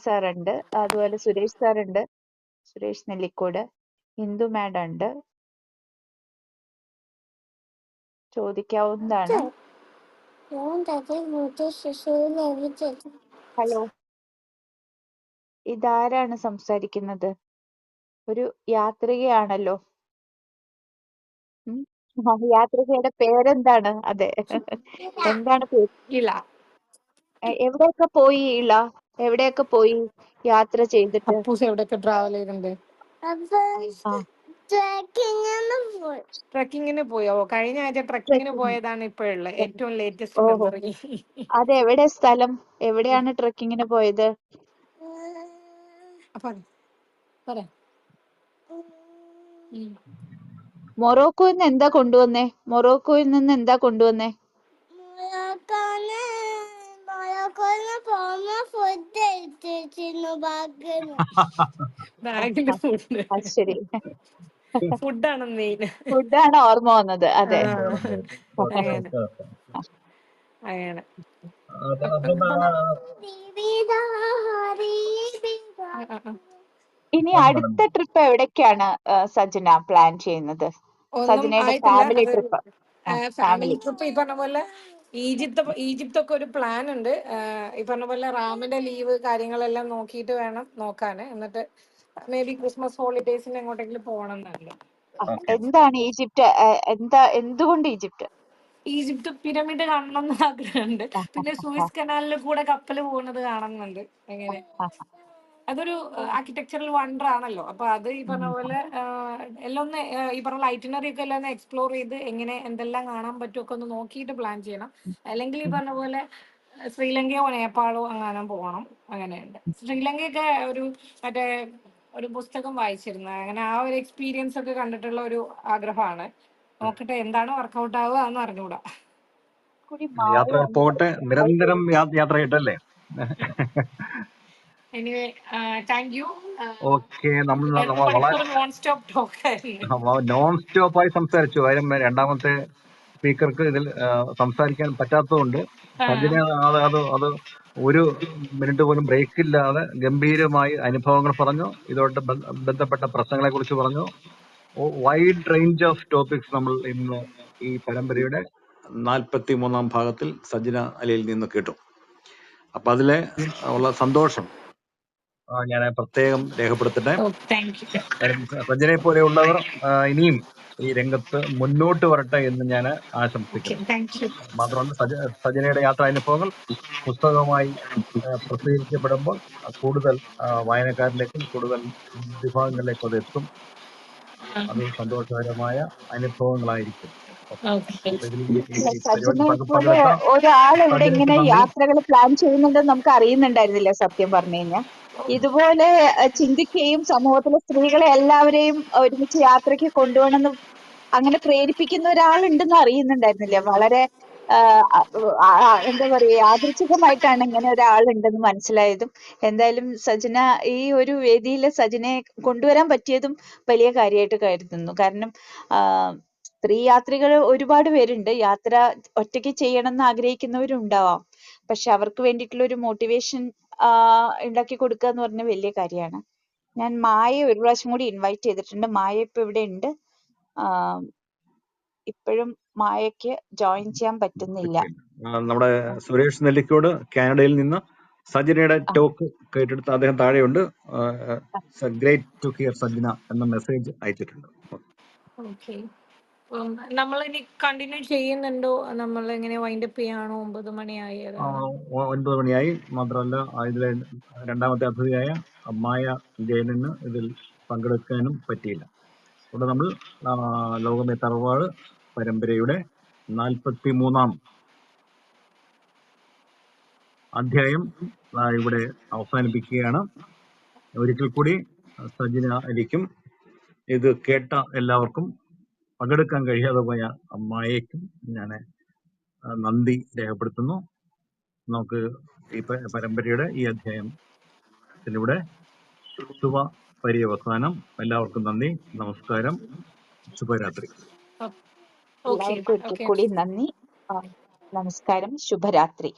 സാറുണ്ട്, അതുപോലെ സുരേഷ് സാറുണ്ട്, സുരേഷ് നെല്ലിക്കോട്, ഇന്ദു മാഡം ഉണ്ട്, ചോദിക്കാവുന്നതാണ്. ഹലോ, ഇതാരാണ് സംസാരിക്കുന്നത്? ഒരു യാത്രികയാണല്ലോ. യാത്രികയുടെ പേരെന്താണ്? അതെ, എന്താണ് പേര്? ഇല്ല. എവിടെയൊക്കെ പോയി ഇള? എവിടെയൊക്കെ പോയി യാത്ര ചെയ്തിട്ട്? അപ്പൂസ് എവിടെയൊക്കെ ട്രാവൽ ചെയ്തിട്ടുണ്ട്? ആ ട്രക്കിങ്ങിന് പോയോ? കഴിഞ്ഞ ആഴ്ച ട്രക്കിങ്ങിന് പോയതാണ് ഇപ്പോഴുള്ള ഏറ്റവും ലേറ്റസ്റ്റ് ഓഹോ, മെമ്മറി. അത് എവിടെ സ്ഥലം? എവിടെയാണ് ട്രക്കിങ്ങിന് പോയത്? പറയാം. മൊറോക്കോയിൽ നിന്ന് എന്താ കൊണ്ടുവന്നേ? മൊറോക്കോയിൽ നിന്ന് എന്താ കൊണ്ടുവന്നേ? ബാഗില് ഫുഡ്. അത് ശരി, ഫുഡാണ് മെയിൻ. ഫുഡാണ് ഓർമ്മ വന്നത്. അതെ, അങ്ങനെ അങ്ങനെ. ഇനി അടുത്ത ട്രിപ്പ് എവിടേക്കാണ് സജന പ്ലാൻ ചെയ്യുന്നത്? ഒന്നും സജനയുടെ ആയിട്ടില്ല. ഫാമിലി അത് ട്രിപ്പ്. ഫാമിലി ട്രിപ്പ് ഈ പറഞ്ഞ പോലെ ഈജിപ്ത് ഒക്കെ ഒരു പ്ലാൻ ഉണ്ട്. ഈ പറഞ്ഞ പോലെ റാമിന്റെ ലീവ് കാര്യങ്ങളെല്ലാം നോക്കിയിട്ട് വേണം നോക്കാൻ. എന്നിട്ട് മേ ബി ക്രിസ്മസ് ഹോളിഡേസിന് എങ്ങോട്ടെങ്കിലും പോകണം എന്നല്ല. എന്താണ് ഈജിപ്റ്റ്? എന്തുകൊണ്ട് ഈജിപ്റ്റ്? ഈജിപ്ത് പിരമിഡ് കാണണം എന്ന് ആഗ്രഹമുണ്ട്. പിന്നെ സൂയിസ് കനാലിൽ കൂടെ കപ്പൽ പോകുന്നത് കാണുന്നുണ്ട്. എങ്ങനെ അതൊരു ആർക്കിടെക്ചറൽ വണ്ടർ ആണല്ലോ. അപ്പൊ അത് ഈ പറഞ്ഞ പോലെ എല്ലാം ഒന്ന് ഈ പറഞ്ഞ ഐറ്റിനറി ഒക്കെ എല്ലാം ഒന്ന് എക്സ്പ്ലോർ ചെയ്ത് എങ്ങനെ എന്തെല്ലാം കാണാൻ പറ്റുമൊക്കെ ഒന്ന് നോക്കിയിട്ട് പ്ലാൻ ചെയ്യണം. അല്ലെങ്കിൽ ഈ പറഞ്ഞ പോലെ ശ്രീലങ്കയോ നേപ്പാളോ അങ്ങനെ പോകണം. അങ്ങനെയുണ്ട്. ശ്രീലങ്കയൊക്കെ മറ്റേ ഒരു പുസ്തകം വായിച്ചിരുന്നു. അങ്ങനെ ആ ഒരു എക്സ്പീരിയൻസ് ഒക്കെ കണ്ടിട്ടുള്ള ഒരു ആഗ്രഹമാണ്. നോക്കട്ടെ എന്താണ് വർക്കൗട്ട് ആവുക എന്ന് അറിഞ്ഞൂടാ. യാത്ര പോകട്ടെ, നിരന്തരം യാത്ര ചെയ്യട്ടല്ലേ. Anyway thank you. ഓക്കെ, നമ്മൾ വളരെ നോൺ സ്റ്റോപ്പ് ടോക്ക് നോൺ സ്റ്റോപ്പായി സംസാരിച്ചു. കാര്യം രണ്ടാമത്തെ സ്പീക്കർക്ക് ഇതിൽ സംസാരിക്കാൻ പറ്റാത്തതുകൊണ്ട് സജിന അത് ഒരു മിനിറ്റ് പോലും ബ്രേക്ക് ഇല്ലാതെ ഗംഭീരമായി അനുഭവങ്ങൾ പറഞ്ഞു. ഇതോട്ട് ബന്ധപ്പെട്ട പ്രശ്നങ്ങളെ കുറിച്ച് പറഞ്ഞു. വൈഡ് റേഞ്ച് ഓഫ് ടോപ്പിക്സ് നമ്മൾ ഇന്ന് ഈ പരമ്പരയുടെ 43-ാം ഭാഗത്തിൽ സജിന അലിയിൽ നിന്ന് കേട്ടു. അപ്പൊ അതിലെ ഉള്ള സന്തോഷം ഞാൻ പ്രത്യേകം രേഖപ്പെടുത്തട്ടെ. സജിനെ പോലെയുള്ളവർ ഇനിയും ഈ രംഗത്ത് മുന്നോട്ട് വരട്ടെ എന്ന് ഞാൻ ആശംസിക്കുന്നു. മാത്രമല്ല സജിനയുടെ യാത്രാനുഭവങ്ങൾ പുസ്തകമായി പ്രസിദ്ധീകരിക്കപ്പെടുമ്പോൾ കൂടുതൽ വായനക്കാരിലേക്കും കൂടുതൽ വിഭാഗങ്ങളിലേക്കും അത് എത്തും. അത് സന്തോഷകരമായ അനുഭവങ്ങളായിരിക്കും. സജിനെ പോലെ ഒരാൾ ഇവിടെ ഇങ്ങനെ യാത്രകൾ പ്ലാൻ ചെയ്യുന്നുണ്ടെന്ന് നമുക്ക് അറിയുന്നുണ്ടായിരുന്നില്ല സത്യം പറഞ്ഞു കഴിഞ്ഞാൽ. ഇതുപോലെ ചിന്തിക്കുകയും സമൂഹത്തിലെ സ്ത്രീകളെ എല്ലാവരെയും ഒരുമിച്ച് യാത്രയ്ക്ക് കൊണ്ടുപോകണമെന്ന് അങ്ങനെ പ്രേരിപ്പിക്കുന്ന ഒരാളുണ്ടെന്ന് അറിയുന്നുണ്ടായിരുന്നില്ല. വളരെ എന്താ പറയാ, യാദൃച്ഛികമായിട്ടാണ് ഇങ്ങനെ ഒരാളുണ്ടെന്ന് മനസ്സിലായതും. എന്തായാലും സജന ഈ ഒരു വേദിയിൽ സജനയെ കൊണ്ടുവരാൻ പറ്റിയതും വലിയ കാര്യമായിട്ട് കരുതുന്നു. കാരണം സ്ത്രീ യാത്രികൾ ഒരുപാട് പേരുണ്ട്. യാത്ര ഒറ്റയ്ക്ക് ചെയ്യണം എന്ന് ആഗ്രഹിക്കുന്നവരും ഉണ്ടാവാം. പക്ഷെ അവർക്ക് വേണ്ടിയിട്ടുള്ള ഒരു മോട്ടിവേഷൻ ഉണ്ടാക്കി കൊടുക്കുക എന്ന് പറഞ്ഞ വലിയ കാര്യമാണ്. ഞാൻ മായയെ ഒരു പ്രാവശ്യം കൂടി ഇൻവൈറ്റ് ചെയ്തിട്ടുണ്ട്. മായ ഇപ്പൊ ഇവിടെ ഉണ്ട്. ഇപ്പോഴും മായയ്ക്ക് ജോയിൻ ചെയ്യാൻ പറ്റുന്നില്ല. നമ്മുടെ സുരേഷ് നെല്ലിക്കോട് കാനഡയിൽ നിന്ന് സജിനയുടെ ടോക്ക് കേട്ടെടുത്ത് അദ്ദേഹം താഴെയുണ്ട്. ഗ്രേറ്റ് ടു ഹിയർ സജിന എന്ന മെസ്സേജ് അയച്ചിട്ടുണ്ട്. നമ്മൾ ഇനി കണ്ടിന്യൂ ചെയ്യുന്നുണ്ടോ? നമ്മൾ എങ്ങനെ വൈൻഡപ്പ് ചെയ്യാണോ? 9 മണിയായി. 9 മണിയായി. മാത്രമല്ല ഇതിലെ രണ്ടാമത്തെ അതിഥിയായ മായ ജയനന് ഇതിൽ പങ്കെടുക്കാനും പറ്റിയില്ല. അതുകൊണ്ട് നമ്മൾ ലോകമേ തറവാട് പരമ്പരയുടെ 43-ാം അധ്യായം ഇവിടെ അവസാനിപ്പിക്കുകയാണ്. ഒരിക്കൽ കൂടി സജിന അലിക്കും ഇത് കേട്ട എല്ലാവർക്കും പങ്കെടുക്കാൻ കഴിയാതെ പോയ അമ്മായേക്കും ഞാൻ നന്ദി രേഖപ്പെടുത്തുന്നു. നമുക്ക് ഈ പരമ്പരയുടെ ഈ അധ്യായത്തിലൂടെ ശുഭ പര്യവസാനം. എല്ലാവർക്കും നന്ദി, നമസ്കാരം, ശുഭരാത്രി. ഓക്കെ എല്ലാവർക്കും ഒരിക്കൽ കൂടി നന്ദി, നമസ്കാരം, ശുഭരാത്രി.